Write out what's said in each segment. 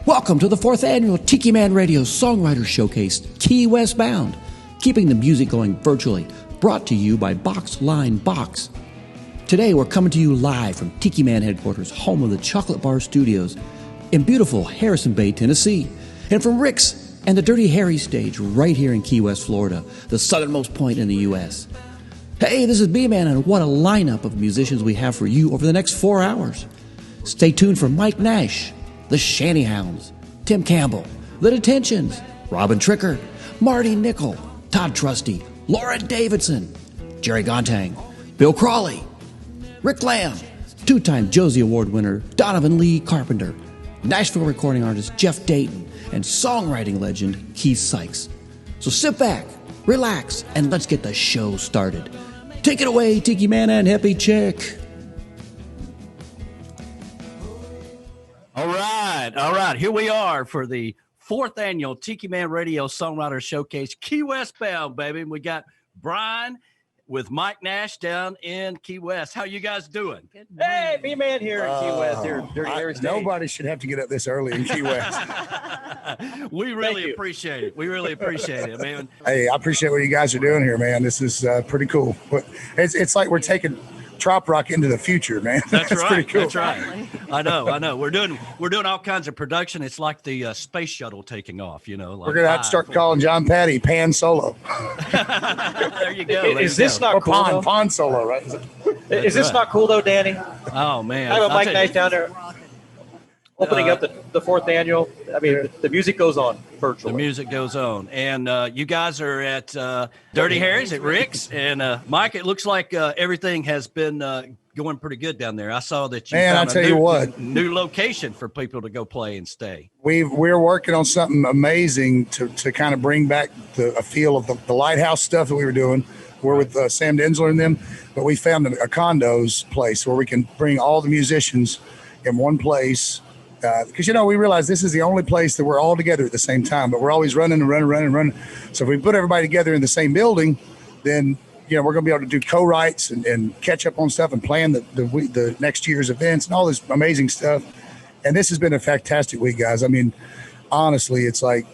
Welcome to the 4th Annual Tiki Man Radio Songwriter Showcase, Key West Bound. Keeping the music going virtually, brought to you by Box Line Box. Today we're coming to you live from Tiki Man headquarters, home of the Chocolate Bar Studios, in beautiful Harrison Bay, Tennessee. And from Rick's and the Dirty Harry stage right here in Key West, Florida, the southernmost point in the U.S. Hey, this is B-Man, and what a lineup of musicians we have for you over the next 4 hours. Stay tuned for Mike Nash, the Shanty Hounds, Tim Campbell, the Detentions, Robin Tricker, Marty Nichol, Todd Trusty, Laura Davidson, Jerry Gontang, Bill Crawley, Rick Lamb, two-time Josie Award winner Donovan Lee Carpenter, Nashville recording artist Jeff Dayton, and songwriting legend Keith Sykes. So sit back, relax, and let's get the show started. Take it away, Tiki Man and Happy Chick. All right. Here we are for the 4th Annual Tiki Man Radio Songwriter Showcase, Key West bound, baby. We got Brian with Mike Nash down in Key West. How you guys doing? Hey, B-Man here in Key West. Here, Dirty Harry State. Nobody should have to get up this early in Key West. We really appreciate it. We really appreciate it, man. Hey, I appreciate what you guys are doing here, man. This is pretty cool. It's like we're taking trop rock into the future, man. That's right. Pretty cool. That's right. I know. We're doing all kinds of production. It's like the space shuttle taking off. You know, like we're gonna have to start calling John Patty Pan Solo. There you go. Is this not cool? Or Pon Solo, right? Is this not cool though, Danny? Oh man, I have a Mike Nash down there opening up the 4th annual. I mean, the music goes on virtually. The music goes on, and you guys are at Dirty Harry's at Rick's, and Mike. It looks like everything has been going pretty good down there. I saw that you found a new location for people to go play and stay. We're working on something amazing to kind of bring back a feel of the lighthouse stuff that we were doing. We're with Sam Denzler and them, but we found a condos place where we can bring all the musicians in one place. Because, we realize this is the only place that we're all together at the same time, but we're always running. So if we put everybody together in the same building, then, we're going to be able to do co-writes and catch up on stuff and plan the next year's events and all this amazing stuff. And this has been a fantastic week, guys. I mean, honestly, it's like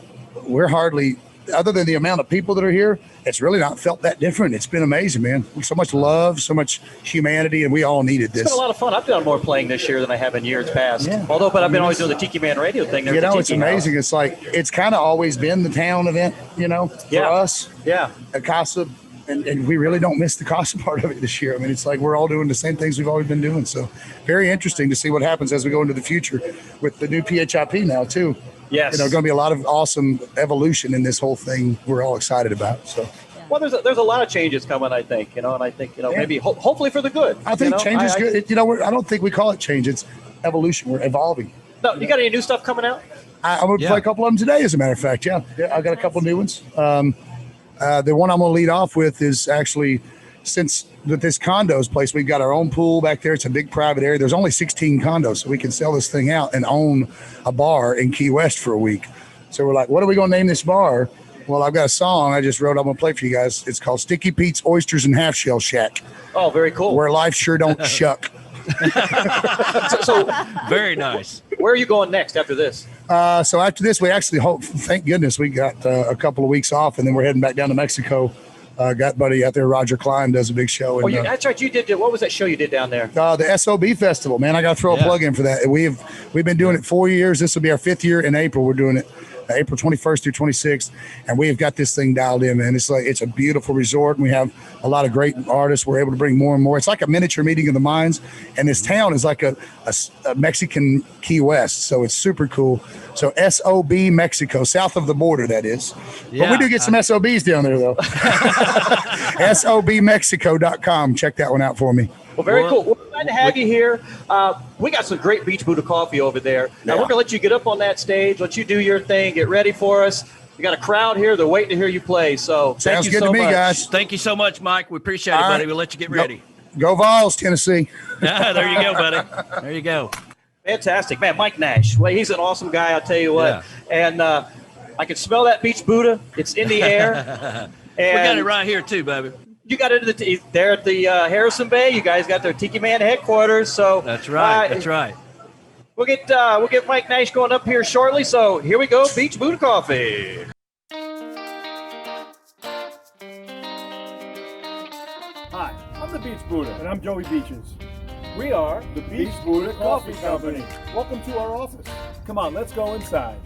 we're hardly, other than the amount of people that are here, it's really not felt that different. It's been amazing, man. So much love, so much humanity, and we all needed this. It's been a lot of fun. I've done more playing this year than I have in years past. Yeah. But I've been always doing the Tiki Man Radio thing. It's amazing. House. It's like, it's kind of always been the town event, for us. Yeah. At Casa, and we really don't miss the Casa part of it this year. I mean, it's like we're all doing the same things we've always been doing. So very interesting to see what happens as we go into the future with the new PHIP now, too. Yes. Going to be a lot of awesome evolution in this whole thing we're all excited about. So. Well, there's a lot of changes coming, I think, and I think, maybe hopefully for the good. I think change is good. I don't think we call it change. It's evolution. We're evolving. No, you got any new stuff coming out? I'm going to play a couple of them today, as a matter of fact. Yeah, I got a couple of new ones. The one I'm going to lead off with is actually, since with this condos place, we've got our own pool back there. It's a big private area. There's only 16 condos, so we can sell this thing out and own a bar in Key West for a week. So we're like, what are we going to name this bar? Well, I've got a song I just wrote. I'm going to play for you guys. It's called Sticky Pete's Oysters and Half Shell Shack. Oh, very cool. Where life sure don't shuck. so very nice. Where are you going next after this? So after this, we actually hope, thank goodness, we got a couple of weeks off, and then we're heading back down to Mexico. Got buddy out there, Roger Klein, does a big show. And, that's right. You did. What was that show you did down there? The SOB Festival, man. I got to throw a plug in for that. We've been doing it 4 years. This will be our 5th year in April. We're doing it April 21st through 26th, and we have got this thing dialed in, man. It's a beautiful resort, and we have a lot of great artists. We're able to bring more and more. It's like a miniature meeting of the minds, and this town is like a Mexican Key West, so it's super cool. So SOB Mexico, south of the border, that is. Yeah, but we do get some SOBs down there, though. SOBmexico.com. Check that one out for me. Well, very cool. We're glad to have you here. We got some great Beach Buddha coffee over there. Now, we're going to let you get up on that stage, let you do your thing, get ready for us. We got a crowd here. They're waiting to hear you play. So thank you so much. Sounds good to me, guys. Thank you so much, Mike. We appreciate it, buddy. We'll let you get ready. Go Vols, Tennessee. There you go, buddy. There you go. Fantastic. Man, Mike Nash. Well, he's an awesome guy, I'll tell you what. Yeah. And I can smell that Beach Buddha. It's in the air. And we got it right here, too, baby. You got into there at the Harrison Bay. You guys got their Tiki Man headquarters. So that's right. That's right. We'll get Mike Nash going up here shortly. So here we go, Beach Buddha Coffee. Hi, I'm the Beach Buddha. And I'm Joey Beaches. We are the Beach Buddha Coffee Company. Welcome to our office. Come on, let's go inside.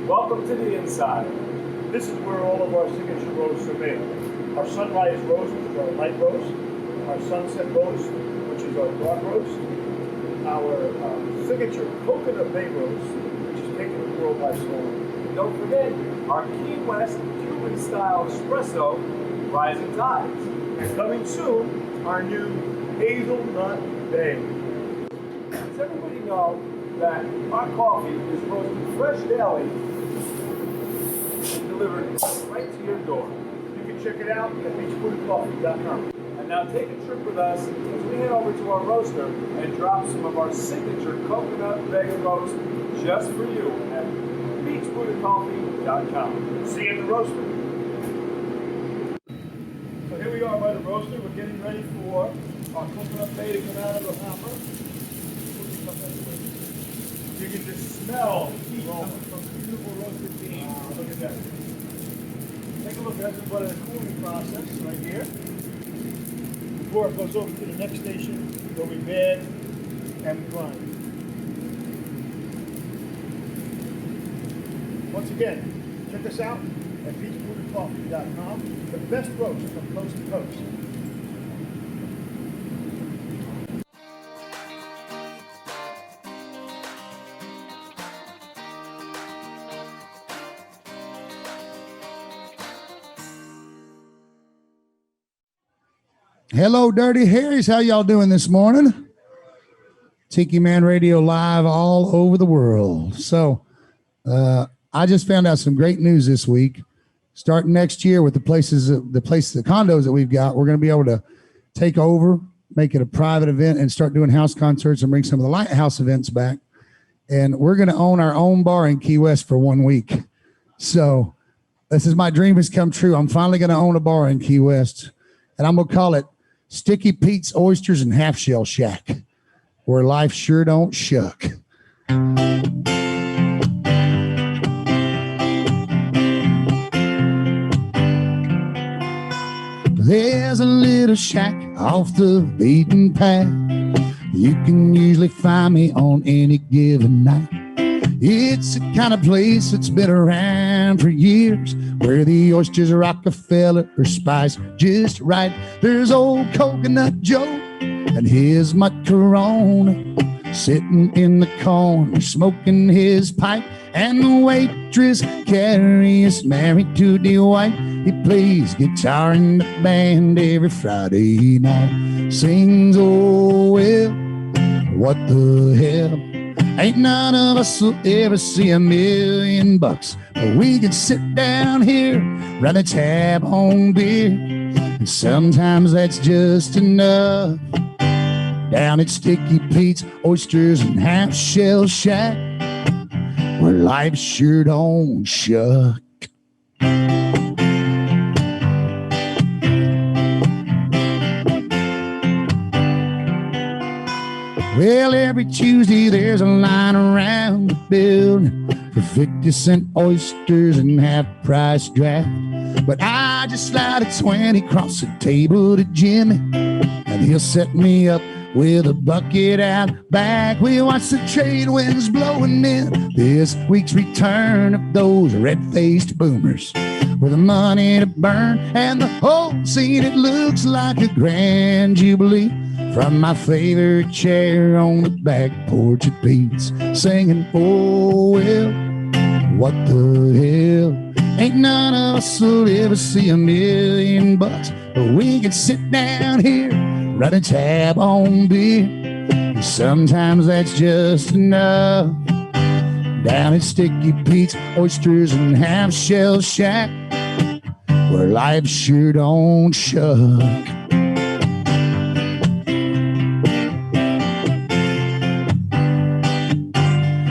Welcome to the inside. This is where all of our signature roasts are made. Our sunrise roast, which is our light roast. Our sunset roast, which is our dark roast. Our signature coconut bay roast, which is taking the world by storm. And don't forget our Key West Cuban-style espresso, Rising Tides. And coming soon, our new hazelnut bay. Does everybody know that our coffee is roasted fresh daily and delivered right to your door? You can check it out at beachbuddhacoffee.com. And now take a trip with us as we head over to our roaster and drop some of our signature coconut bay roast just for you at beachbuddhacoffee.com. See you in the roaster. So here we are by the roaster. We're getting ready for our coconut bay to come out of the hopper. You can just smell the heat coming from the beautiful roasted beans. Wow, look at that. Take a look at the part of the cooling process right here. Before it goes over to the next station where we bag and grind. Once again, check us out at beachbuddhacoffee.com. The best roast from coast to coast. Hello, Dirty Harrys. How y'all doing this morning? Tiki Man Radio live all over the world. So I just found out some great news this week. Starting next year with the condos that we've got, we're going to be able to take over, make it a private event, and start doing house concerts and bring some of the lighthouse events back. And we're going to own our own bar in Key West for 1 week. So this is my dream has come true. I'm finally going to own a bar in Key West, and I'm going to call it Sticky Pete's Oysters and Half Shell Shack, where life sure don't shuck. There's a little shack off the beaten path. You can usually find me on any given night. It's the kind of place that's been around for years, where the oysters are Rockefeller or spiced just right. There's old Coconut Joe and his mud Corona sitting in the corner smoking his pipe, and the waitress Carrie is married to the white. He plays guitar in the band every Friday night. Sings, oh well, what the hell. Ain't none of us will ever see $1 million, but we can sit down here, run a tab on beer, and sometimes that's just enough. Down at Sticky Pete's Oysters and Half Shell Shack, where life sure don't shuck. Well, every Tuesday there's a line around the building for 50-cent oysters and half-price draft. But I just slide a 20 across the table to Jimmy, and he'll set me up with a bucket out back. We watch the trade winds blowing in this week's return of those red-faced boomers with the money to burn, and the whole scene, it looks like a grand jubilee. From my favorite chair on the back porch at Pete's, singing, oh well, what the hell. Ain't none of us will ever see $1 million, but we can sit down here, run a tab on beer, and sometimes that's just enough. Down at Sticky Pete's Oysters and Half Shell Shack, where life sure don't shuck.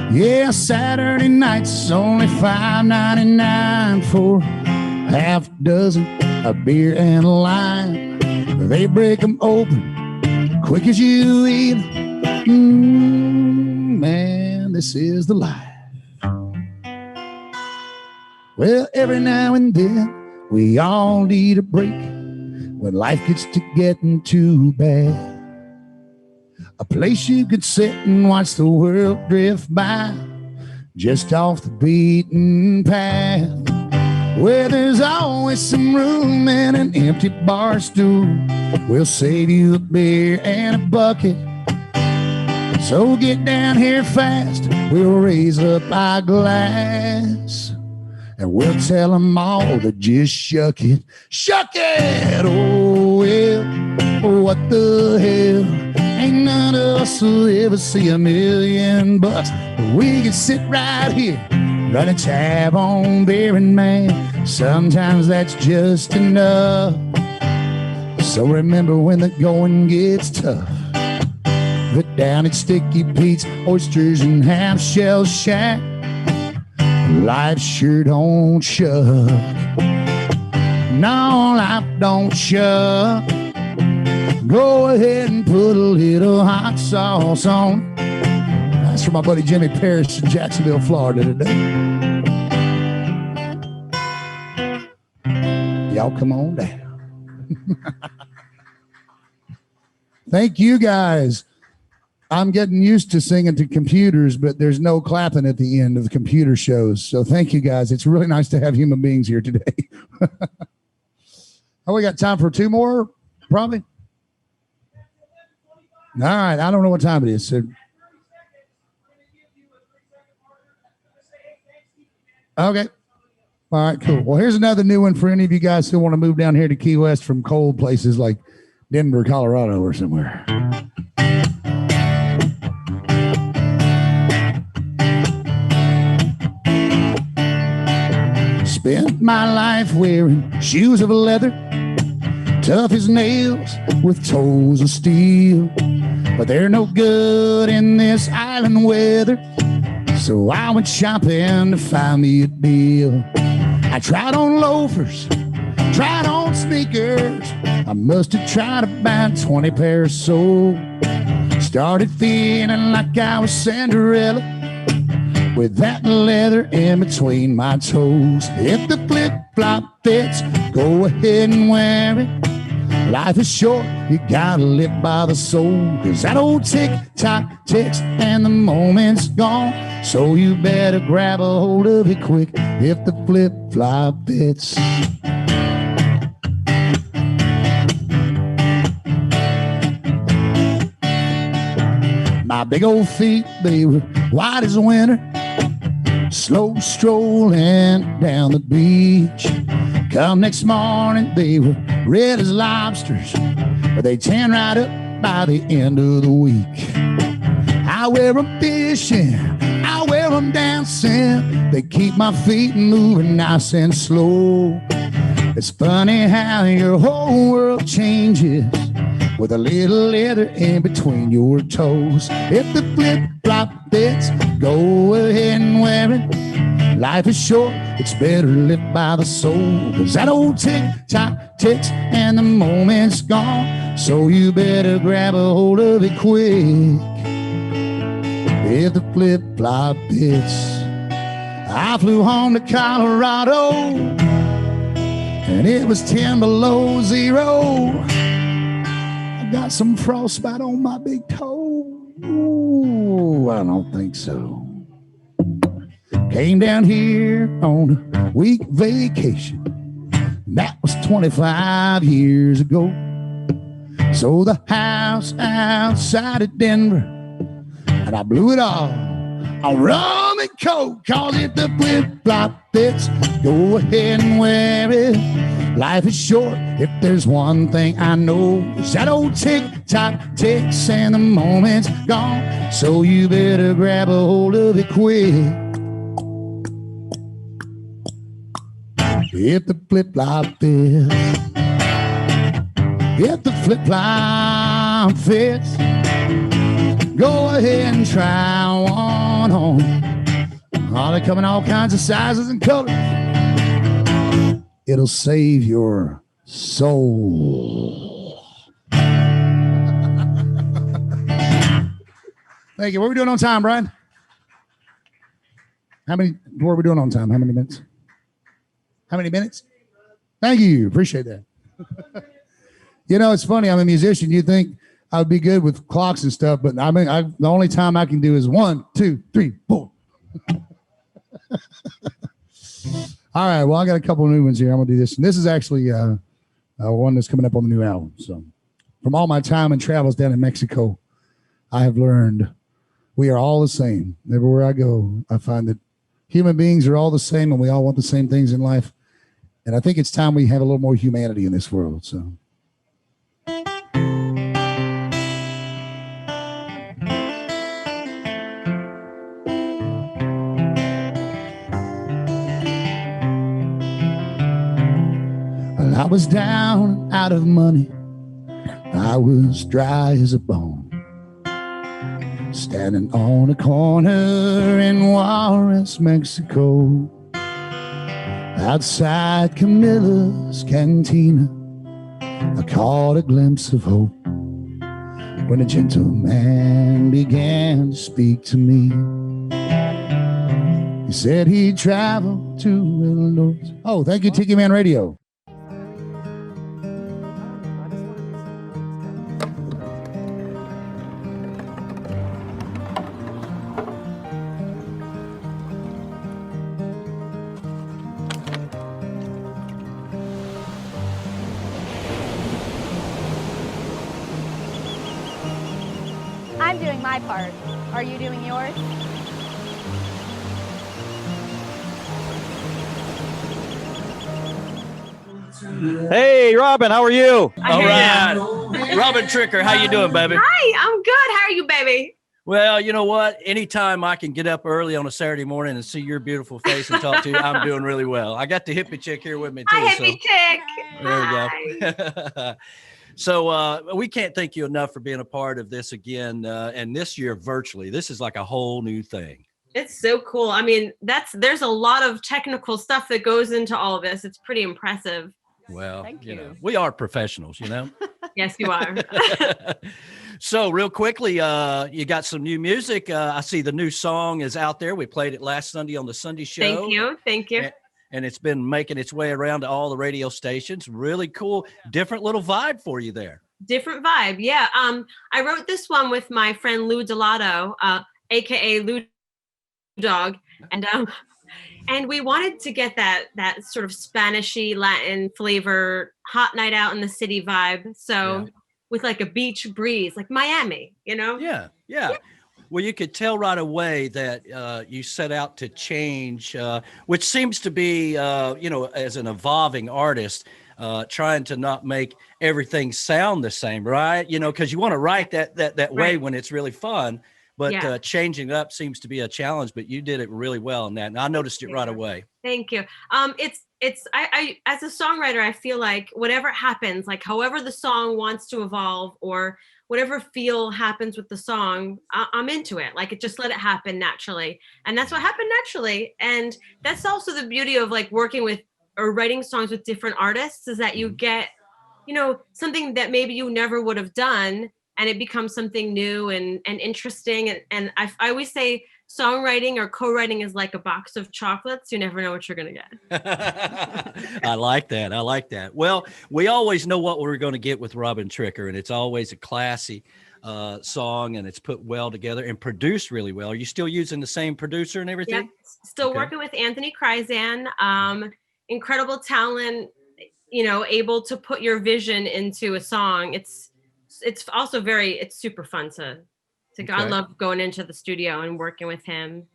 Yeah, Saturday nights only $5.99 for half dozen of beer and a lime. They break them open quick as you eat. this is the life. Well, every now and then we all need a break when life gets to getting too bad. A place you could sit and watch the world drift by, just off the beaten path, where there's always some room and an empty bar stool. We'll save you a beer and a bucket, so get down here fast. We'll raise up our glass, and we'll tell them all to just shuck it. Shuck it! Oh, well, what the hell? Ain't none of us will ever see $1 million bucks. We can sit right here, run a tab on beer, and man, sometimes that's just enough. So remember when the going gets tough, put down at Sticky Pete's, Oysters, and Half Shell Shack. Life sure don't shuck. No, life don't shuck. Go ahead and put a little hot sauce on. That's for my buddy Jimmy Parrish in Jacksonville, Florida today. Y'all come on down. Thank you guys. I'm getting used to singing to computers, but there's no clapping at the end of the computer shows. So thank you guys. It's really nice to have human beings here today. Oh, we got time for 2 more, probably. All right. I don't know what time it is. So. Okay. All right, cool. Well, here's another new one for any of you guys who want to move down here to Key West from cold places like Denver, Colorado, or somewhere. Spent my life wearing shoes of leather, tough as nails with toes of steel, but they're no good in this island weather, so I went shopping to find me a deal. I tried on loafers, tried on sneakers, I must have tried about 20 pairs sold. Started feeling like I was Cinderella, with that leather in between my toes. If the flip-flop fits, go ahead and wear it. Life is short, you gotta live by the soul, 'cause that old tick-tock ticks and the moment's gone, so you better grab a hold of it quick if the flip-flop fits. My big old feet, they were white as winter, slow strolling down the beach. Come next morning, they were red as lobsters, but they tan right up by the end of the week. I wear them fishing, I wear them dancing, they keep my feet moving nice and slow. It's funny how your whole world changes with a little leather in between your toes. If the flip-flop fits, go ahead and wear it. Life is short, it's better lived by the soul, 'cause that old tick-tock ticks and the moment's gone, so you better grab a hold of it quick if the flip-flop fits. I flew home to Colorado, and it was 10 below zero. I got some frostbite on my big toe. Ooh, I don't think so. Came down here on a week vacation. That was 25 years ago. So the house outside of Denver, and I blew it all on rum and coke. 'Cause if the flip-flop fits, go ahead and wear it. Life is short, if there's one thing I know, it's that old tick-tock ticks and the moment's gone, so you better grab a hold of it quick if the flip-flop fits. If the flip-flop fits, go ahead and try one on. Oh, they come in all kinds of sizes and colors. It'll save your soul. Thank you. What are we doing on time, Brian? What are we doing on time? How many minutes? How many minutes? Thank you. Appreciate that. It's funny. I'm a musician. You think I would be good with clocks and stuff, but the only time I can do is 1, 2, 3, 4. All right. Well, I got a couple of new ones here. I'm gonna do this, and this is actually one that's coming up on the new album. So, from all my time and travels down in Mexico, I have learned we are all the same. Everywhere I go, I find that human beings are all the same, and we all want the same things in life. And I think it's time we have a little more humanity in this world. So. I was down, out of money. I was dry as a bone. Standing on a corner in Juarez, Mexico. Outside Camilla's cantina, I caught a glimpse of hope when a gentleman began to speak to me. He said he'd travel to Illinois. Oh, thank you, Tiki Man Radio. I'm doing my part. Are you doing yours? Hey, Robin, how are you? All right. Robin Tricker, how you doing, baby? Hi, I'm good. How are you, baby? Well, you know what? Anytime I can get up early on a Saturday morning and see your beautiful face and talk to you, I'm doing really well. I got the hippie chick here with me, too. Hi, hippie chick. There we go. So we can't thank you enough for being a part of this again. And this year, virtually, this is like a whole new thing. It's so cool. I mean, there's a lot of technical stuff that goes into all of this. It's pretty impressive. Well, you know, we are professionals, you know. Yes, you are. So real quickly, you got some new music. I see the new song is out there. We played it last Sunday on the Sunday show. Thank you. And it's been making its way around to all the radio stations. Really cool, different little vibe for you there. Different vibe, yeah. I wrote this one with my friend Lou Delato, aka Lou Dog, and we wanted to get that sort of Spanishy Latin flavor, hot night out in the city vibe. So with like a beach breeze, like Miami, you know? Yeah. Well, you could tell right away that you set out to change, which seems to be, as an evolving artist, trying to not make everything sound the same, right? You know, because you want to write that way when it's really fun, but changing it up seems to be a challenge. But you did it really well on that, and I noticed it right away. Thank you. I as a songwriter, I feel like whatever happens, like however the song wants to evolve or whatever feel happens with the song, I'm into it. Like, just let it happen naturally. And that's what happened naturally. And that's also the beauty of like working with or writing songs with different artists, is that you get, something that maybe you never would have done, and it becomes something new and interesting. And I always say songwriting or co-writing is like a box of chocolates. You never know what you're going to get. I like that. Well, we always know what we're going to get with Robin Tricker, and it's always a classy song, and it's put well together and produced really well. Are you still using the same producer and everything? Yeah, still working with Anthony Kryzan. Incredible talent, able to put your vision into a song. It's also it's super fun to I love going into the studio and working with him.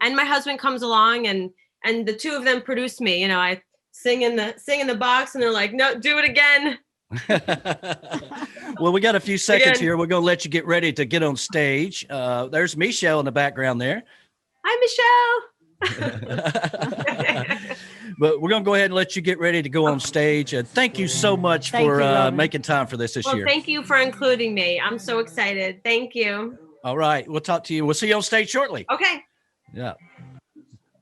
And my husband comes along and the two of them produce me. I sing in the box, and they're like, no, do it again. Well, we got a few seconds here. We're going to let you get ready to get on stage. There's Michelle in the background there. Hi, Michelle. But we're going to go ahead and let you get ready to go on stage. Thank you so much for making time for this year. Thank you for including me. I'm so excited. Thank you. All right. We'll talk to you. We'll see you on stage shortly. Okay. Yeah.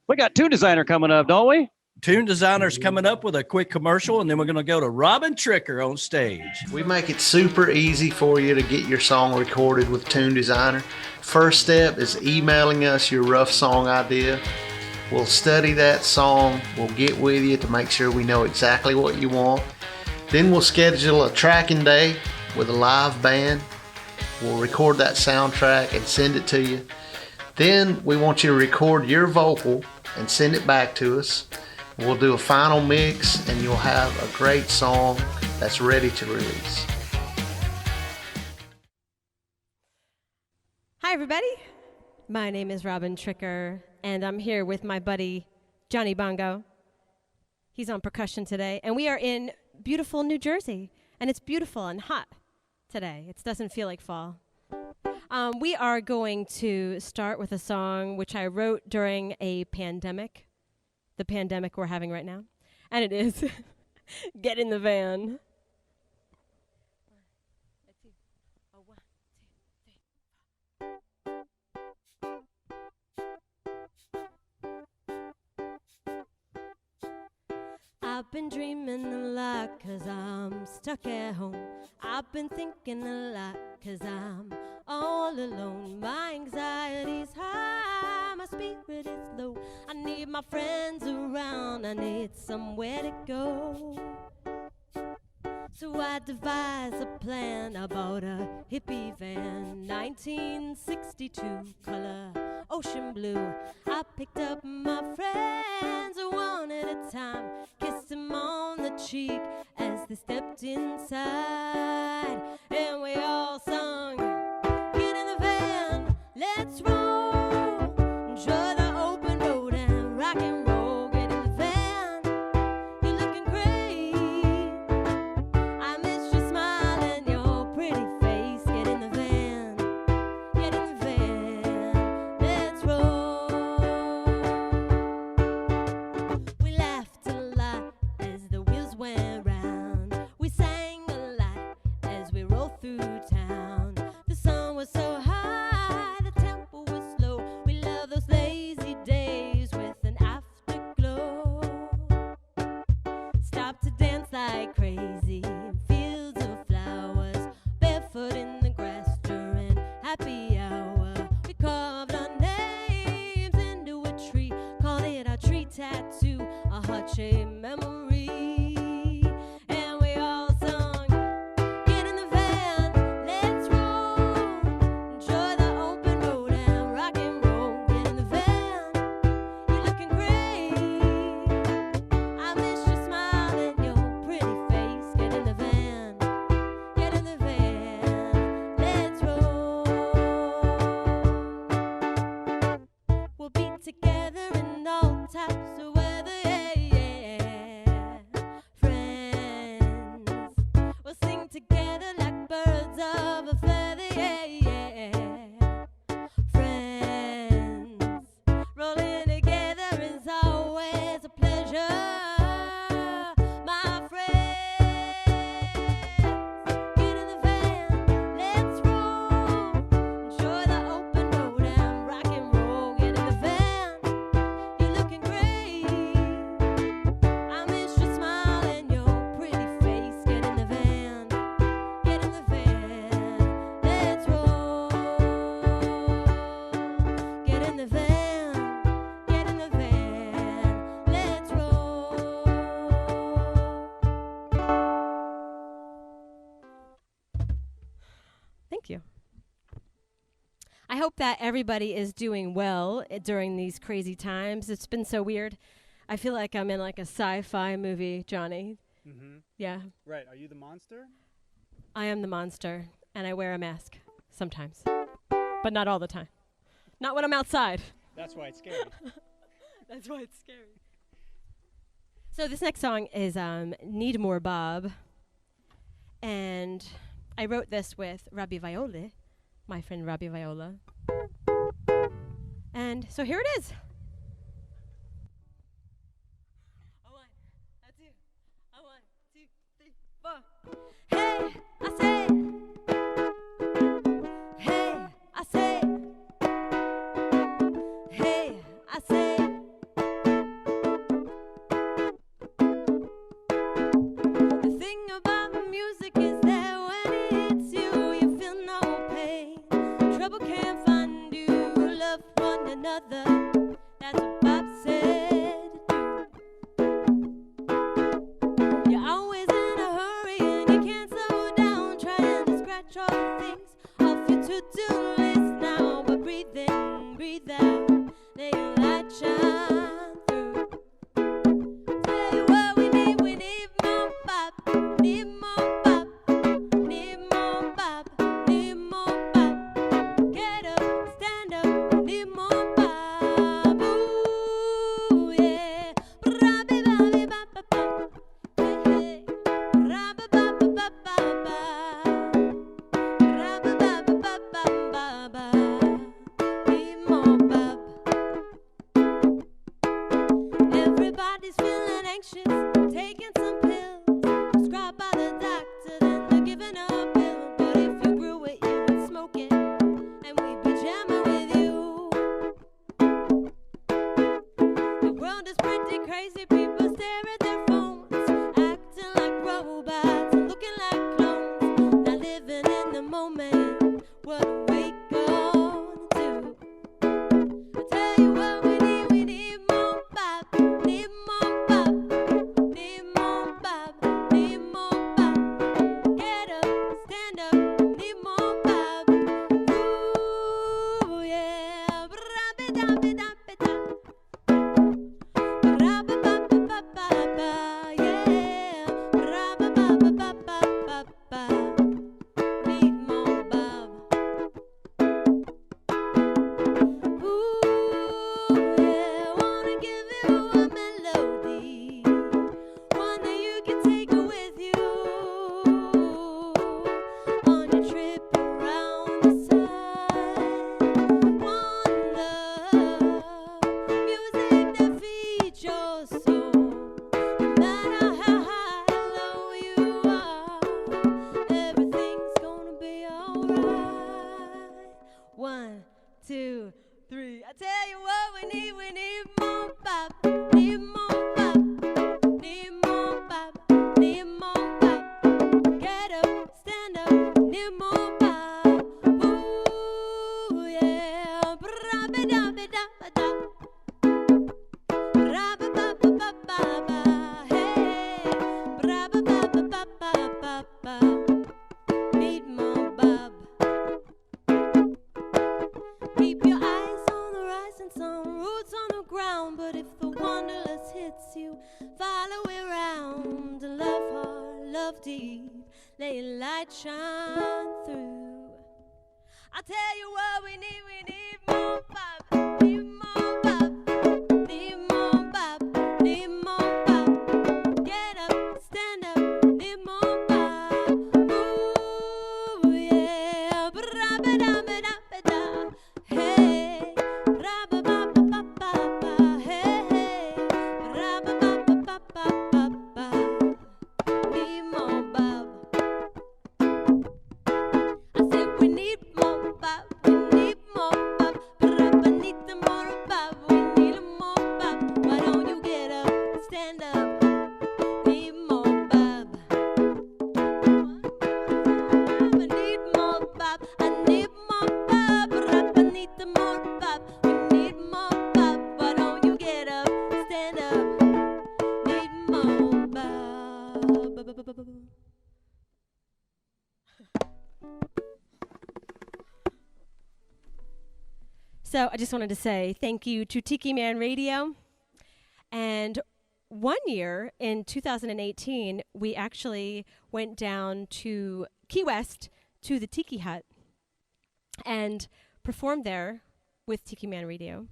We got Tune Designer coming up, don't we? Tune Designer's coming up with a quick commercial, and then we're going to go to Robin Tricker on stage. We make it super easy for you to get your song recorded with Tune Designer. First step is emailing us your rough song idea. We'll study that song. We'll get with you to make sure we know exactly what you want. Then we'll schedule a tracking day with a live band. We'll record that soundtrack and send it to you. Then we want you to record your vocal and send it back to us. We'll do a final mix and you'll have a great song that's ready to release. Hi, everybody. My name is Robin Tricker, and I'm here with my buddy, Johnny Bongo. He's on percussion today, and we are in beautiful New Jersey, and it's beautiful and hot today. It doesn't feel like fall. We are going to start with a song which I wrote during a pandemic, the pandemic we're having right now, and it is Get in the Van. I've been dreaming a lot 'cause I'm stuck at home. I've been thinking a lot 'cause I'm all alone. My anxiety's high, my spirit is low. I need my friends around, I need somewhere to go. So I devised a plan, I bought a hippie van, 1962 color, ocean blue. I picked up my friends one at a time, kissed them on the cheek as they stepped inside, and we all sung, get in the van, let's roll, enjoy the open road and rock and roll. Get in the van, you're looking great, I miss your smile and your pretty face. Get in the van, get in the van, let's roll. We laughed a lot as the wheels went round. We sang a lot as we rolled through town. The sun was so high, the tempo was slow. We love those lazy days with an afterglow. Stopped to dance like crazy in fields of flowers, barefoot in the grass during happy hour. We carved our names into a tree, called it our tree tattoo, a heart-shaped memory. And we all sung, get in the van, let's roll, enjoy the open road and rock and roll. Get in the van, you're looking great, I miss your smile and your pretty face. Get in the van, let's roll. We'll be together in all types of weather, yeah, yeah. Friends, we'll sing together like birds of a feather, yeah, yeah. Friends, rolling together is always a pleasure, my friends. Get in the van, let's roll, enjoy the open road and rock and roll. Get in the van, you're looking great, I miss your smile and your pretty face. Get in the van, let's roll. Get in the van, let's roll. Thank you. I hope that everybody is doing well during these crazy times. It's been so weird. I feel like I'm in like a sci-fi movie, Johnny. Mm-hmm. Yeah, Right. Are you the monster? I am the monster, and I wear a mask sometimes, but not all the time. Not when I'm outside. That's why it's scary. That's why it's scary. So this next song is Need More Bob, and I wrote this with Robbie Viola, my friend Robbie Viola. And so here it is. A 1, a 2, a 1, 2, 3, 4. Hey, I say. Hey, I say. Hey, I say. The thing about music is that when it hits you, you feel no pain. Trouble can't find you, love one another. That's what Bob said. let your light shine through. Tell you what we need more pop, need more pop, need more pop, need more pop. Get up, stand up, need more pop. Ooh, yeah. Ra-ba-ba-ba-ba-ba. Hey, hey. Ra-ba-ba-ba-ba-ba. Ra-ba-ba-ba-ba-ba. Need more pop. Everybody's feeling anxious, taking some pills prescribed by the doctor, then they're giving a pill. But if you grew it, you would smoke it, and we'd be jamming with you. The world is pretty crazy, people stare at their phones, acting like robots and looking like clones, not living in the moment. What are we gonna do? I tell you what we need more pop, need more pop, need more pop, need more pop. Get up, stand up, need more pop. Ooh, yeah. Ra-ba-da-ba-da-ba-da. Ra-ba-ba-ba-ba-ba, yeah. Ra-ba-ba-ba-ba-ba-ba. Need more pop. Ooh, yeah. Wanna give you a melody, one that you can take with you on your trip around the sun. One love, music that feeds your soul. No matter how low you are, everything's gonna be alright. 1, 2, 3. I tell you what we need more pop, need more pop, need more pop, need more pop. Get up, stand up, need more pop. Ooh, yeah. Ra-ba-da-ba-da-ba-da. Ra-ba-ba-ba-ba-ba. Hey. Ra-ba-ba-ba-ba-ba-ba. Need more pop. Keep your eyes on the rising sun, roots on the ground. But if the wanderlust hits you, follow it round. Love hard, love deep, let your light shine through. I tell you what we need more pop, need more pop, need more pop, need more pop. Get up, stand up, need more pop. Ooh, yeah. Ra-ba-da-ba-da-ba-da. Hey. Ra-ba-ba-ba-ba-ba. Hey, hey. Ra-ba-ba-ba-ba-ba-ba. Need more pop. I said we need more pop, we need more pop. Ba-ra-ba, need the more pop, we need more pop. Why don't you get up, stand up, need more pop. I need more pop, I need more pop. Ba-ra-ba, need the more pop, we need more pop. Why don't you get up, stand up, need more pop. Ba-ba-ba-ba-ba. So I just wanted to say thank you to Tiki Man Radio. And one year in 2018, we actually went down to Key West to the Tiki Hut and performed there with Tiki Man Radio.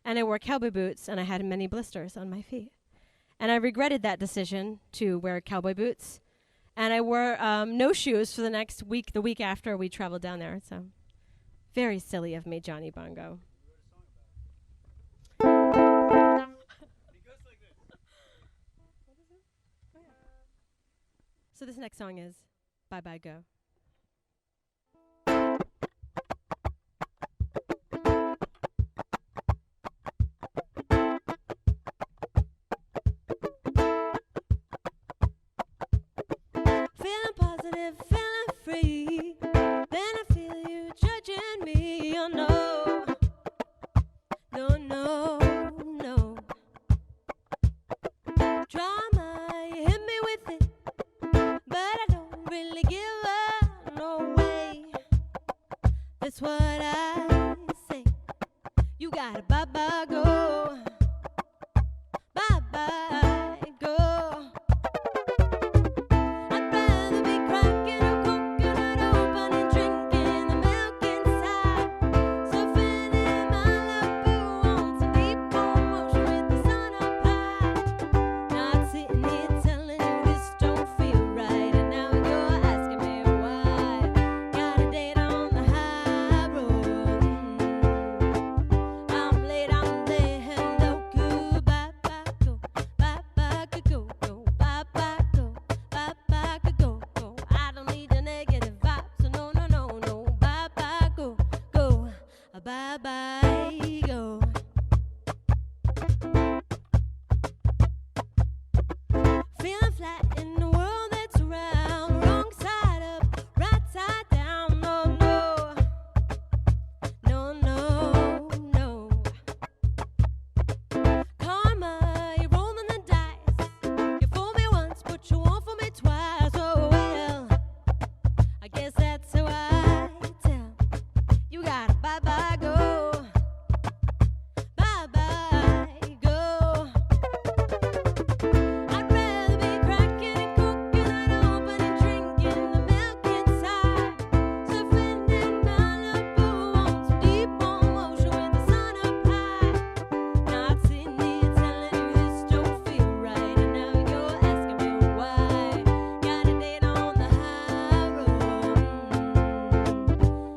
And I wore cowboy boots and I had many blisters on my feet. And I regretted that decision to wear cowboy boots. And I wore no shoes for the next week, the week after we traveled down there. So very silly of me, Johnny Bongo. So this next song is Bye Bye Go. Feeling positive, feeling free. Then I feel you judging me. Oh no, no, no, no. Drama, you hit me with it, but I don't really give a bye go. Bye bye go. I'd rather be cracking a coconut open and drinking the milk inside. Surfing in Malibu on some deep calm ocean with the sun up high. Not sitting here telling you this don't feel right, and now you're asking me why. Got a date on the high road. I'm late, I'm there, hello, goodbye, bye, go, bye, bye, go, go, bye, bye, go, bye, bye, go, go. I don't need a negative vibe, so no, no, no, no, bye, bye, go, go, bye, bye, go. Feeling flat in the world that's around, wrong side up, right side down. No, no, no, no, no. Karma, you're rolling the dice. You fooled me once, but you won't fool me twice. Oh well, I guess that's how I tell. You gotta bye bye go, bye bye go. I'd rather be cracking a coconut open and drinking the milk inside. Surfing in Malibu on some deep warm ocean with the sun up high. Not sitting here telling you this don't feel right, and now you're asking me why. Got a date on the high road.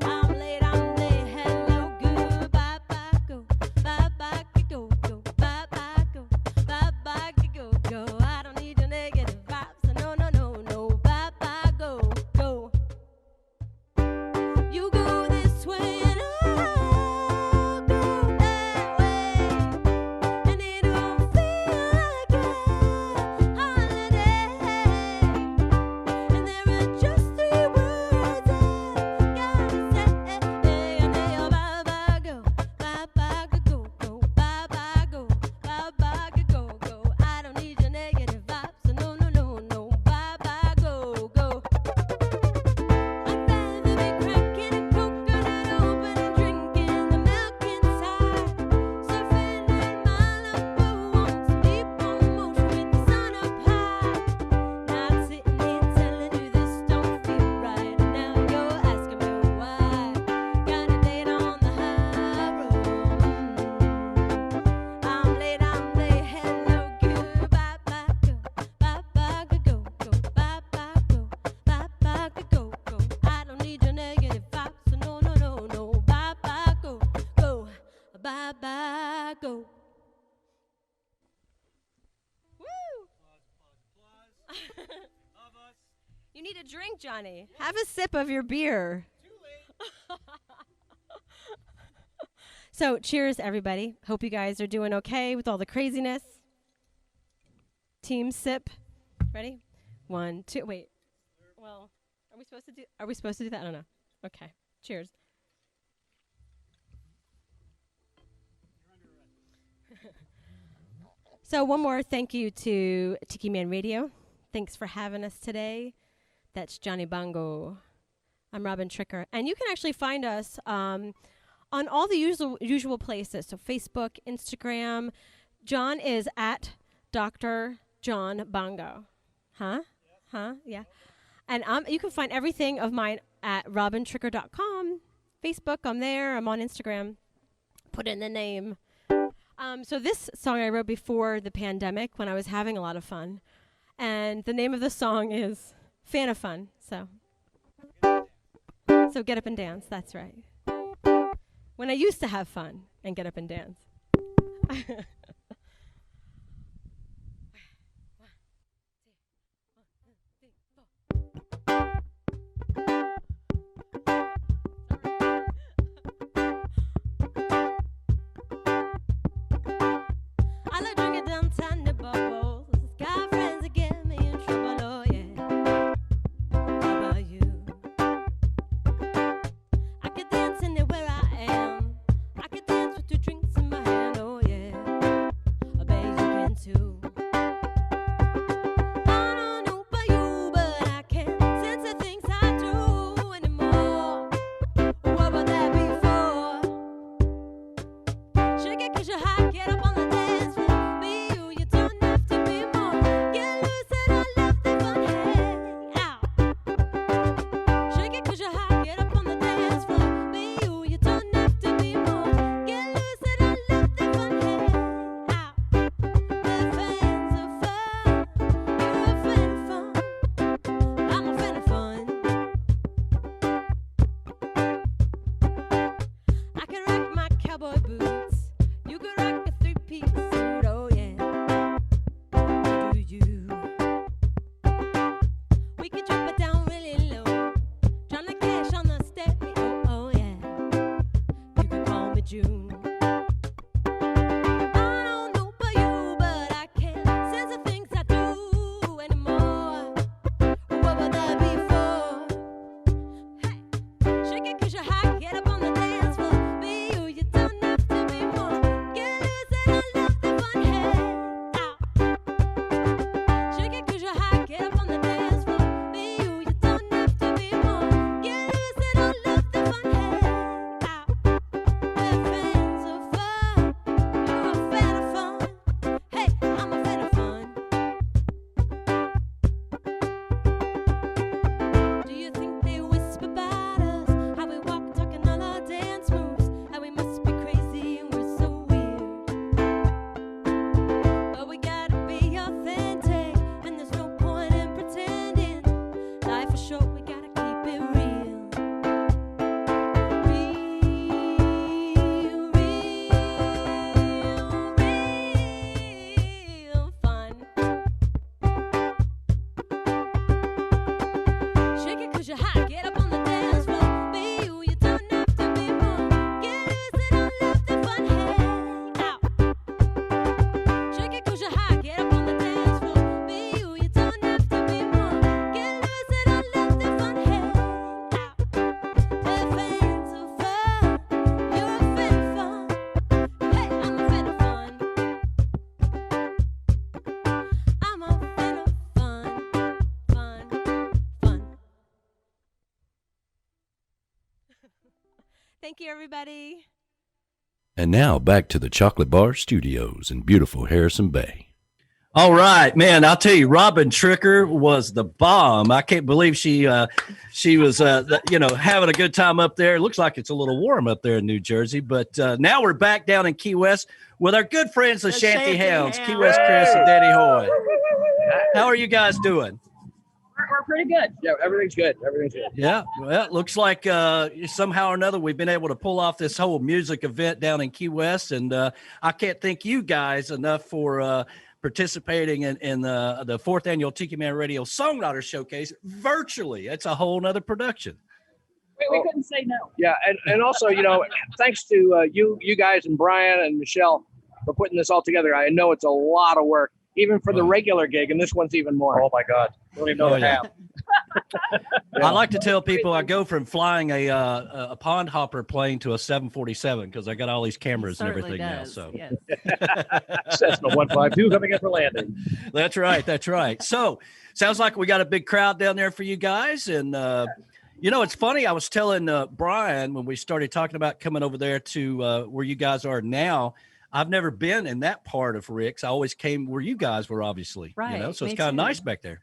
I'm late, I'm there, hello, goodbye, bye, go, bye, bye, go, go, bye, bye, go, bye, bye, go, go. I don't need your negative vibes, so no, no, no, no, bye, bye, go, go. You go this way and I'll go that way, and it don't feel like a holiday. And there are just 3 words I gotta say, and they are bye bye go, bye bye go, go, bye bye go, bye bye go, go. I don't need your negative vibes, so no, no, no, no, bye bye go, go. I'd rather be cracking a coconut open and drinking the milk inside. Surfing in Malibu on some deep warm ocean with the sun up high. Not sitting here telling you this don't feel right, and now you're asking me why. Got a date on the high road. I'm late, I'm there, hello, goodbye, bye, go, bye, bye, go, go, bye, bye, go, bye, bye, go, go. I don't need your negative vibes, so no, no, no, no, bye, bye, go, go, bye, bye, go. Woo! You need a drink, Johnny. Have a sip of your beer. So, cheers, everybody. Hope you guys are doing okay with all the craziness. Team sip. Ready? 1, 2. Wait. Well, are we supposed to do that? I don't know. Okay. Cheers. So, one more thank you to Tiki Man Radio. Thanks for having us today. That's Johnny Bongo. I'm Robin Tricker. And you can actually find us on all the usual places. So Facebook, Instagram. John is at Dr. John Bongo. Huh? Yeah. And you can find everything of mine at robintricker.com. Facebook, I'm there. I'm on Instagram. Put in the name. So this song I wrote before the pandemic when I was having a lot of fun. And the name of the song is Fan of Fun. So get up and dance. That's right. When I used to have fun and get up and dance. I like drinking down tiny bubbles. Got friends that get me in trouble, oh yeah. How about you? I could dance anywhere I am. I could dance with 2 drinks in my hand, oh yeah. I bet you can too. I don't know about you, but I can't sense the things I do anymore. What about that before? Shake it 'cause you're hot. Thank you, everybody. And now back to the Chocolate Bar Studios in beautiful Harrison Bay. All right, man. I'll tell you, Robin Tricker was the bomb. I can't believe she was, having a good time up there. It looks like it's a little warm up there in New Jersey, but now we're back down in Key West with our good friends, the Shanty Hounds, Key West Chris and Danny Hoy. How are you guys doing? We're pretty good. Yeah, everything's good. Everything's good. Yeah, well, it looks like somehow or another we've been able to pull off this whole music event down in Key West, and I can't thank you guys enough for participating in the 4th annual Tiki Man Radio Songwriter Showcase virtually. It's a whole nother production. We couldn't say no. Yeah, and also, thanks to you guys and Brian and Michelle for putting this all together. I know it's a lot of work, even for the regular gig, and this one's even more. Oh my God, I don't even know how. I like to tell people I go from flying a pond hopper plane to a 747 because I got all these cameras and everything now. So yes. Cessna 152 coming in for landing. That's right. So sounds like we got a big crowd down there for you guys. And, it's funny. I was telling Brian when we started talking about coming over there to where you guys are now. I've never been in that part of Rick's. I always came where you guys were, obviously. Right. So it's kind of nice back there.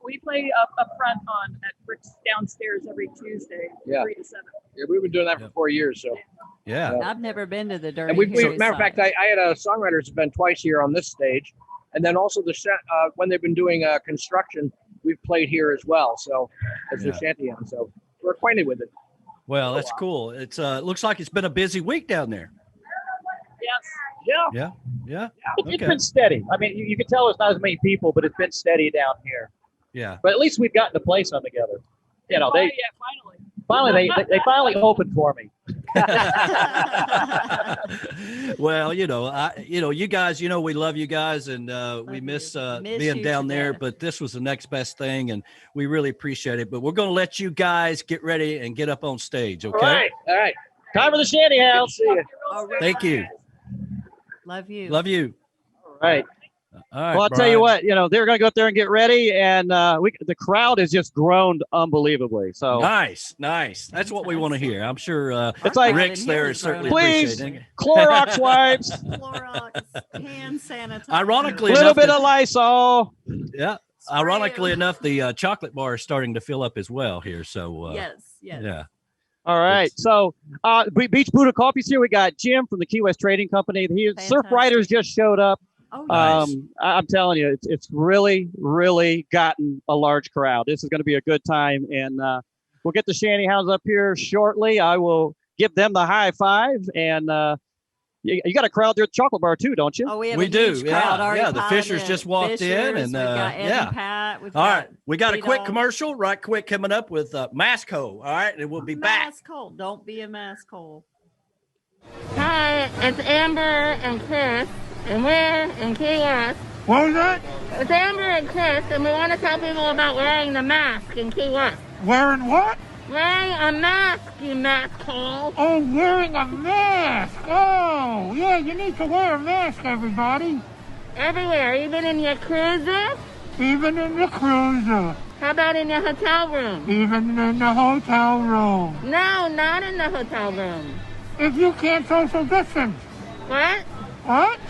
We play up front at Rick's downstairs every Tuesday, 3 to 7. Yeah, we've been doing that for 4 years. So yeah, I've never been to the Dirty. And matter of fact, I had a Songwriters event twice here on this stage, and then also when they've been doing construction, we've played here as well. So it's a shanty on. So we're acquainted with it. Well, that's cool. It's looks like it's been a busy week down there. Yes. Yeah. It's been steady. I mean, you can tell there's not as many people, but it's been steady down here. Yeah. But at least we've gotten to play some together. Finally, they finally opened for me. Well, you guys, we love you guys, and we miss being down there. But this was the next best thing, and we really appreciate it. But we're going to let you guys get ready and get up on stage. Okay. All right. Time for the Shanty House. See you. Thank you. Love you. All right. All right. Well, I'll tell you what, they're going to go up there and get ready, and the crowd has just grown unbelievably. So nice. That's what we want to hear. I'm sure it's like Rick's there is certainly please, appreciating it. Clorox wipes, Clorox, hand sanitizer, ironically, a little bit of Lysol. Yeah. Ironically enough, the chocolate bar is starting to fill up as well here. So yes. Yeah. All right. So Beach Buddha Coffee's here. We got Jim from the Key West Trading Company. Surf Riders just showed up. Oh, nice. I'm telling you, it's really, really gotten a large crowd. This is going to be a good time, and we'll get the Shanty Hounds up here shortly. I will give them the high five, and you got a crowd there at the Chocolate Bar too, don't you? Oh, we do. Yeah. The Fishers just walked in, and we've got Ed and Pat. All right, we got a quick commercial right quick coming up with Masco. All right, and we'll be back. Masco, don't be a masco. Hi, it's Amber and Chris, and we're in Key West. What was that? It's Amber and Chris, and we want to tell people about wearing the mask in Key West. Wearing what? Wearing a mask, you mask hole. Oh, wearing a mask. Oh, yeah, you need to wear a mask, everybody. Everywhere, even in your cruiser? Even in the cruiser. How about in your hotel room? Even in the hotel room. No, not in the hotel room. If you can't social distance. What? What?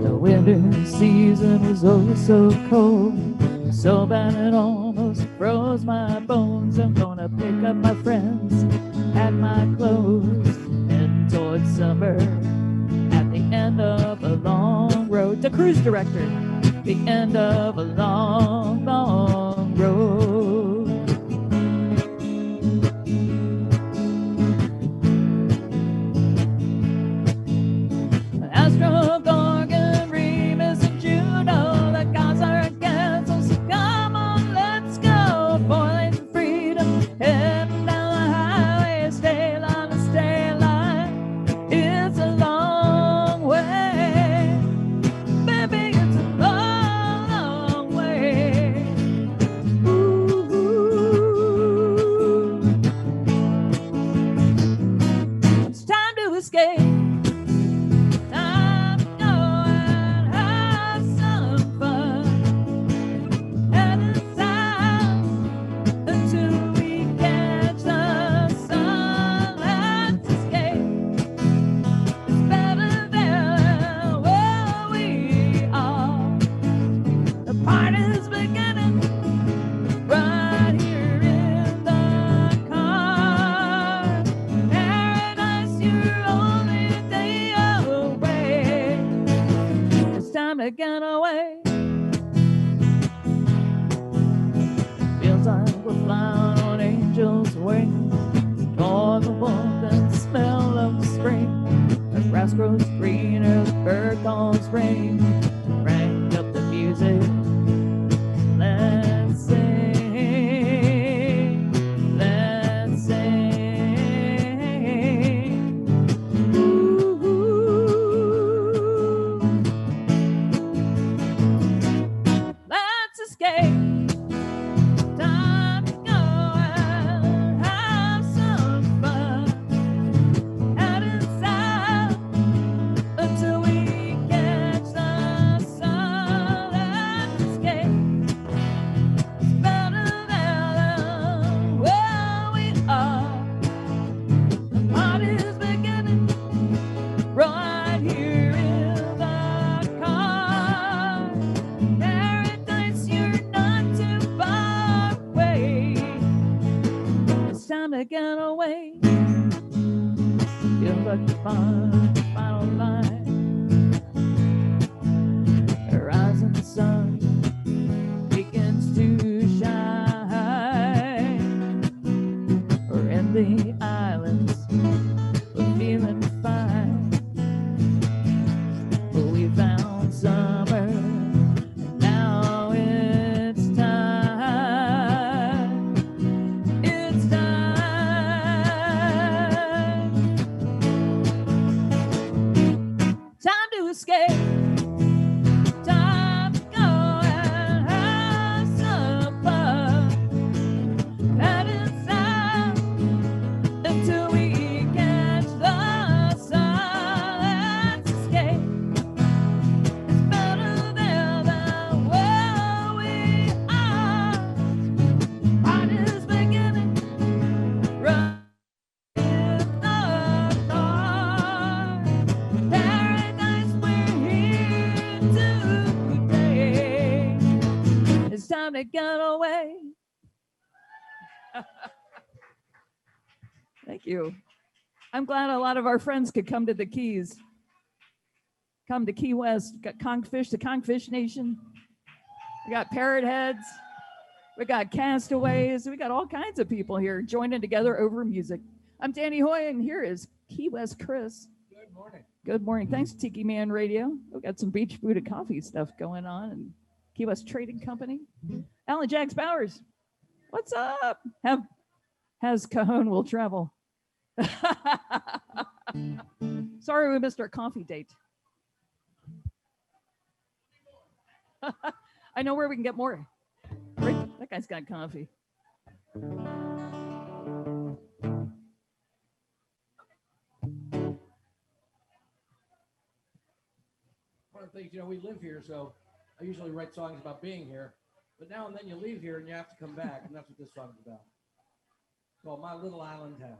The winter season was oh so cold, so bad it almost froze my bones. I'm gonna pick up my friends and my clothes and towards summer at the end of a long road. The cruise director, the end of a long, long road. Astro, Gorgon, Remus, and Juno, the gods are canceled, so come on, let's go. 4 lanes of freedom, heading down the highway, stay line, it's a long way. Baby, it's a long, long way. escape. Time to go and have some fun. Headed south until we catch the sun. Let's escape. It's better than where we are. The party's beginning right here in the car. Paradise, you're only a day away. It's time to get away. Feels like we're flying on angels' wings. Toward the warmth and smell of spring. The grass grows greener, the bird calls rain. Crank up the music. Let's sing. Let's sing. Ooh. Let's escape. Time to go and have some fun. Heading south until we catch the sun. Let's escape. It's better than where we are. The party's beginning right here in the car. Paradise, you're not too far away. It's time to get away. Feels like the final line. The rising sun begins to shine. We're in the islands, we're feeling fine. We found summer, now it's time. It's time. Time to escape. Time to go and have some fun. Heading south until we catch the sun. Let's escape. It's better there than where we are. Party's beginning right in the car. Paradise, we're here today. It's time to get away. Thank you. I'm glad a lot of our friends could come to the Keys. Come to Key West. Got Conkfish, the Conkfish Nation. We got Parrot Heads. We got Castaways. We got all kinds of people here joining together over music. I'm Danny Hoy, and here is Key West Chris. Good morning. Good morning. Thanks, Tiki Man Radio. We've got some Beach Buddha coffee stuff going on, and Key West Trading Company. Alan Jacks Bowers, what's up? Has Cajon will travel. Sorry we missed our coffee date. I know where we can get more. Right? That guy's got coffee. One of the things, we live here, so I usually write songs about being here. But now and then you leave here and you have to come back, and that's what this song's about. It's called My Little Island Town.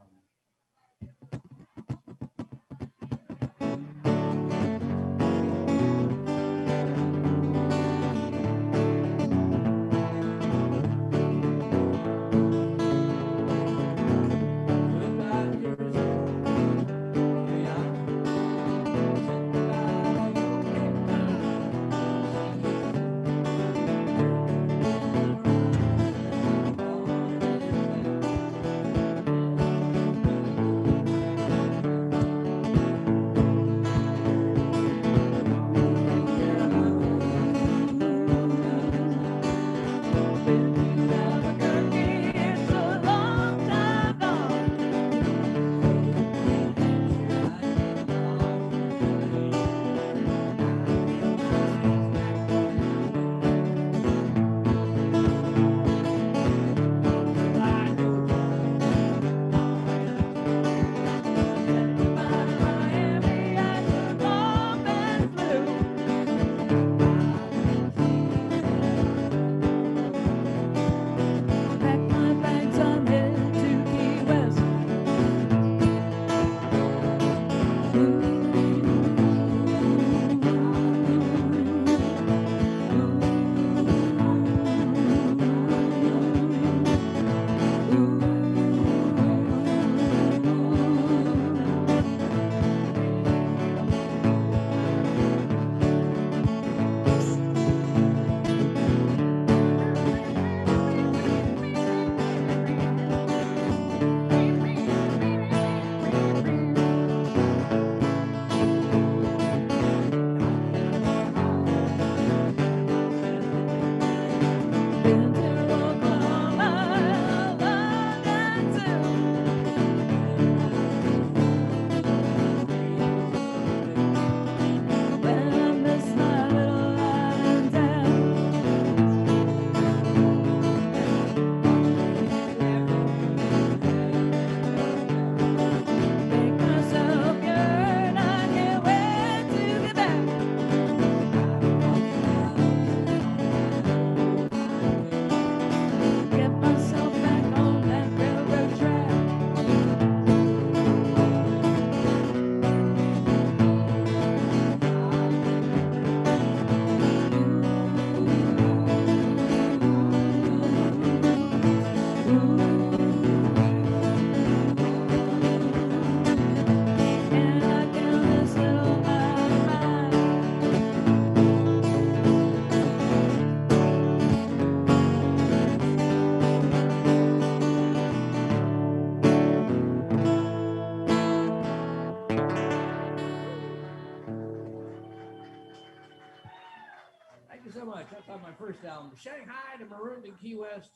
much. That's on my first album. Shanghai to Marooned in Key West.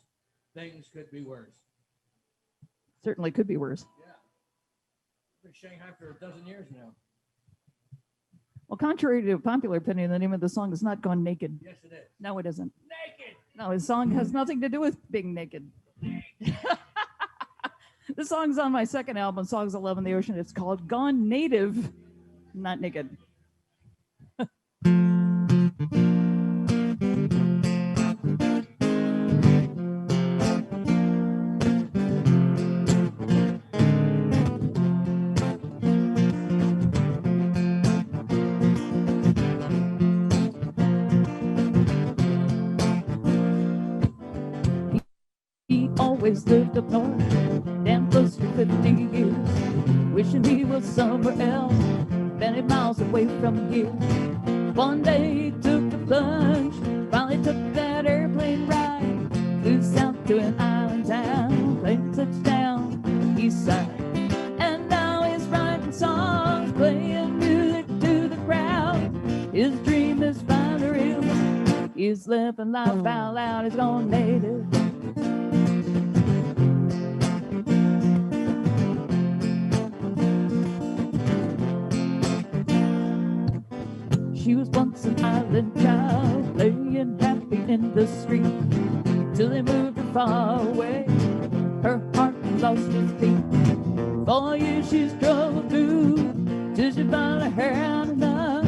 Things could be worse. Certainly could be worse. Yeah. I've been in Shanghai for a dozen years now. Well, contrary to popular opinion, the name of the song is not Gone Naked. Yes, it is. No, it isn't. Naked. No, his song has nothing to do with being naked. The song's on my second album, Songs That Love in the Ocean. It's called Gone Native, Not Naked. He always lived up north, damn close to 50 years, wishing he was somewhere else, many miles away from here. One day he took a plunge, finally took that airplane ride, flew south to an island town, plane touchdown, east side. And now he's writing songs, playing music to the crowd. His dream is finally real, he's living life out loud, he's gone native. She was once an island child, playing happy in the street, till they moved her far away. Her heart lost its beat. 4 years she struggled through, till she finally had enough.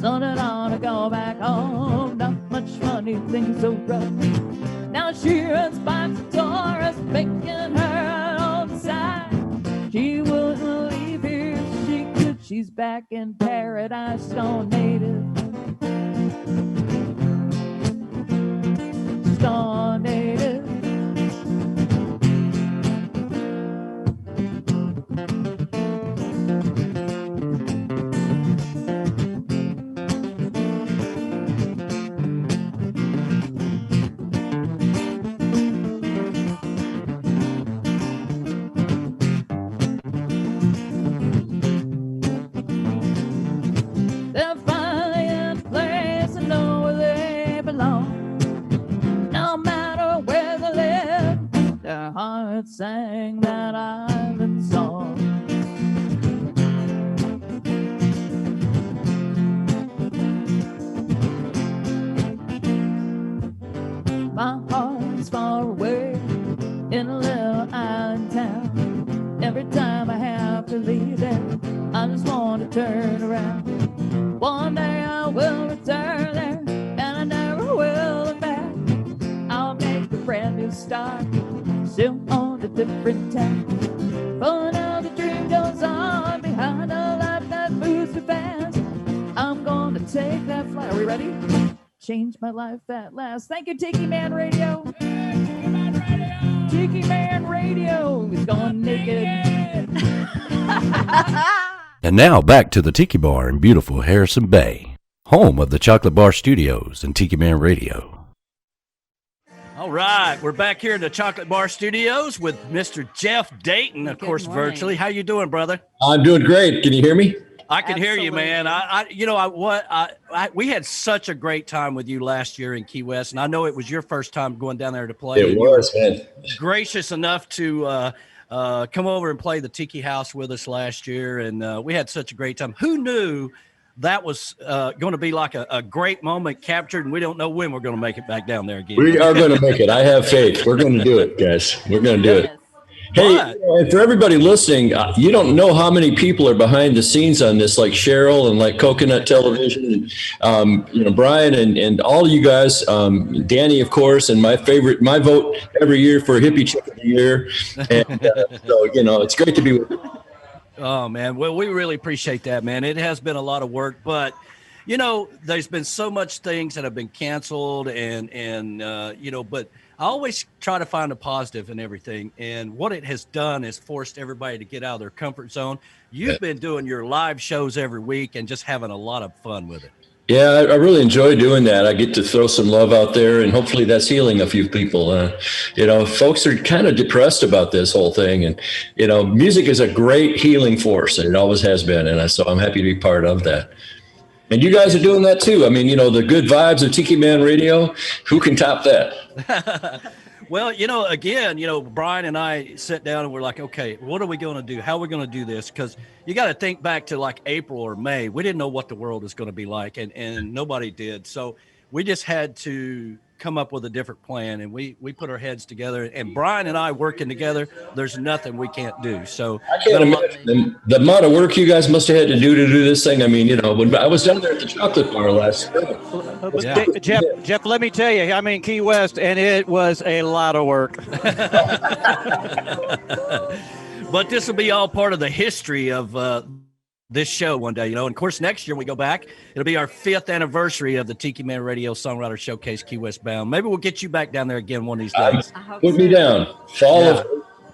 So that ought to go back home. Not much money, things so rough. Now she runs bikes and tourists, making her on the side. She wouldn't leave here if she could. She's back in paradise, stone native. Stone native. They're finally in a place and know where they belong. No matter where they live, their hearts sang that island song. My heart's far away in a little island town. Every time I have to leave there, I just want to turn around. One day I will return there, and I never will look back. I'll make a brand new start, still on a different tack. For now the dream goes on behind a life that moves too fast. I'm gonna take that flight. Are we ready? Change my life at last. Thank you, Tiki Man Radio. Tiki Man Radio is gone naked. And now back to the Tiki Bar in beautiful Harrison Bay, home of the Chocolate Bar Studios and Tiki Man Radio. All right, we're back here in the Chocolate Bar Studios with Mr. Jeff Dayton, of course, virtually. How you doing, brother? I'm doing great. Can you hear me? I can hear you, man. We had such a great time with you last year in Key West, and I know it was your first time going down there to play. It was, man. Gracious enough to come over and play the Tiki House with us last year, and we had such a great time. Who knew that was going to be like a great moment captured, and we don't know when we're going to make it back down there again. We are going to make it. I have faith. We're going to do it, guys. We're going to do it. Hey, and for everybody listening, you don't know how many people are behind the scenes on this, like Cheryl and like Coconut Television, and Brian and all of you guys, Danny, of course, and my vote every year for Hippie Chick of the Year. And so, it's great to be with you. Oh, man. Well, we really appreciate that, man. It has been a lot of work, but there's been so much things that have been canceled but I always try to find a positive in everything. And what it has done is forced everybody to get out of their comfort zone. You've been doing your live shows every week and just having a lot of fun with it. Yeah, I really enjoy doing that. I get to throw some love out there, and hopefully that's healing a few people. Folks are kind of depressed about this whole thing. And, music is a great healing force, and it always has been. And so I'm happy to be part of that. And you guys are doing that too. I mean, you know, the good vibes of Tiki Man Radio. Who can top that? Well, you know, again, you know, Brian and I sat down and we're like, okay, what are we going to do? How are we going to do this? Because you got to think back to like April or May. We didn't know what the world was going to be like, and nobody did. So we just had to come up with a different plan, and we put our heads together. And Brian and I working together, there's nothing we can't do. So I can't imagine the amount of work you guys must have had to do this thing. I mean, you know, when I was down there at the chocolate bar last spring. Jeff, let me tell you, I'm in Key West, and it was a lot of work. But this will be all part of the history of this show one day, you know. And of course, next year when we go back, it'll be our 5th anniversary of the Tiki Man Radio Songwriter Showcase Key West Bound. Maybe we'll get you back down there again one of these days. Put me down. Fall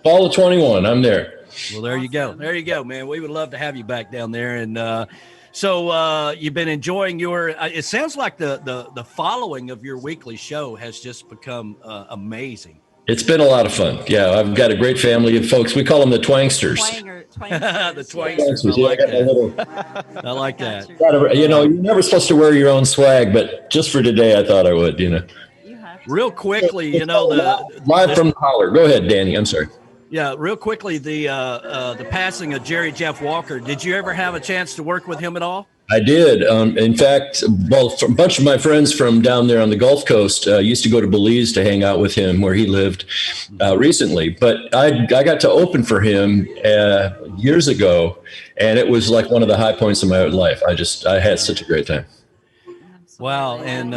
of 21. I'm there. Well, there you go. There you go, man. We would love to have you back down there. And so you've been enjoying your. It sounds like the following of your weekly show has just become amazing. It's been a lot of fun. Yeah, I've got a great family of folks. We call them the Twangsters. The Twangsters. I like that. I like that. You know, you're never supposed to wear your own swag, but just for today, I thought I would, you know. Real quickly, you know, live from the holler. Go ahead, Danny. I'm sorry. Yeah, real quickly, the passing of Jerry Jeff Walker. Did you ever have a chance to work with him at all? I did. In fact, well, a bunch of my friends from down there on the Gulf Coast used to go to Belize to hang out with him where he lived recently. But I got to open for him years ago, and it was like one of the high points of my life. I had such a great time. Wow. And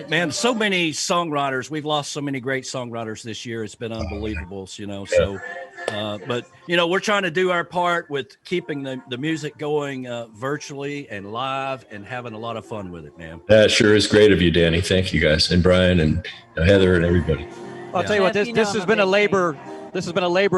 man, so many songwriters. We've lost so many great songwriters this year. It's been unbelievable, you know. So but you know, we're trying to do our part with keeping the music going virtually and live and having a lot of fun with it, man. That sure is great of you, Danny. Thank you guys, and Brian and Heather and everybody. I'll tell you what, this has been a labor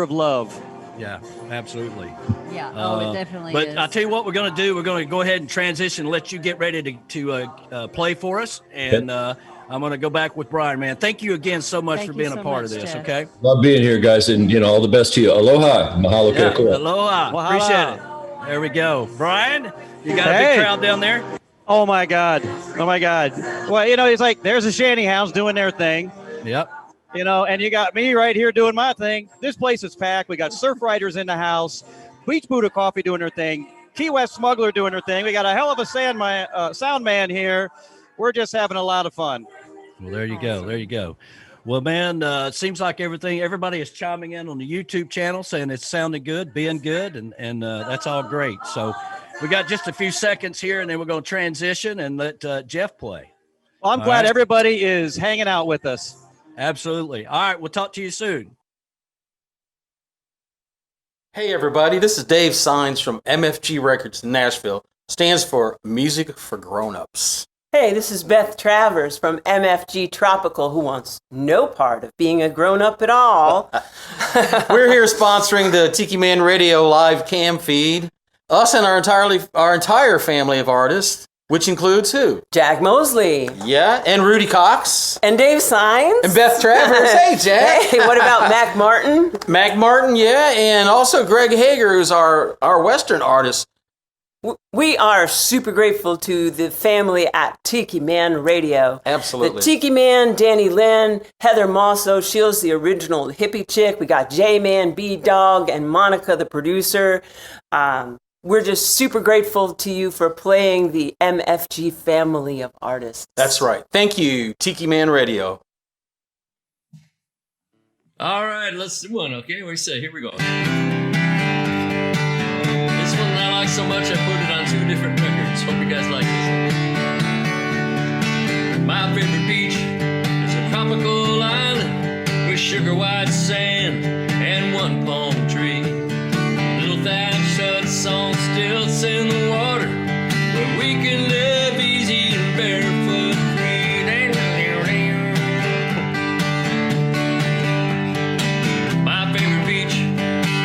of love. Yeah, absolutely. Yeah, it definitely but is. I'll tell you what we're going to do. We're going to go ahead and transition and let you get ready to play for us. And I'm going to go back with Brian, man. Thank you again so much for being a part of this, Jeff. Okay? Love being here, guys, and, you know, all the best to you. Aloha. Mahalo. Yeah, aloha. Appreciate it. There we go. Brian, you got a big crowd down there? Oh, my God. Well, you know, it's like there's the Shanty Hounds doing their thing. Yep. You know, and you got me right here doing my thing. This place is packed. We got Surf Riders in the house, Beach Buddha Coffee doing their thing, Key West Smuggler doing their thing. We got a hell of a sound man here. We're just having a lot of fun. Well, there you go. There you go. Well, man, it seems like everybody is chiming in on the YouTube channel saying it's sounding good, being good, and that's all great. So we got just a few seconds here, and then we're going to transition and let Jeff play. Well, I'm glad everybody is hanging out with us. Absolutely. All right, we'll talk to you soon. Hey everybody, this is Dave Sines from MFG Records in Nashville. Stands for Music for Grown-Ups. Hey, this is Beth Travers from MFG Tropical, who wants no part of being a grown-up at all. We're here sponsoring the Tiki Man Radio live cam feed. Us and our entire family of artists, which includes who? Jack Mosley. Yeah, and Rudy Cox. And Dave Sines. And Beth Travers. Hey, Jack. Hey, what about Mac Martin? Mac Martin, yeah, and also Greg Hager, who's our Western artist. We are super grateful to the family at Tiki Man Radio. Absolutely. The Tiki Man, Danny Lynn, Heather Mosso, Shields, the original hippie chick. We got J-Man, B-Dog, and Monica, the producer. We're just super grateful to you for playing the MFG family of artists. That's right. Thank you, Tiki Man Radio. All right, let's do one, okay? What do you say? Here we go. This one I like so much I put it on 2 different records. Hope you guys like this one. My favorite beach is a tropical island with sugar white sand and 1 palm tree. Little thatched huts on stilts in the water where we can live easy and barefoot free. My favorite beach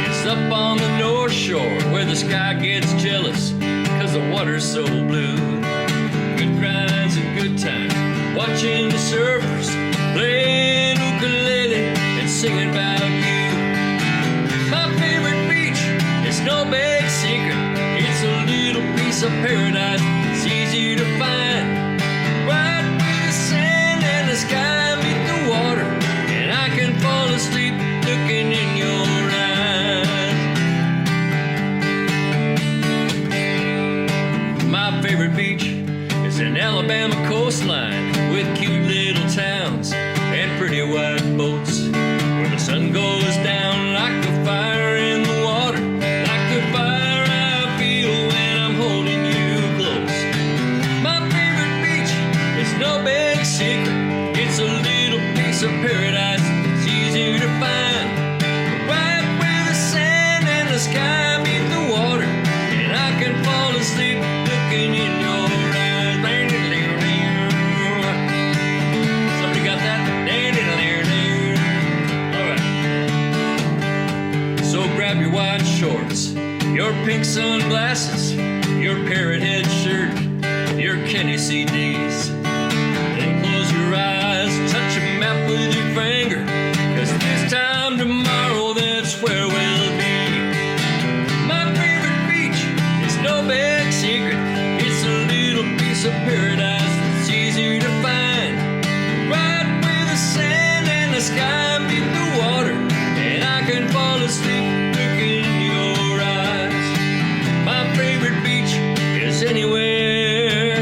is up on the North Shore where the sky gets jealous cause the water's so blue. Good rides and good times watching the surfers playing ukulele and singing about you. My favorite beach, it's no big secret. It's a little piece of paradise. It's easy easy to find. Right where the sand and the sky meet the water, and I can fall asleep looking in your eyes. My favorite beach is an Alabama coastline with cute little towns and pretty white boats, where the sun goes down like a fire in the water, like the fire I feel when I'm holding you close. My favorite beach is no big secret. It's a little piece of paradise. It's easy to find. Right where the sand and the sky meet the water, and I can fall asleep looking in your eyes. Somebody got that? All right. So grab your white shorts, your pink sunglasses, your parrot head shirt, your Kenny CDs. Then close your eyes, touch a map with your finger, 'cause this time tomorrow, that's where we'll be. My favorite beach is no big secret. It's a little piece of paradise that's easy to find. Right where the sand and the sky meet the water, and I can fall asleep looking in your eyes. My favorite beach is anywhere,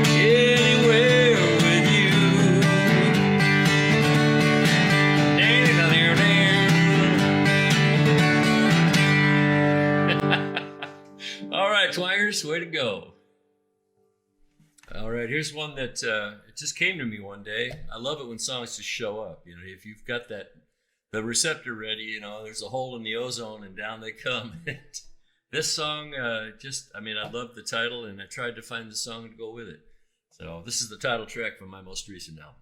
anywhere with you. All right, twangers, way to go. All right, here's one that it just came to me one day. I love it when songs just show up. You know, if you've got the receptor ready, you know, there's a hole in the ozone and down they come. This song, I love the title, and I tried to find the song to go with it. So this is the title track from my most recent album.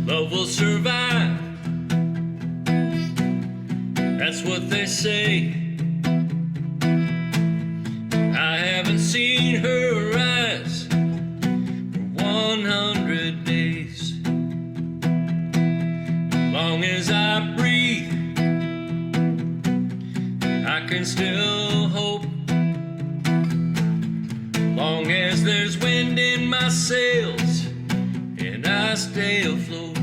Love will survive. That's what they say. I haven't seen her rise for 100 days. As long as I breathe, I can still hope. Long as there's wind in my sails and I stay afloat.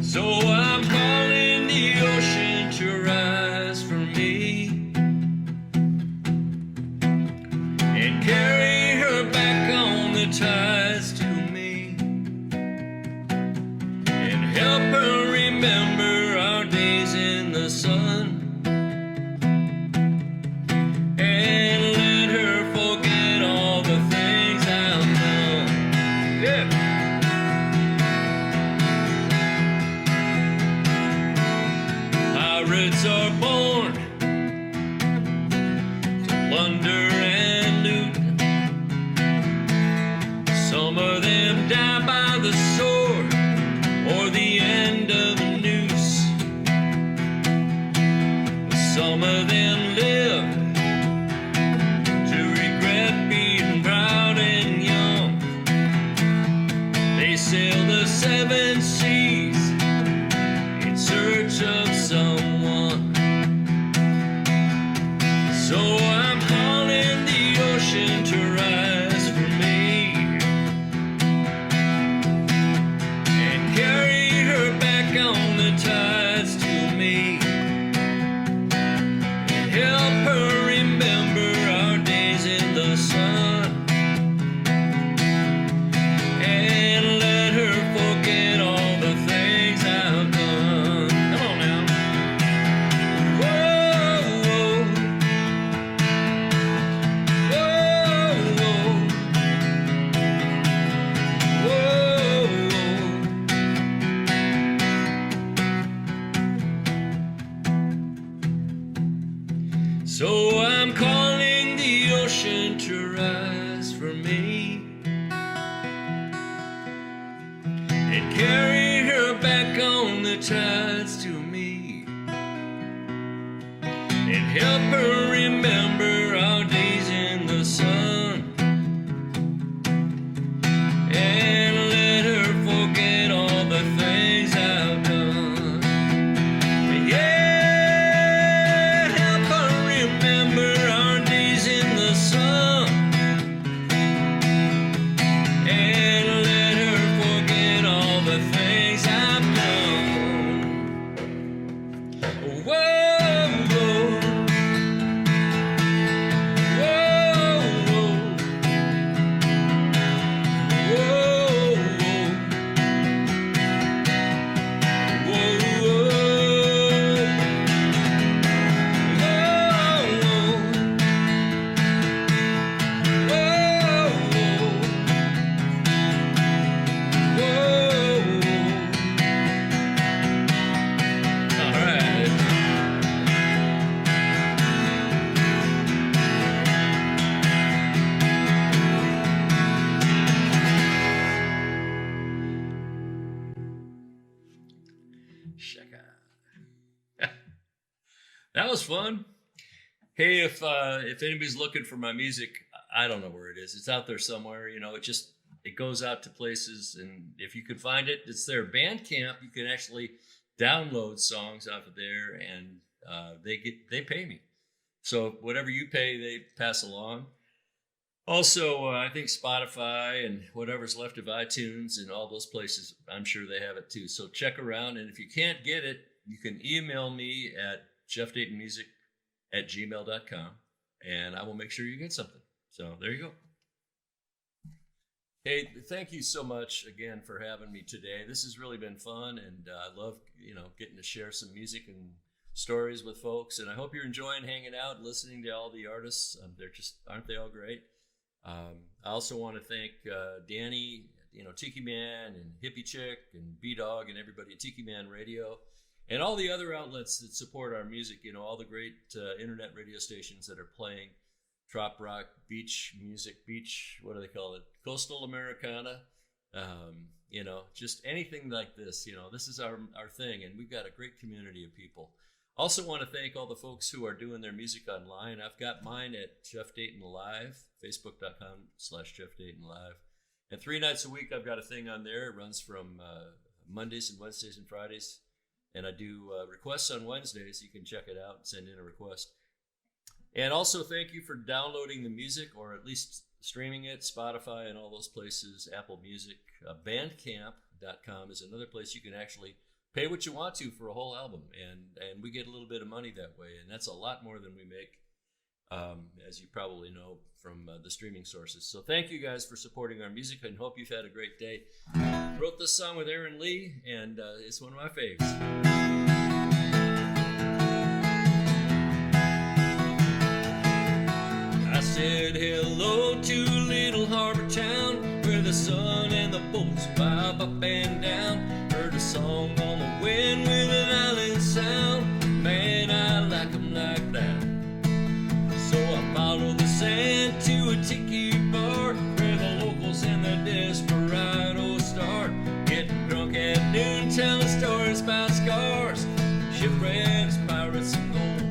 So I'm calling the ocean to rise for me and carry her back on the tides to me, and help her remember our days in the sun, and let her forget all the things I've done. Yeah. Pirates are born to plunder and loot. Some of them die by the sword or the end of a noose. Some of them live to regret being proud and young. They sail the 7 seas in search of someone. So I'm calling the ocean to rise for me and carry her back on the tides to me, and help her remember our days in the sun, and let her forget all the things I've done. Come on now. Whoa, whoa. Whoa, whoa. Whoa. So I'm calling the ocean to rise for me and carry her back on the tides to me, and help her remember our days in the sun, and let her forget all the things I've done. Shaka. That was fun. Hey, if anybody's looking for my music, I don't know where it is. It's out there somewhere. You know, it goes out to places, and if you can find it, it's there. Bandcamp, you can actually download songs off of there, and they pay me. So whatever you pay, they pass along. Also, I think Spotify and whatever's left of iTunes and all those places, I'm sure they have it too. So check around, and if you can't get it, you can email me at jeffdaytonmusic@gmail.com, and I will make sure you get something. So there you go. Hey, thank you so much again for having me today. This has really been fun, and I love, getting to share some music and stories with folks. And I hope you're enjoying hanging out, listening to all the artists. Aren't they all great? I also want to thank Danny, Tiki Man and Hippie Chick and B-Dog and everybody at Tiki Man Radio and all the other outlets that support our music, all the great internet radio stations that are playing trop rock, beach music, what do they call it? Coastal Americana, just anything like this, this is our thing, and we've got a great community of people. Also want to thank all the folks who are doing their music online. I've got mine at Jeff Dayton Live, facebook.com/Jeff Dayton Live. And 3 nights a week, I've got a thing on there. It runs from Mondays and Wednesdays and Fridays. And I do requests on Wednesdays. You can check it out and send in a request. And also thank you for downloading the music, or at least streaming it, Spotify and all those places, Apple Music. Bandcamp.com is another place you can actually pay what you want to for a whole album, and we get a little bit of money that way, and that's a lot more than we make, as you probably know from the streaming sources. So thank you guys for supporting our music, and hope you've had a great day. Wrote this song with Aaron Lee, and it's one of my faves. I said hello to little harbor town, where the sun and the boats bob up and down. Heard a song on the wind with an island sound. Man, I like 'em like that. So I followed the sand to a tiki bar, where the locals and the desperados start. Getting drunk at noon, telling stories about scars, shipwrecks, pirates, and gold.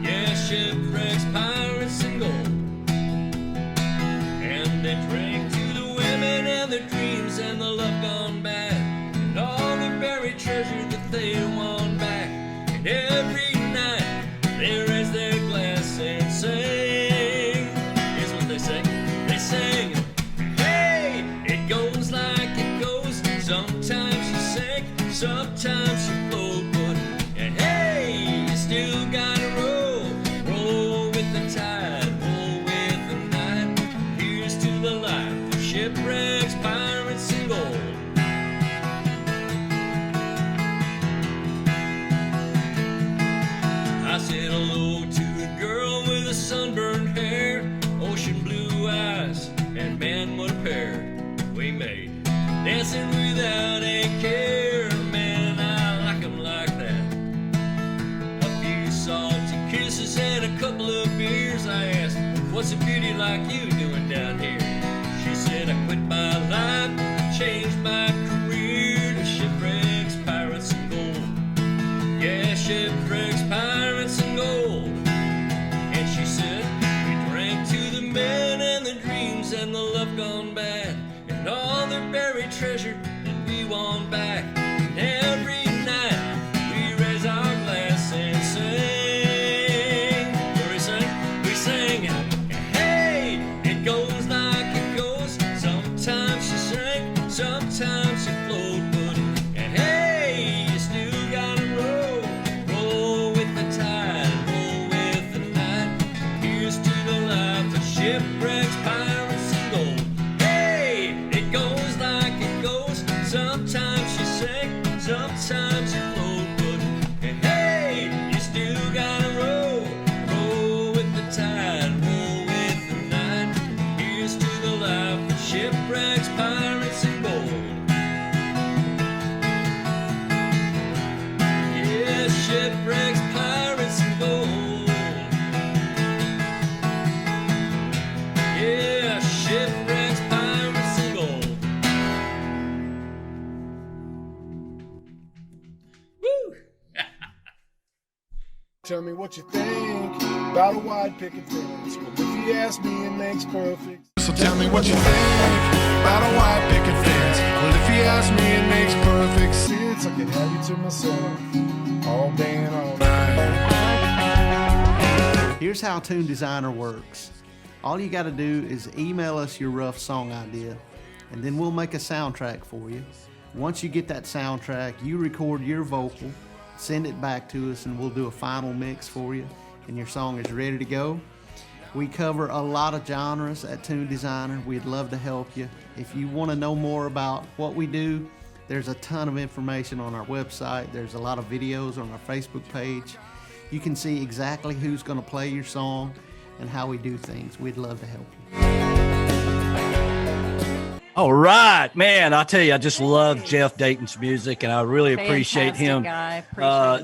Yeah, shipwrecks, pirates, and gold. And they drink to the women and their dreams and the love gone bad, and all the buried treasure that they want back. And every night they raise their glass and sing. Here's what they sing. They sing, hey, it goes like it goes. Sometimes you sink, sometimes you float, but and hey, you still gotta roll with the tide, roll with the night. Here's to the life of shipwrecks, pirates, and gold. I said hello to a girl with a sunburned hair, ocean blue eyes, and man, what a pair we made. Dancing without a care, man, I like 'em like that. A few salty kisses and a couple of beers. I asked, what's a beauty like you doing down here? She said, I quit my life, changed my career to shipwrecks, pirates, and gold. Yeah, shipwrecks, pirates, and gold. And she said, we drank to the men and the dreams and the love gone bad, and all the buried treasure that we want back. And every night we raise our glass and sing. What do we sing? We sing, hey, it goes like it goes. Sometimes you sink, sometimes you float, but and hey, you still gotta roll with the tide, roll with the night. Here's to the life of shipwrecks, pirates, and gold. Sometimes you sink, sometimes you float, but and hey, you still gotta roll with the tide, roll with the night. Here's to the life of shipwrecks, pirates, and gold. Yeah, shipwrecks, pirates, and gold. Yeah, shipwrecks, pirates, and gold. tell me what you think about a wide picket fence. Well, if you ask me, it makes perfect. So tell me what you think about a wide picket fence. Well, if you ask me, it makes perfect sense. I can have you to myself all day and all night. Here's how Tune Designer works. All you got to do is email us your rough song idea, and then we'll make a soundtrack for you. Once you get that soundtrack, you record your vocal, send it back to us, and we'll do a final mix for you, and your song is ready to go. We cover a lot of genres at Tune Designer. We'd love to help you. If you want to know more about what we do, there's a ton of information on our website. There's a lot of videos on our Facebook page. You can see exactly who's going to play your song and how we do things. We'd love to help you. All right, man, I tell you, I just love Jeff Dayton's music, and I really appreciate him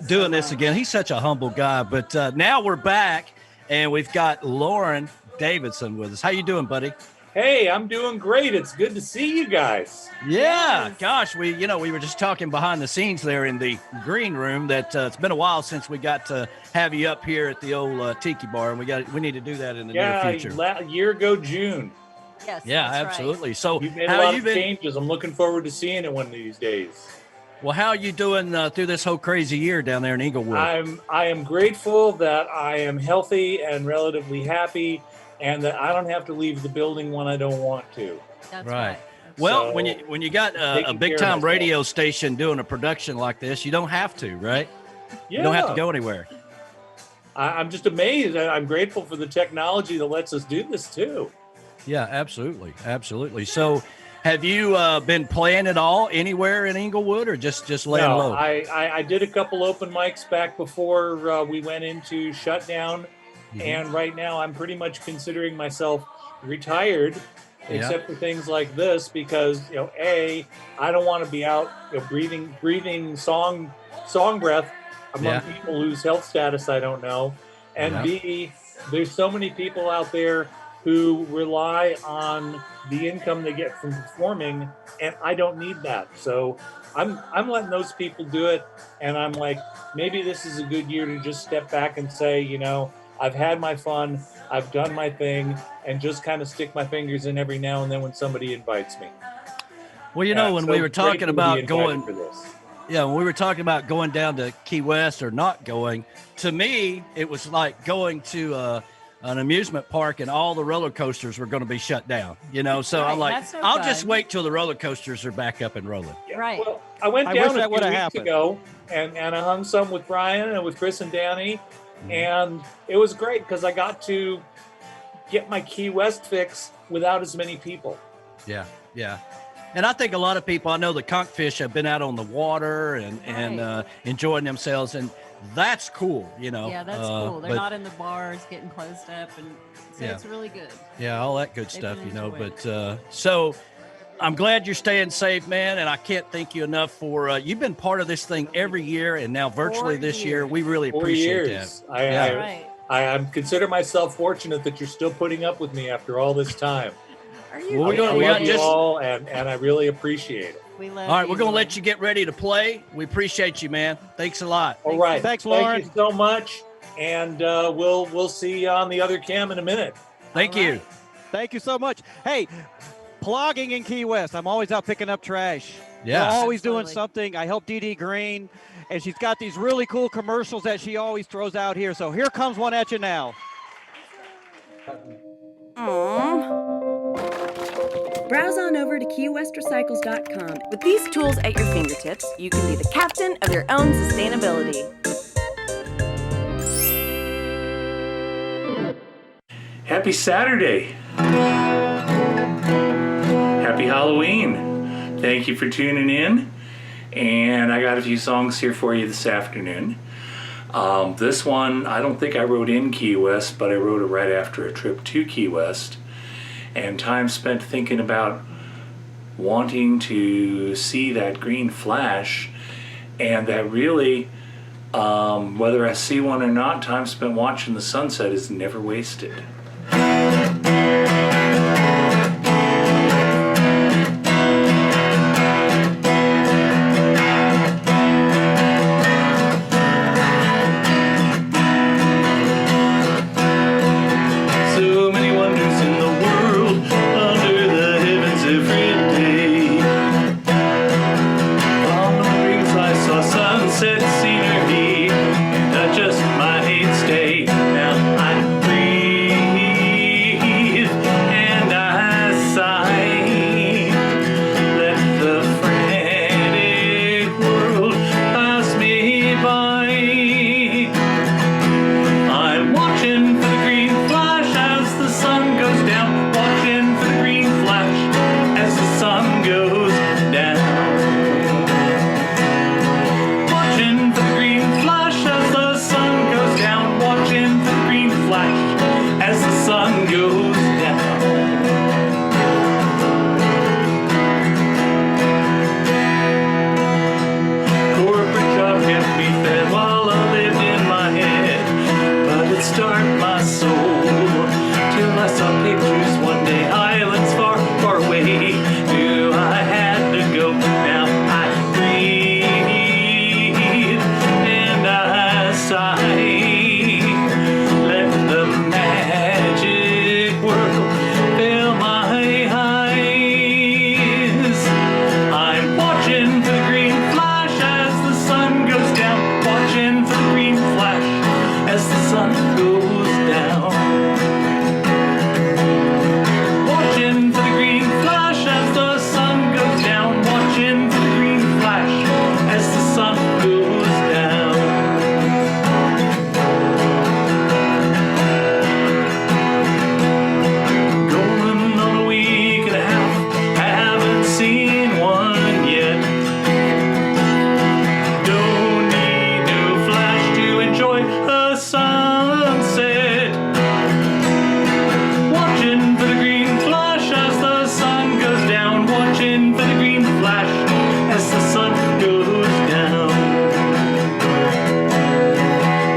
doing this again. He's such a humble guy. But now we're back, and we've got Lauren Davidson with us. How you doing, buddy? Hey, I'm doing great. It's good to see you guys. Yeah, gosh, we were just talking behind the scenes there in the green room that it's been a while since we got to have you up here at the old Tiki Bar, and we need to do that in the near future. Yeah, a year ago June. Yes. Yeah, absolutely. Right. So you've made a lot of changes. I'm looking forward to seeing it one of these days. Well, how are you doing through this whole crazy year down there in Englewood? I am grateful that I am healthy and relatively happy, and that I don't have to leave the building when I don't want to. That's right. Well, so, when you got a big time radio station doing a production like this, you don't have to, right? Yeah. You don't have to go anywhere. I'm just amazed. I'm grateful for the technology that lets us do this too. Yeah, absolutely. Absolutely. So have you been playing at all anywhere in Englewood, or just laying low? I did a couple open mics back before we went into shutdown. Mm-hmm. And right now I'm pretty much considering myself retired, except for things like this, because, I don't want to be out breathing song breath among people whose health status I don't know. And B, there's so many people out there who rely on the income they get from performing, and I don't need that. So I'm letting those people do it, and I'm like, maybe this is a good year to just step back and say, I've had my fun, I've done my thing, and just kind of stick my fingers in every now and then when somebody invites me. Well, when we were talking about going for this. Yeah, when we were talking about going down to Key West or not going, to me, it was like going to an amusement park and all the roller coasters were going to be shut down, So I'm like, I'll just wait till the roller coasters are back up and rolling. Yeah. Right. Well, I went down a few weeks ago and I hung some with Brian and with Chris and Danny, and it was great because I got to get my Key West fix without as many people. Yeah, yeah. And I think a lot of people, I know the conkfish have been out on the water and enjoying themselves, and that's cool, Yeah, that's cool. They're not in the bars getting closed up, and so it's really good. Yeah, all that good stuff, But so I'm glad you're staying safe, man, and I can't thank you enough for you've been part of this thing every year, and now virtually this year. We really appreciate that. I consider myself fortunate that you're still putting up with me after all this time. Are you? I love you all, and I really appreciate it. We love all right, we're going to let you get ready to play. We appreciate you, man. Thanks a lot. All right. Thanks, Lauren. Thank you so much. And we'll see you on the other cam in a minute. Thank you. Thank you so much. Hey, plugging in Key West. I'm always out picking up trash. Yeah. We're always doing something. I help Dee Dee Green, and she's got these really cool commercials that she always throws out here. So here comes one at you now. Browse on over to KeyWestRecycles.com. With these tools at your fingertips, you can be the captain of your own sustainability. Happy Saturday. Happy Halloween. Thank you for tuning in. And I got a few songs here for you this afternoon. This one, I don't think I wrote in Key West, but I wrote it right after a trip to Key West. And time spent thinking about wanting to see that green flash, and that really, whether I see one or not, time spent watching the sunset is never wasted. sunset scenery, and I just might stay. Now I breathe and I sigh. Let the frantic world pass me by. I'm watching for the green flash as the sun goes down. Watching for the green flash as the sun goes down. Watching for the green flash as the sun goes down. Watching for the green flash as the sun goes down. Corporate job kept me fed while I lived in my head, but it starved my soul till I saw pictures one day, islands far, far away. Knew I had to go. Now I breathe and I sigh. Let the magic world fill my eyes. I'm watching for the green flash as the sun goes down. Watching for the green flash as the sun goes down. Watching for the green flash as the sun goes down. Watching for the green flash as the sun goes down. Going on a week and a half, haven't seen one yet. Don't need no flash to enjoy a sunset. Watching for the green flash as the sun goes down. Watching for the green flash as the sun goes down.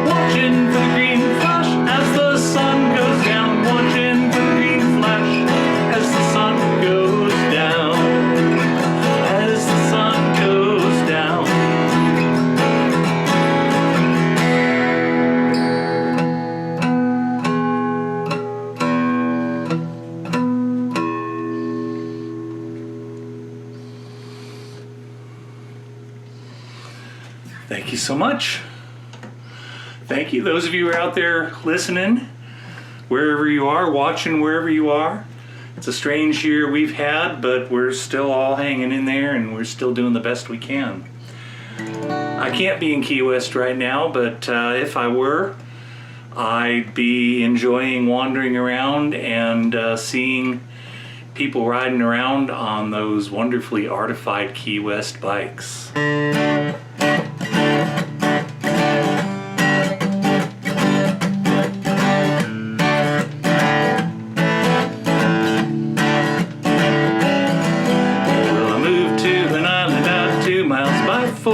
Watching for the green flash as the sun goes down. Watching for the green flash as the sun goes down. As the sun goes down. Thank you so much. Thank you, those of you who are out there listening, wherever you are, watching wherever you are. It's a strange year we've had, but we're still all hanging in there and we're still doing the best we can. I can't be in Key West right now, but if I were, I'd be enjoying wandering around and seeing people riding around on those wonderfully artified Key West bikes. Well, I moved to an island out 2 miles by 4.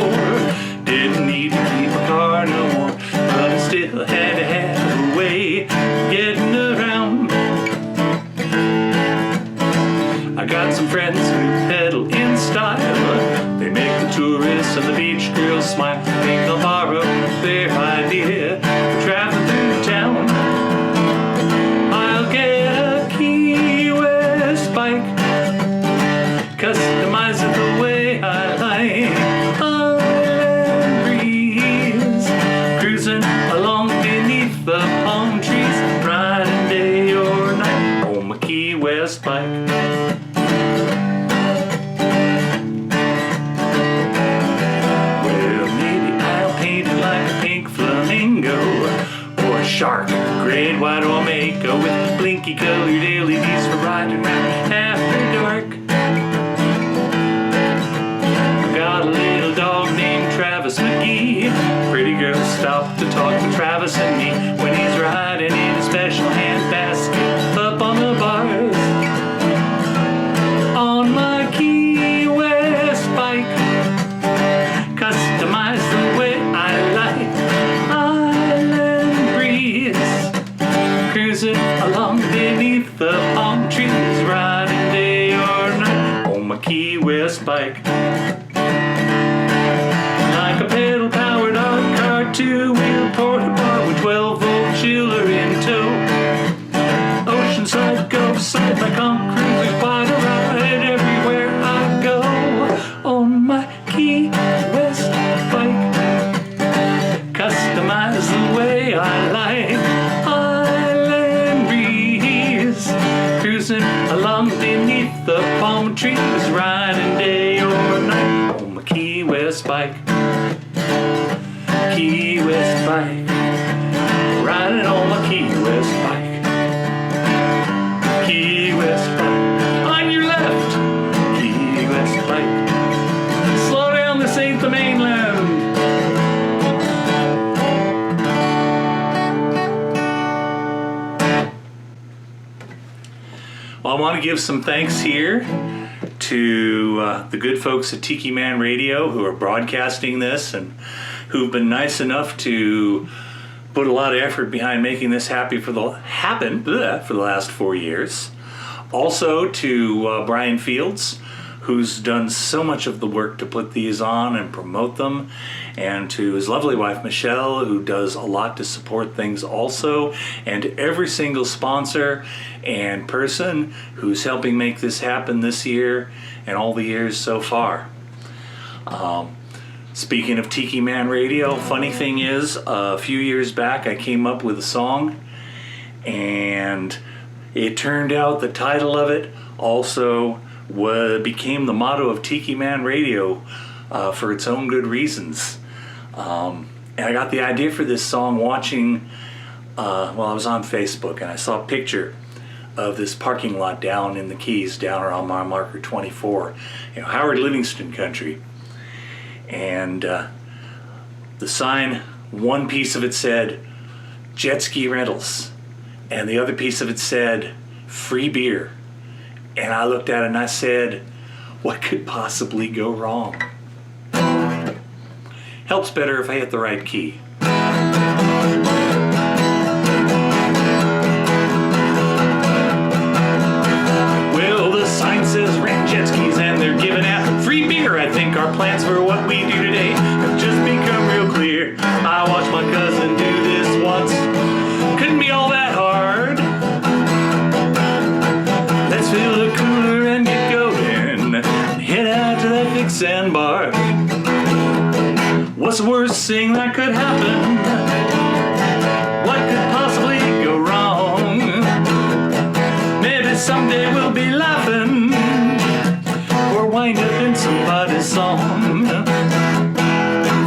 Didn't need to keep a car no more, but I still had to have a way of getting around. I got some friends who pedal in style. They make the tourists and the beach girls smile. Think they'll borrow their idea for traveling through town. I'll get a Key West bike, customize it the way I like. Island breeze, cruising along beneath the palm trees, riding day or night on my Key West bike. Well, maybe I'll paint it like a pink flamingo, or a shark, gray and white or Mako, with blinky colored LEDs for riding around after dark. I got a little dog named Travis McGee. Pretty girl stopped to talk to Travis and me when he's riding in a special hand basket up on the bars. On my Key West bike, customized the way I like. Island breeze, cruising along beneath the palm trees, riding day or night on my Key West bike. Like a pedal-powered art car, two-wheel porta-bar with 12-volt chiller in tow. Oceanside go, side by concrete, quite a ride everywhere I go on my Key West bike. West bike. Key West bike. Riding on my Key West bike. Key West bike. On your left. Key West bike. Slow down, this ain't the mainland. Well, I want to give some thanks here to the good folks at Tiki Man Radio who are broadcasting this and who've been nice enough to put a lot of effort behind making this happen for the last 4 years. Also to Brian Fields, who's done so much of the work to put these on and promote them, and to his lovely wife Michelle, who does a lot to support things also, and to every single sponsor and person who's helping make this happen this year and all the years so far. Speaking of Tiki Man Radio, funny thing is, a few years back I came up with a song, and it turned out the title of it also became the motto of Tiki Man Radio for its own good reasons. And I got the idea for this song watching, I was on Facebook and I saw a picture of this parking lot down in the Keys, down around mile marker 24, Howard Livingston country. And the sign, one piece of it said jet ski rentals, and the other piece of it said free beer. And I looked at it and I said, what could possibly go wrong? Helps better if I hit the right key. Well, the sign says rent jet skis and they're giving out free beer. I think our plans for what we do today have just become real clear. I watched my cousin do this once. Couldn't be all that hard. Let's fill the cooler and get going. Head out to that big sandbar. What's the worst thing that could happen? What could possibly go wrong? Maybe someday we'll be laughing or wind up in somebody's song.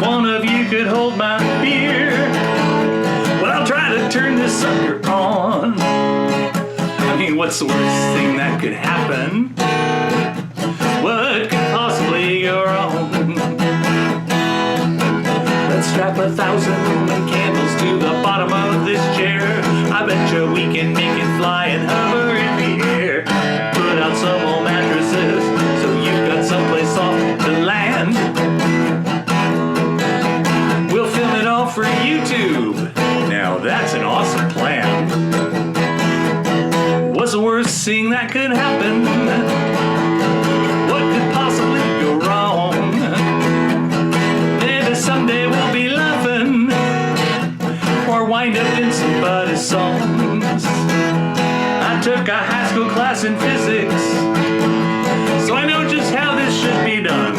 One of you could hold my beer. Well, I'll try to turn this sucker on. I mean, what's the worst thing that could happen? What could possibly go wrong? Let's strap 1,000 Roman candles to the bottom of this chair. I bet you we can make it fly and hover in the air. Put out some old mattresses so you've got someplace soft to land. We'll film it all for YouTube. Now that's an awesome plan. What's the worst thing that could happen? What could possibly go wrong? Maybe someday we'll be laughing or wind up in somebody's songs. I took a high school class in physics, so I know just how this should be done.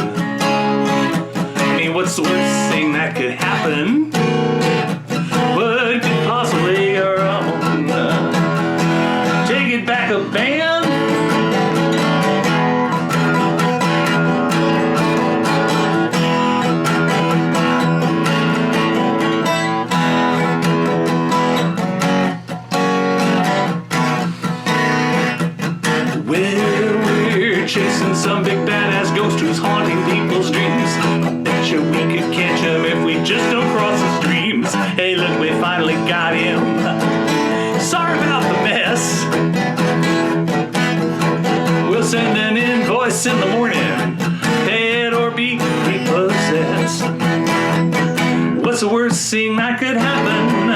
I mean, what's the worst thing that could happen? What could possibly go wrong? Take it back a band. Chasing some big badass ghost who's haunting people's dreams. I bet you we could catch him if we just don't cross the streams. Hey, look, we finally got him. Sorry about the mess. We'll send an invoice in the morning. Pay it or be repossessed. What's the worst thing that could happen?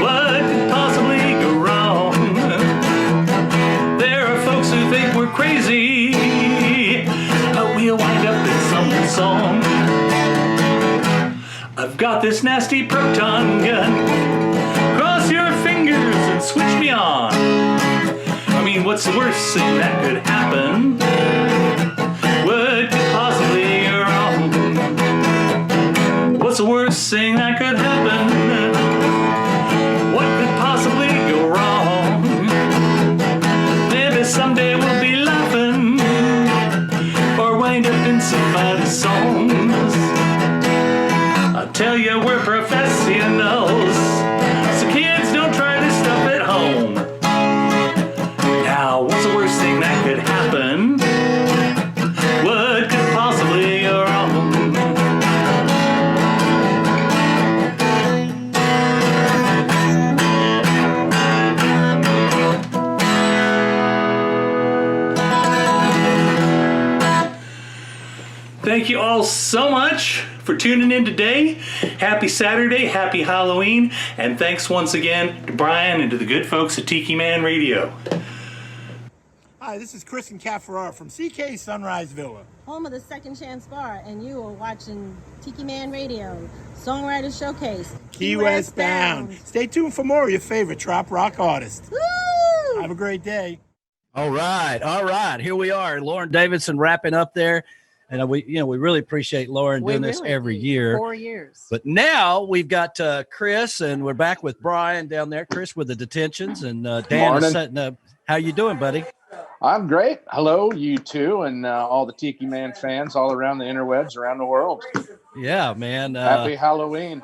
What could possibly go wrong? There are folks who think we're crazy, but we'll wind up in someone's song. I've got this nasty proton gun. Cross your fingers and switch me on. I mean, what's the worst thing that could happen? What could possibly go wrong? What's the worst thing that could happen? What could possibly go wrong? Maybe someday we'll be laughing or wind up in somebody's song. so much for tuning in today. Happy Saturday, happy Halloween, and thanks once again to Brian and to the good folks at Tiki Man Radio. Hi, this is Chris and Kat Farrar from CK Sunrise Villa, home of the Second Chance Bar, and you are watching Tiki Man Radio, Songwriters Showcase. Key West bound. Stay tuned for more of your favorite trop rock artists. Woo! Have a great day. All right. Here we are, Lauren Davidson wrapping up there. And we really appreciate Lauren doing this every year. 4 years. But now we've got Chris, and we're back with Brian down there. Chris with the detentions, and Dan is setting up. How you doing, buddy? I'm great. Hello, you two, and all the Tiki Man fans all around the interwebs, around the world. Yeah, man. Happy Halloween.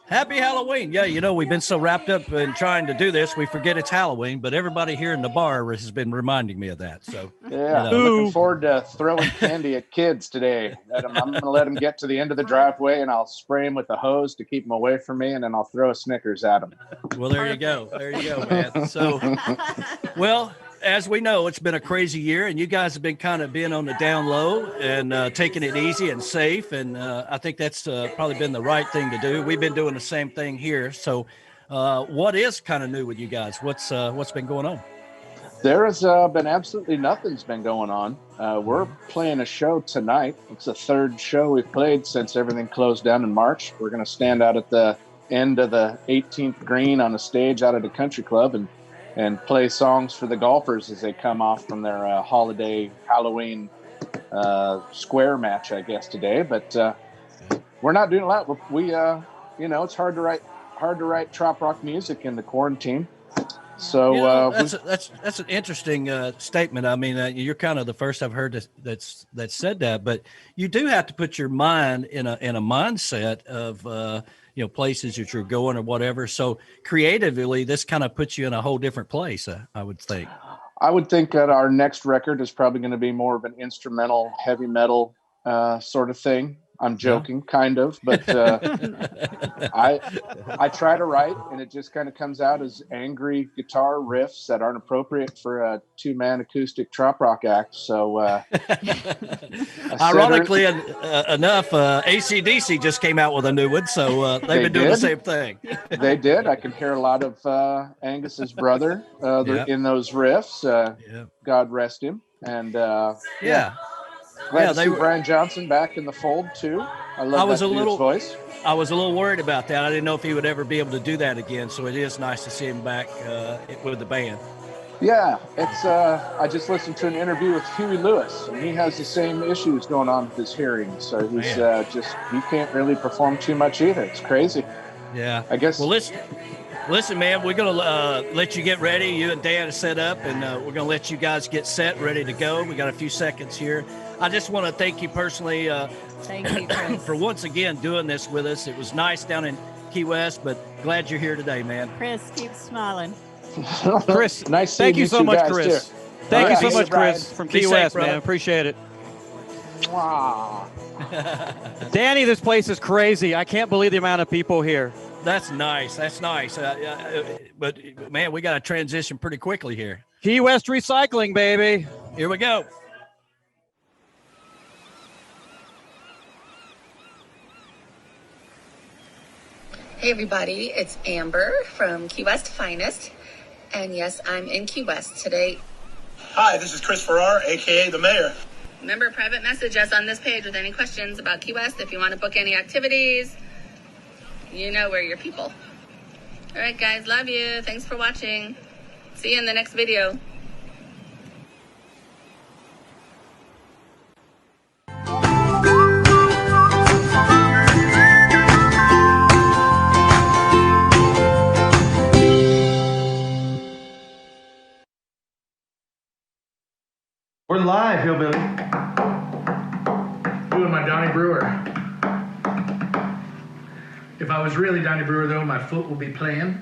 Happy Halloween. Yeah, we've been so wrapped up in trying to do this, we forget it's Halloween, but everybody here in the bar has been reminding me of that. So yeah, looking forward to throwing candy at kids today. I'm going to let them get to the end of the driveway, and I'll spray them with a hose to keep them away from me, and then I'll throw a Snickers at them. Well, there you go, man. So, well, as we know, it's been a crazy year, and you guys have been kind of being on the down low and taking it easy and safe. And I think that's probably been the right thing to do. We've been doing the same thing here. So what is kind of new with you guys? What's been going on? There has been absolutely nothing's been going on. We're playing a show tonight. It's the third show we've played since everything closed down in March. We're going to stand out at the end of the 18th green on a stage out at a country club and play songs for the golfers as they come off from their holiday Halloween square match, I guess, today. But we're not doing a lot. We it's hard to write trop rock music in the quarantine. So that's an interesting statement. I mean, you're kind of the first I've heard that said that. But you do have to put your mind in a mindset of places that you're going or whatever. So creatively, this kind of puts you in a whole different place, I would think. I would think that our next record is probably going to be more of an instrumental, heavy metal sort of thing. I'm joking, kind of, but I try to write, and it just kind of comes out as angry guitar riffs that aren't appropriate for a two-man acoustic trop rock act. So, ironically enough, AC/DC just came out with a new one, so they've been doing the same thing. They did. I can hear a lot of Angus's brother in those riffs. God rest him, and Glad to see Brian Johnson back in the fold too. I love that dude's voice. I was a little worried about that. I didn't know if he would ever be able to do that again. So it is nice to see him back with the band. Yeah, it's. I just listened to an interview with Huey Lewis, and he has the same issues going on with his hearing. So he's he can't really perform too much either. It's crazy. Yeah, I guess. Well, listen, man, we're going to let you get ready. You and Dan are set up, and we're going to let you guys get set, ready to go. We got a few seconds here. I just want to thank you personally thank you, Chris. for once again doing this with us. It was nice down in Key West, but glad you're here today, man. Chris, keep smiling. Chris, nice seeing thank you so much, Chris. Too. Thank you so much, Brian. Chris, from Key West, man. Appreciate it. Wow. Danny, this place is crazy. I can't believe the amount of people here. That's nice. But, man, we got to transition pretty quickly here. Key West Recycling, baby. Here we go. Hey everybody, it's Amber from Key West Finest, and yes, I'm in Key West today. Hi, this is Chris Farrar, aka the Mayor. Remember, private message us on this page with any questions about Key West. If you want to book any activities, you know we're your people. All right, guys, love you. Thanks for watching. See you in the next video. We're live, Hillbilly. Doing my Donnie Brewer. If I was really Donnie Brewer, though, my foot would be playing.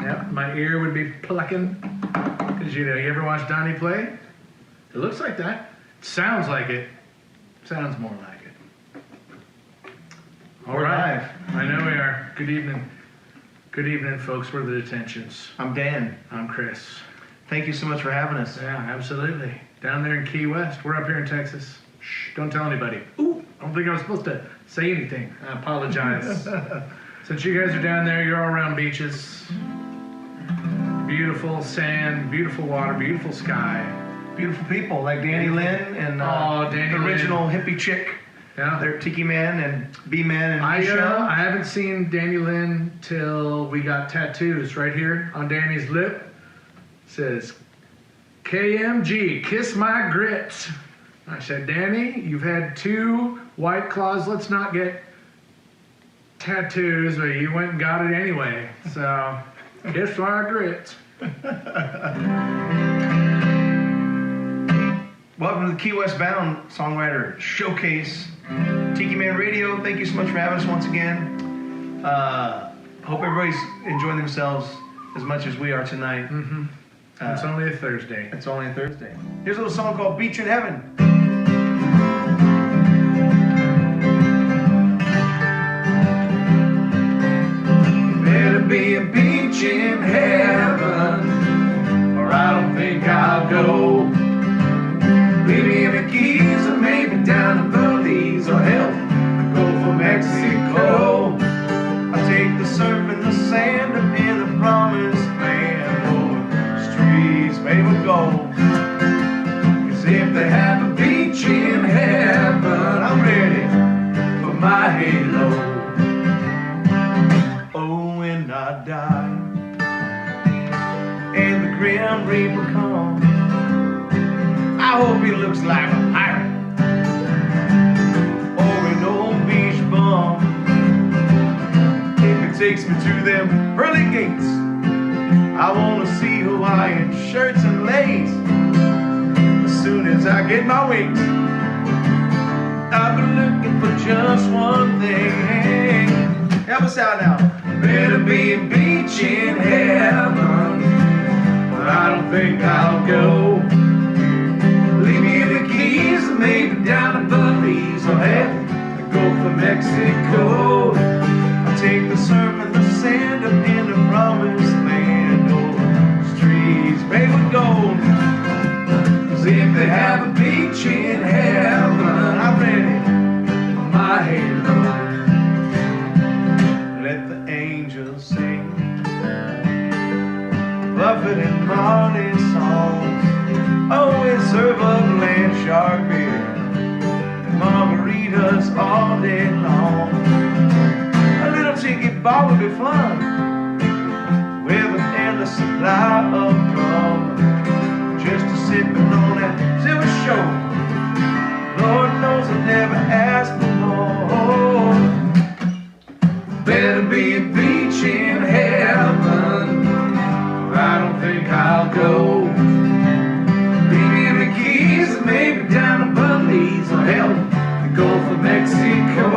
Yep, my ear would be plucking. Because, you ever watch Donnie play? It looks like that. It sounds like it. Sounds more like it. All right. I know we are. Good evening. Good evening, folks. We're the Detentions. I'm Dan. I'm Chris. Thank you so much for having us. Yeah, absolutely. Down there in Key West. We're up here in Texas. Shh, don't tell anybody. Ooh, don't think I was supposed to say anything. I apologize. Since you guys are down there, you're all around beaches. Beautiful sand, beautiful water, beautiful sky. Beautiful people like Danny Lynn and the original hippie chick. Yeah. They're Tiki Man and B-Man and Michelle. I haven't seen Danny Lynn till we got tattoos right here on Danny's lip. It says, KMG, kiss my grits. I said, Danny, you've had 2 White Claws. Let's not get tattoos, but you went and got it anyway. So, kiss my grits. Welcome to the Key West Bound Songwriter Showcase. Tiki Man Radio, thank you so much for having us once again. Hope everybody's enjoying themselves as much as we are tonight. Mm-hmm. It's only a Thursday. It's only a Thursday. Here's a little song called Beach in Heaven. Better be a beach in heaven, or I don't think I'll go. Maybe in the Keys, or maybe down in Belize, or hell, the Gulf of Mexico. I'll take the surf and the sand up in the promised land, over streets made with gold. 'Cause if they have a beach in heaven, I'm ready for my halo. Oh, when I die and the Grim Reaper comes, I hope he looks like a pirate or an old beach bum. If it takes me to them pearly gates, I want to see Hawaiian shirts and lace. As soon as I get my wings, I've been looking for just one thing. Help us out now. Better be a beach in heaven, but I don't think I'll go. Leave me in the Keys, or maybe down in Belize, or hell, the Gulf of Mexico. I'll take the surf and the sand up in the promised land, over streets paved with gold. 'Cause if they have a beach in heaven, I'm ready for my halo. Let the angels sing Buffett and Marley songs. Always serve up land shark beer and margaritas all day long. A little ticket bar would be fun, with an endless supply of rum, just to sipping on that silver show. Lord knows I never asked for more. Better be a beach in heaven, or I don't think I'll go. Maybe in the Keys, or maybe down in Belize, or hell, the Gulf of Mexico.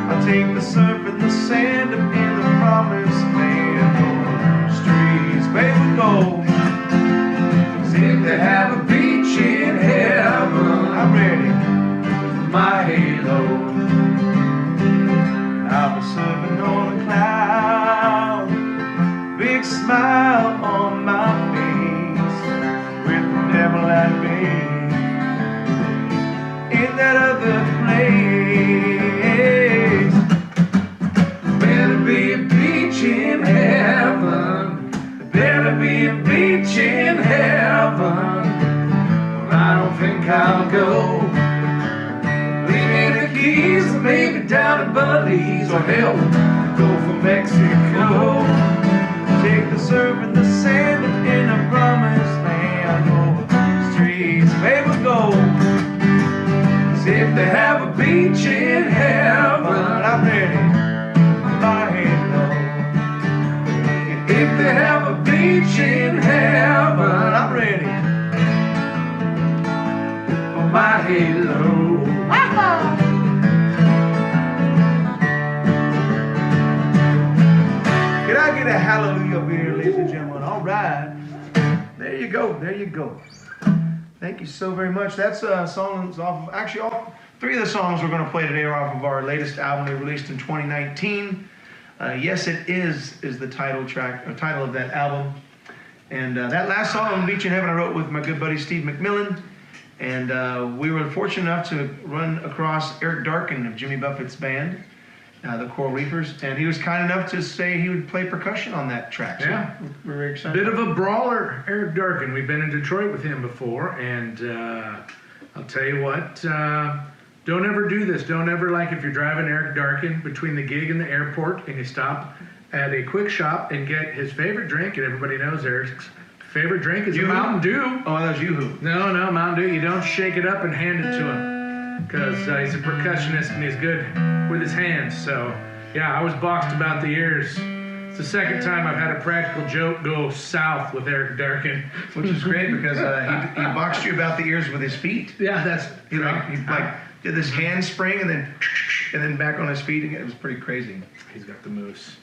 I'll take the surf and the sand up in the promised land, over streets paved with gold. 'Cause if they have a beach in heaven, I'm ready for my halo. I'll be surfing on a cloud, big smile on my face, with the devil at me in that other place. Better be a beach in heaven, better be a beach in heaven, but I don't think I'll go. Leave me in the Keys, or maybe down in Belize, or hell, go for Mexico. Take the surf and the sand in the promised land, over streets paved with gold. 'Cause if they have a beach in heaven, I'm ready for my halo. if they have a beach in heaven, I'm ready for my halo. Can I get a hallelujah up here, ladies and gentlemen? All right. There you go. There you go. Thank you so very much. That's songs off of, actually, all 3 of the songs we're going to play today are off of our latest album we released in 2019. Yes, It Is the title track, or title of that album. And that last song, Beach in Heaven, I wrote with my good buddy Steve McMillan. And we were fortunate enough to run across Eric Darkin of Jimmy Buffett's band, the Coral Reefers, and he was kind enough to say he would play percussion on that track. So Yeah. we're very excited. Bit of of a brawler, Eric Darkin. We've been in Detroit with him before, and I'll tell you what, don't ever do this. Don't ever, like, if you're driving Eric Darkin between the gig and the airport and you stop at a quick shop and get his favorite drink, and everybody knows Eric's favorite drink is a Mountain Dew. Oh, that's Yoo-Hoo. No, Mountain Dew. You don't shake it up and hand it to him, because he's a percussionist and he's good with his hands. So, yeah, I was boxed about the ears. It's the second time I've had a practical joke go south with Eric Darkin. Which is great, because he boxed you about the ears with his feet. Yeah, that's he did this handspring and then back on his feet again. It was pretty crazy. He's got the moose.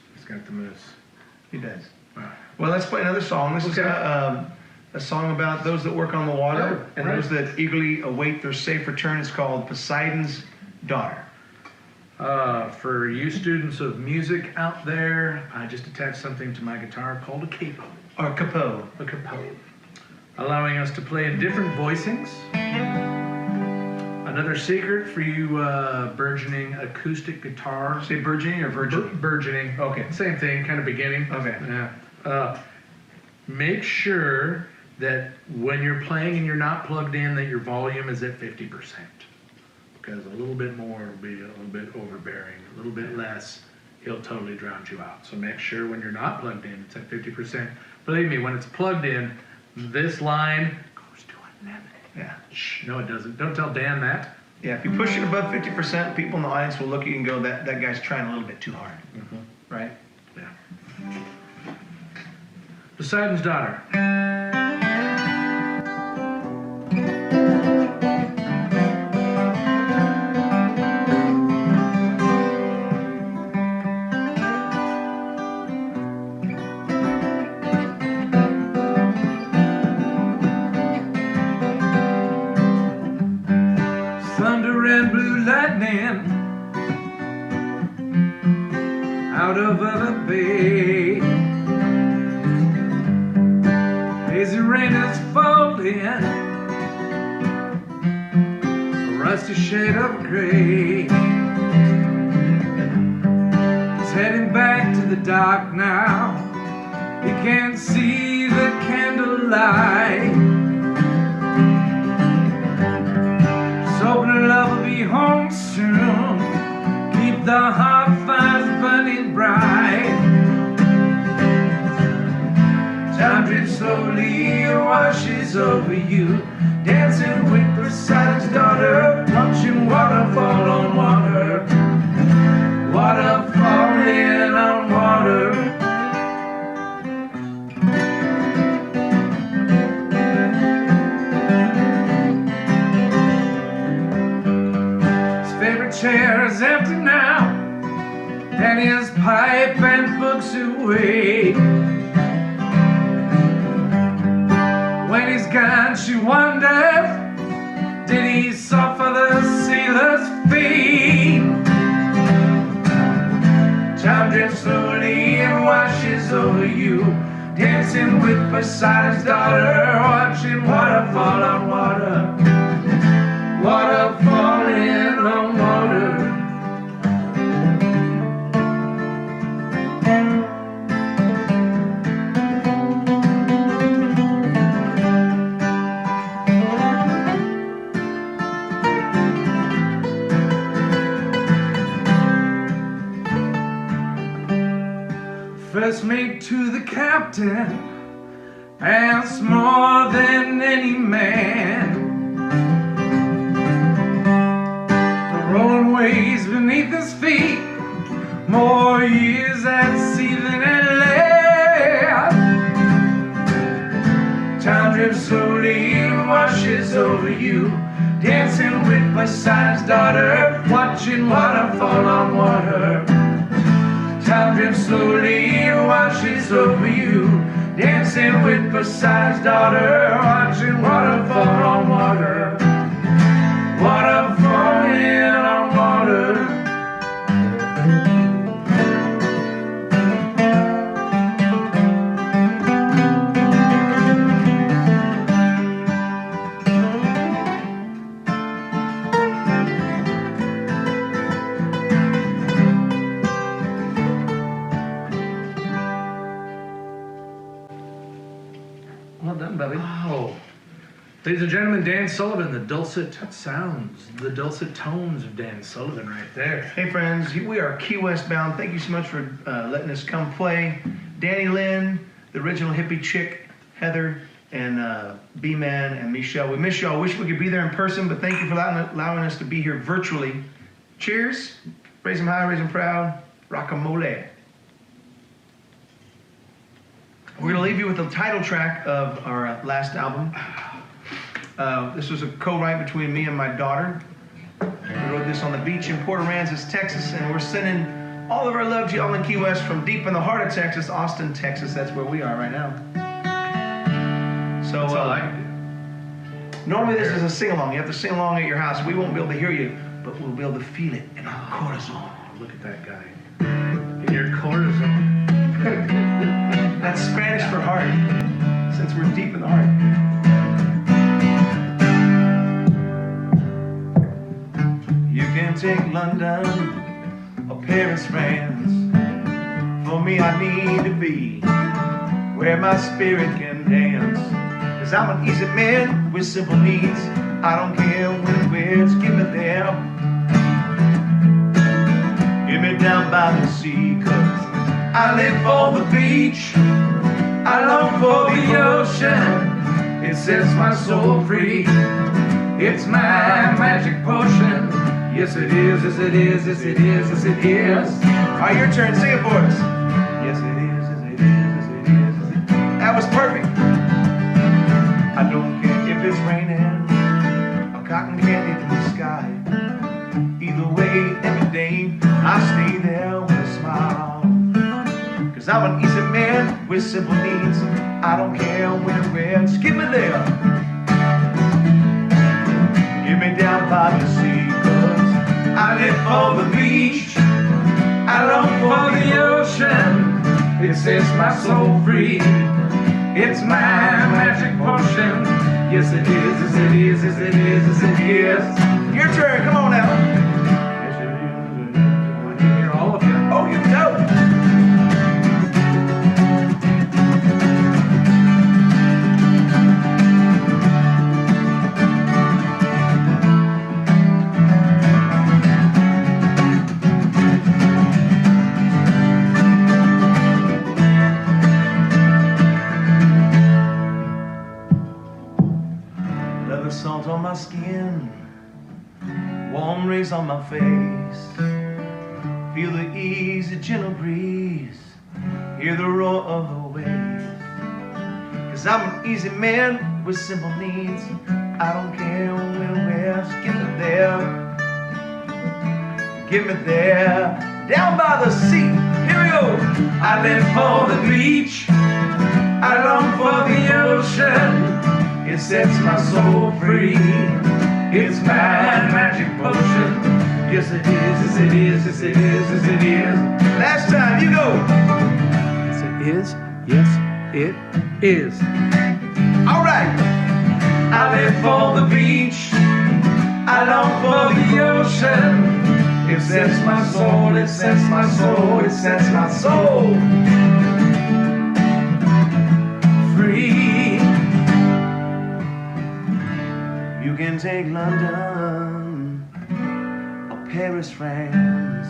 He does. Wow. Well, let's play another song. This is a song about those that work on the water and those that eagerly await their safe return. It's called Poseidon's Daughter. For you students of music out there, I just attached something to my guitar called a capo. Or capo. A capo. Allowing us to play in different voicings. Another secret for you burgeoning acoustic guitar. Say burgeoning or virgin? Burgeoning. Okay. Same thing, kind of beginning. Okay. Yeah. Make sure that when you're playing and you're not plugged in, that your volume is at 50%. Because a little bit more will be a little bit overbearing. A little bit less, he'll totally drown you out. So make sure when you're not plugged in, it's at 50%. Believe me, when it's plugged in, this line goes to 11. Yeah. Shh. No, it doesn't. Don't tell Dan that. Yeah, if you push it above 50%, people in the audience will look at you and go, that guy's trying a little bit too hard. Mm-hmm. Right? Yeah. Poseidon's Daughter. Out of a bay, hazy rain is falling, a rusty shade of gray. He's heading back to the dock now. He can't see the candlelight. Just hoping love will be home soon. Keep the heart fires burning bright. Time drifts slowly, washes over you. Dancing with Poseidon's daughter, watching water fall on water. Water falling on water. Chair is empty now, and his pipe and books away. When he's gone, she wonders, did he suffer the sailor's fate? Time drifts slowly and washes over you, dancing with Poseidon's daughter, watching water fall on water. Water falling on water. First mate to the captain, asked more than any man. Rolling waves beneath his feet, more years at sea than at land. Time drifts slowly and washes over you, dancing with Poseidon's daughter, watching water fall on water. Time drifts slowly and washes over you, dancing with Poseidon's daughter, watching water fall on water. Water falling on water. Ladies and gentlemen, Dan Sullivan, the dulcet sounds, the dulcet tones of Dan Sullivan right there. Hey friends, we are Key West bound. Thank you so much for letting us come play. Danny Lynn, the original hippie chick, Heather, and B-Man and Michelle. We miss y'all. Wish we could be there in person, but thank you for allowing us to be here virtually. Cheers. Raise them high, raise them proud. Rockamole. We're going to leave you with the title track of our last album. This was a co-write between me and my daughter. We wrote this on the beach in Port Aransas, Texas, and we're sending all of our love to y'all in Key West from deep in the heart of Texas, Austin, Texas. That's where we are right now. So, That's all I can do. Normally this is a sing-along. You have to sing along at your house. We won't be able to hear you, but we'll be able to feel it in our corazon. Look at that guy. In your corazon. That's Spanish for heart, since we're deep in the heart. You can take London or Paris, France. For me, I need to be where my spirit can dance. Cause I'm an easy man with simple needs. I don't care where it's give me there. Give me down by the sea, cause I live for the beach. I long for the ocean. It sets my soul free. It's my magic potion. Yes it is, yes it is, yes it is, yes it is. Alright, your turn, sing it for us. Yes it is, yes it is, yes it is, yes it is. That was perfect. I don't care if it's raining or cotton candy in the sky. Either way, every day, I stay there with a smile. Cause I'm an easy man with simple needs. I don't care where, just give me there. Give me down by the sea, cause I live for the beach. I long for the ocean. It sets my soul free. It's my magic potion. Yes it is, yes it is, yes it is, yes it is. Your turn, come on now. Yes it is, yes it is. I want to hear all of you. Oh, you know. Salt on my skin, warm rays on my face. Feel the easy, gentle breeze, hear the roar of the waves. Cause I'm an easy man with simple needs. I don't care where, just give me there. Give me there, down by the sea. Here we go. I live for the beach. I long for the ocean. It sets my soul free. It's my magic potion. Yes it is, yes it is, yes it is, yes it is. Last time, you go. Yes it is, yes it is. All right. I live for the beach. I long for the ocean. It sets my soul, it sets my soul, it sets my soul free. You can take London or Paris, France.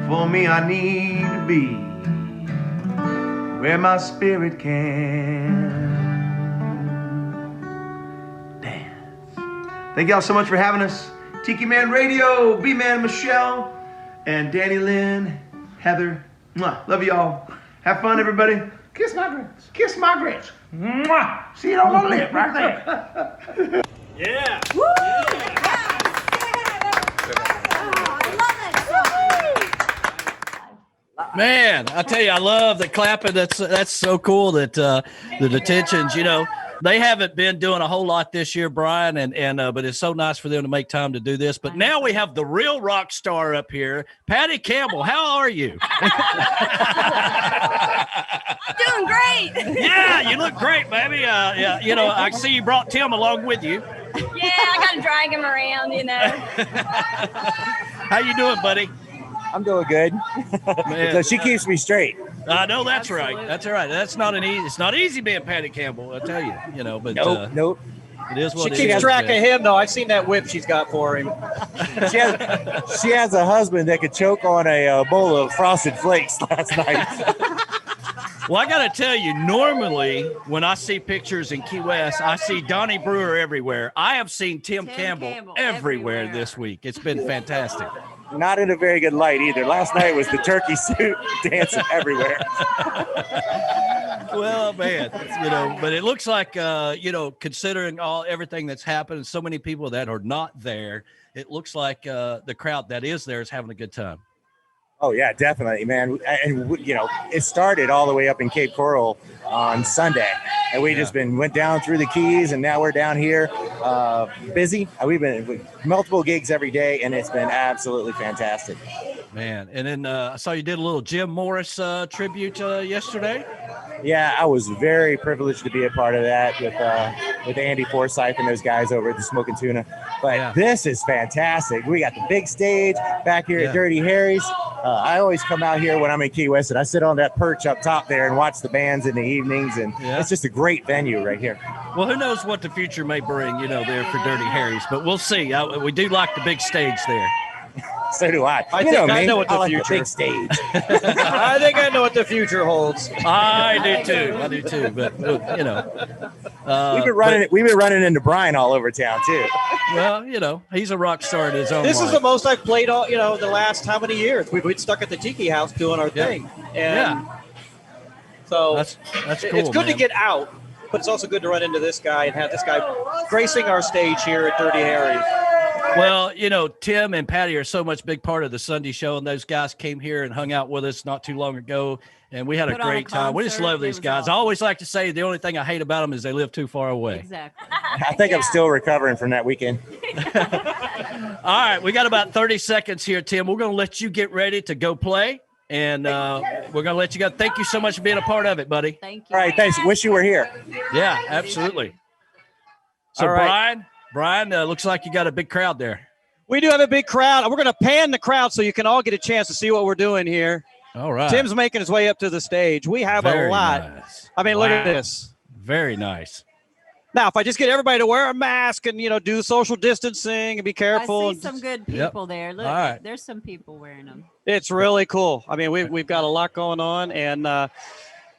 For me, I need to be where my spirit can dance. Thank y'all so much for having us. Tiki Man Radio, B-Man Michelle, and Danny Lynn, Heather. Mwah. Love y'all. Have fun, everybody. Kiss my grits. Kiss my grits. Mwah. See it on my lip right there. Yeah. Woo! Man, I tell you, I love the clapping. That's so cool that the detentions, you know, they haven't been doing a whole lot this year, Brian, and but it's so nice for them to make time to do this. But now we have the real rock star up here, Patty Campbell. How are you? Doing great. Yeah, you look great, baby. Yeah, you know, I see you brought Tim along with you. Yeah, I got to drag him around, you know. How you doing, buddy? I'm doing good. Man. So she keeps me straight. I know that's right. That's all right. That's not it's not easy being Patty Campbell, I tell you. But nope. It is what she keeps track of him, though. I've seen that whip she's got for him. She has a husband that could choke on a bowl of Frosted Flakes last night. Well, I got to tell you, normally when I see pictures in Key West, I see Donnie Brewer everywhere. I have seen Tim Campbell everywhere this week. It's been fantastic. Not in a very good light either. Last night was the turkey suit dancing everywhere. Well, man, but it looks like, considering everything that's happened and so many people that are not there, it looks like the crowd that is there is having a good time. Oh, yeah, definitely, man. And, it started all the way up in Cape Coral on Sunday. And we just went down through the Keys, and now we're down here busy. We've been with multiple gigs every day, and it's been absolutely fantastic. Man, and then I saw you did a little Jim Morris tribute yesterday. Yeah, I was very privileged to be a part of that with Andy Forsyth and those guys over at the Smoking Tuna. But this is fantastic. We got the big stage back here at Dirty Harry's. I always come out here when I'm in Key West, and I sit on that perch up top there and watch the bands in the evenings, and it's just a great venue right here. Well, who knows what the future may bring, there for Dirty Harry's, but we'll see. We do like the big stage there. So do I. I think I know what the future. The big stage. I think I know what the future holds. I do too. But we've been running into Brian all over town too. Well, he's a rock star in his own. This is the most I've played all the last how many years? We've been stuck at the Tiki House doing our thing, and so that's cool. It's good to get out, but it's also good to run into this guy and have this guy gracing our stage here at Dirty Harry's. Well, Tim and Patty are so much big part of the Sunday show, and those guys came here and hung out with us not too long ago, and we had a great time. We just love these guys. I always like to say the only thing I hate about them is they live too far away. Exactly. I think I'm still recovering from that weekend. All right, we got about 30 seconds here, Tim. We're going to let you get ready to go play, and we're going to let you go. Thank you so much for being a part of it, buddy. Thank you. All right, thanks. Wish you were here. Yeah, absolutely. So, Brian, looks like you got a big crowd there. We do have a big crowd. We're going to pan the crowd so you can all get a chance to see what we're doing here. All right. Tim's making his way up to the stage. We have a lot. Nice. I mean, look at this. Very nice. Now, if I just get everybody to wear a mask and, do social distancing and be careful. I see some good people there. Look, there's some people wearing them. It's really cool. I mean, we've got a lot going on, and,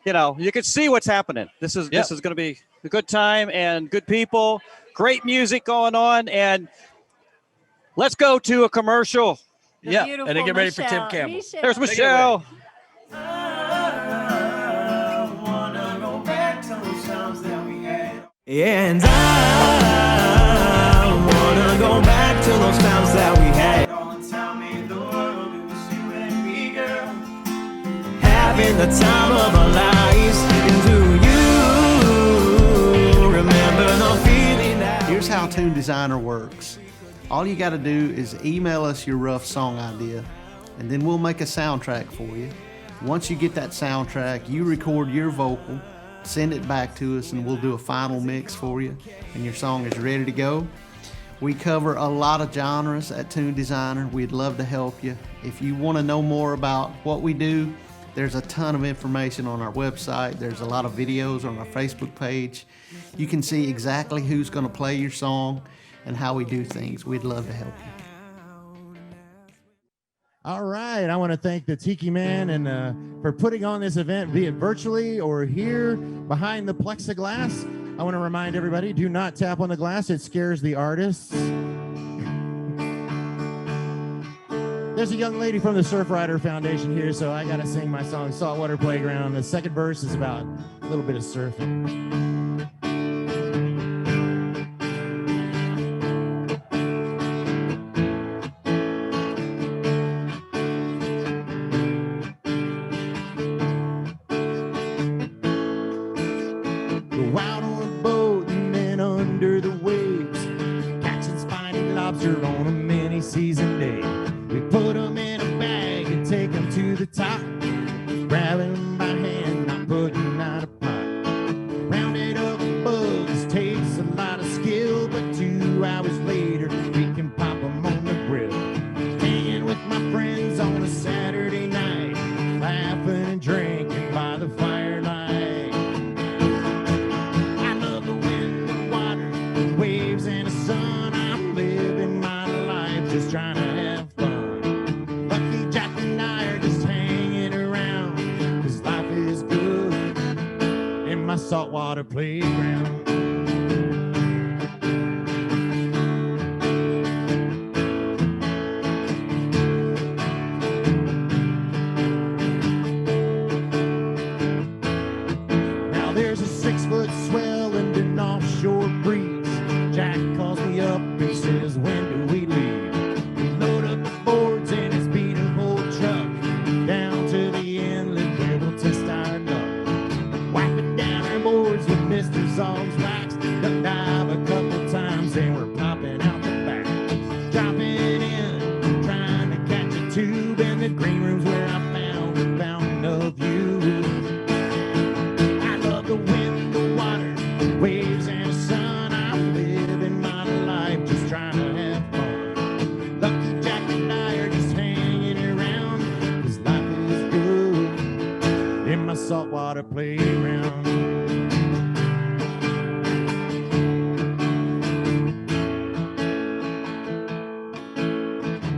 you can see what's happening. This is going to be a good time and good people. Great music going on, and let's go to a commercial. And then get ready for Tim Campbell. There's Michelle. And I wanna go back to those times that we had. Tell me the world, it was you and me, girl. Having the time of our lives. And do you remember the feeling that? Here's how Tune Designer works. All you got to do is email us your rough song idea, and then we'll make a soundtrack for you. Once you get that soundtrack, you record your vocal, send it back to us, and we'll do a final mix for you, and your song is ready to go. We cover a lot of genres at Tune Designer. We'd love to help you. If you want to know more about what we do, there's a ton of information on our website. There's a lot of videos on our Facebook page. You can see exactly who's going to play your song and how we do things. We'd love to help you. All right, I want to thank the Tiki Man and for putting on this event, be it virtually or here behind the plexiglass. I want to remind everybody, do not tap on the glass. It scares the artists. There's a young lady from the Surfrider Foundation here, so I got to sing my song, Saltwater Playground. The second verse is about a little bit of surfing. Go out on a boat and then under the waves, catching spiny lobster on a mini season day. We put them in a bag and take them to the top, grabbing them by hand, not putting out a pot. Round it Saltwater Playground. Now there's a 6-foot swell and an offshore breeze. Jack calls me up and says, when do we leave? We load up the boards in his beat-up-old truck down to the inlet where we'll test our luck. Wiping down our boards with Mr. Zog's wax. Duck dive a couple times and we're popping out the back. Dropping in, trying to catch a tube in the green rooms where I found a fountain of you. I love the wind, the water, waves and the sun. I'm living my life just trying to have fun. Lucky Jack and I are just hanging around, 'cause life is good in my saltwater playground.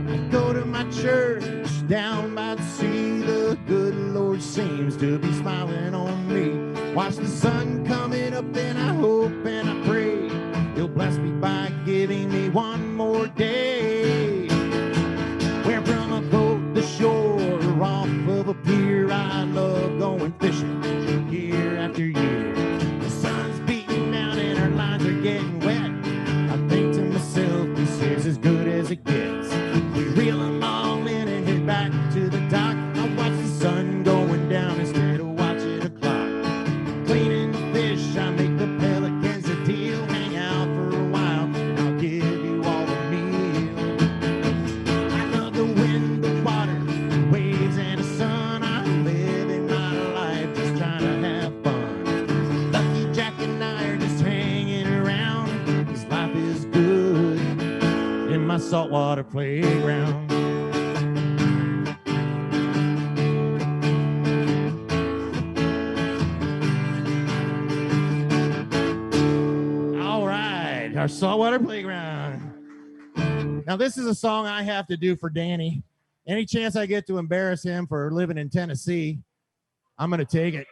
I go to my church down by the sea. The good Lord seems to be smiling on me. Watch the sun coming up and I hope and I pray He'll bless me by giving me one more day. Where from a boat to shore or off of a pier, I love going fishing year after year. The sun's beating down and our lines are getting wet. I think to myself, this is as good as it gets. We reel them all in and head back to the dock. I watch the sun going down instead of watching the clock. Cleaning the fish, I make the pelicans a deal. Hang out for a while, and I'll give you all a meal. I love the wind, the water, the waves, and the sun. I'm living my life just trying to have fun. Lucky Jack and I are just hanging around, 'cause life is good in my saltwater playground. All right, our saltwater playground. Now, this is a song I have to do for Danny. Any chance I get to embarrass him for living in Tennessee, I'm going to take it.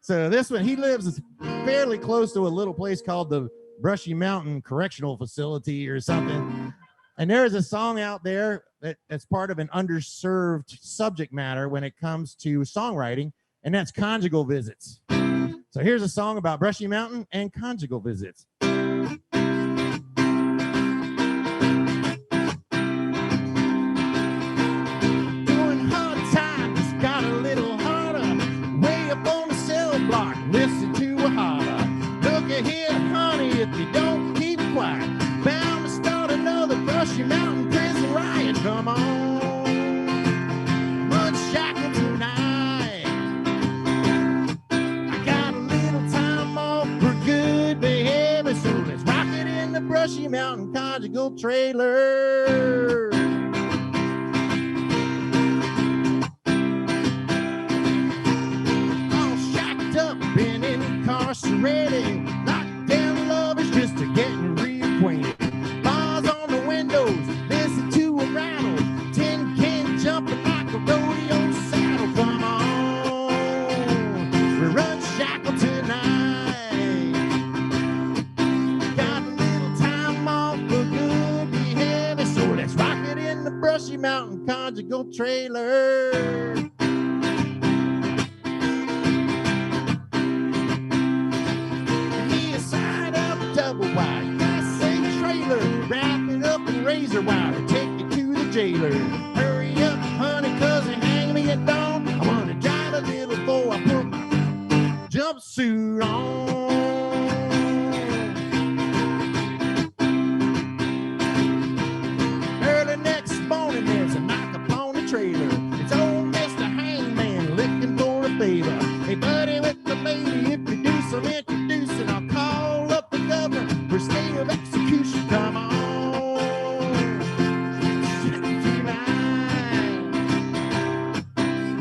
So this one, he lives fairly close to a little place called the Brushy Mountain Correctional Facility or something. And there is a song out there that's part of an underserved subject matter when it comes to songwriting, and that's conjugal visits. So here's a song about Brushy Mountain and conjugal visits. Doing hard times, got a little harder. Way up on the cell block, listen to a holler. Look at here, honey, if you don't keep quiet, bound to start another Brushy Mountain prison riot. Come on, run shackle tonight. I got a little time off for good behavior, so let's rock it in the Brushy Mountain conjugal trailer. All shacked up and incarcerated, knocked down lovers just to getting reacquainted. Bars on the windows, listen to a rattle, tin can jumping like a rodeo saddle. Come on, we're unshackled tonight. Got a little time off for good behavior, so let's rock it in the Brushy Mountain conjugal trailer. Need a side up double wide, Class A trailer, wrap it up in razor wire and take it to the jailer. Hurry up, honey, 'cause they hang me at dawn. I wanna drive a little before I put my jumpsuit on. Early next morning, there's a knock upon the trailer. It's old Mr. Hangman looking for a favor. Hey, buddy with the lady, if you do some introducing, I'll call up the governor for state of execution. Come on.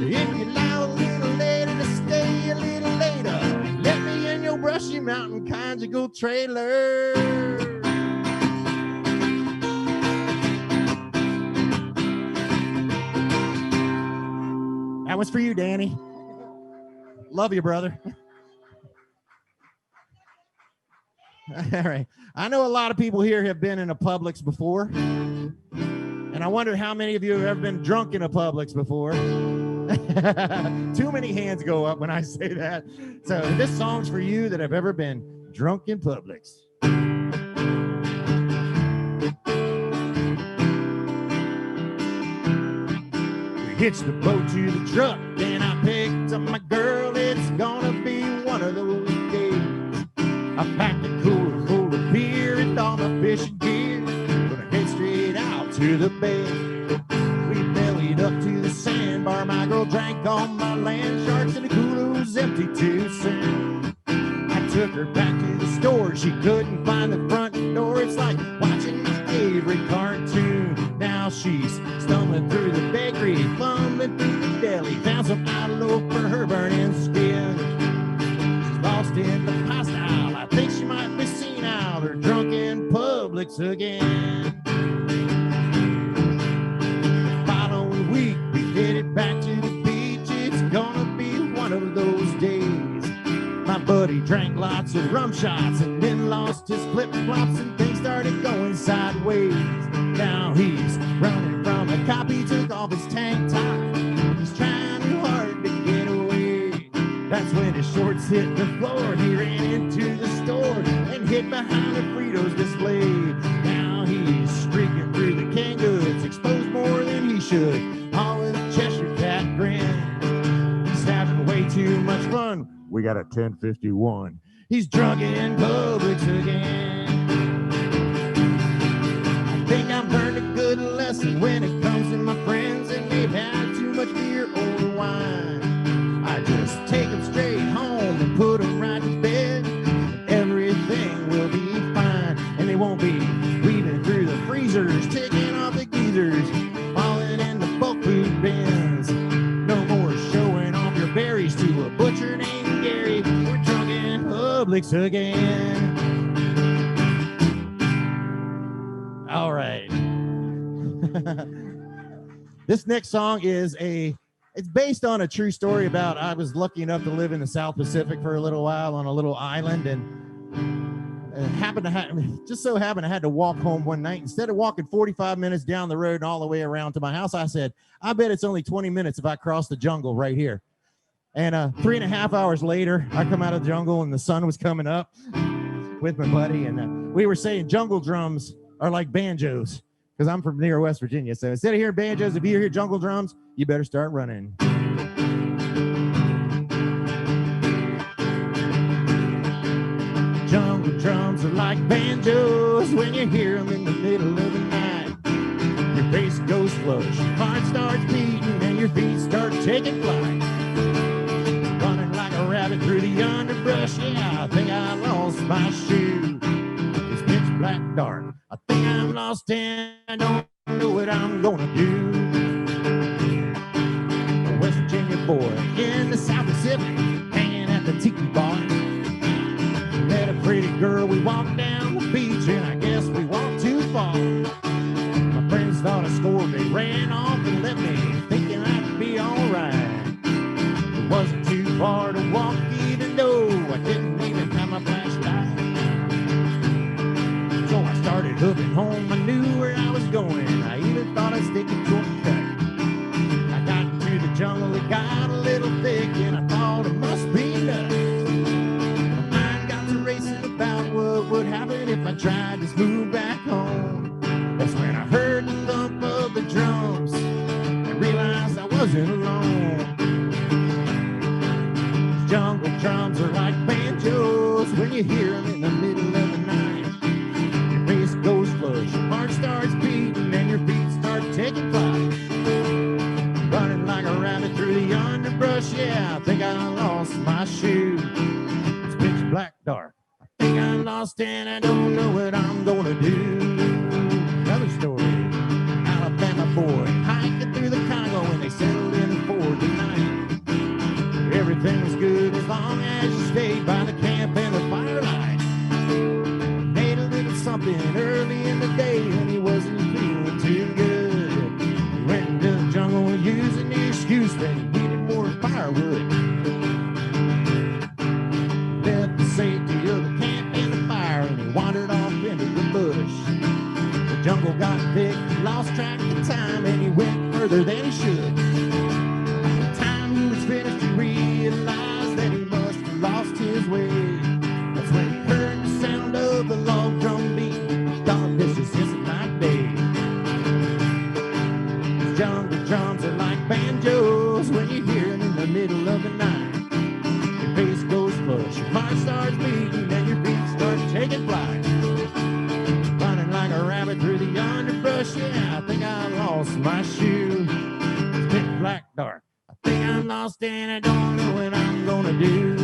If you allow a little later to stay a little later, let me in your Brushy Mountain conjugal trailer. That was for you, Danny. Love you, brother. All right. I know a lot of people here have been in a Publix before. And I wonder how many of you have ever been drunk in a Publix before. Too many hands go up when I say that. So this song's for you that have ever been drunk in Publix. We hitched the boat to the truck, then I picked up my girl. It's gonna be one of those days. I packed a cooler full of beer and all my fishing gear. Gonna head straight out to the bay. We bellied up to the sandbar. My girl drank all my land sharks and the cooler was empty too soon. I took her back to the store. She couldn't find the front door. It's like watching my favorite cartoon. Now she's stumbling through the bakery, fumbling through the deli. Found some out loaf for her burning skin. She's lost in the pasta aisle. I think she might be senile or drunk in Publix again. The following week, we headed back to the beach. It's gonna be one of those days. My buddy drank lots of rum shots and then lost his flip-flops and things started going sideways. Now he's running from a cop. He took off his tank top. He's trying too hard to get away. That's when his shorts hit the floor. He ran into the store and hid behind the Fritos display. Now he's streaking through the canned goods, exposed more than he should, all with a Cheshire cat grin. He's having way too much fun. We got a 1051. He's drunk in Publix again. I think I've learned a good lesson when it comes to my friends and they've had too much beer or wine. I just take them straight home and put them right to bed. Everything will be fine, and they won't be weaving through the freezers, taking off the geezers, falling in the bulk food bins. No more showing off your berries to a butcher named Gary. We're drunk in Publix again. All right. This next song is it's based on a true story about I was lucky enough to live in the South Pacific for a little while on a little island, and just so happened I had to walk home one night. Instead of walking 45 minutes down the road and all the way around to my house, I said, I bet it's only 20 minutes if I cross the jungle right here. And 3.5 hours later, I come out of the jungle and the sun was coming up with my buddy, and we were saying jungle drums are like banjos, because I'm from near West Virginia. So instead of hearing banjos, if you hear jungle drums, you better start running. Jungle drums are like banjos when you hear them in the middle of the night. Your face goes flush, your heart starts beating, and your feet start taking flight. Running like a rabbit through the underbrush, yeah, I think I lost my shoe. It's pitch black dark. I think I'm lost and I don't know what I'm gonna do. A West Virginia boy in the South Pacific, hanging at the tiki bar. Met a pretty girl, we walked down the beach, and I guess we walked too far. My friends thought I scored, they ran off and left me, thinking I'd be alright. It wasn't too far to walk, even though I didn't even have my flashlight. So I started hooking home, I knew where I was going. I even thought I'd stick a shortcut. I got into the jungle, it got a little thick, and I thought it must be nuts. My mind got to racing about what would happen if I tried to move back home. That's when I heard the thump of the drums and realized I wasn't alone. Jungle drums are like banjos when you hear them in the middle of the night. Your face goes flush, your heart starts beating, and your feet start taking flight. Running like a rabbit through the underbrush, yeah, I think I lost my shoe. It's pitch black dark. I think I'm lost and I don't know what I'm gonna do. Another story. Alabama boy hiking through the Congo when they settled in for the night. Everything was good as long as you stayed by the camp and the firelight. Made a little something early in the day and he wasn't feeling too good. He went into the jungle using the excuse that he needed more firewood. Left the safety of the camp and the fire, and he further than he should. By the time he was finished, he realized that he must have lost his way. That's when he heard the sound of the log drum beat. Thought this just isn't my day. These jungle drums are like banjos when you hear them in the middle of the night. Your face goes flush, your heart starts beating, and your feet start taking flight. Running like a rabbit through the underbrush, yeah, I think I lost my shoe. It's pitch black dark, I think I'm lost and I don't know what I'm gonna do.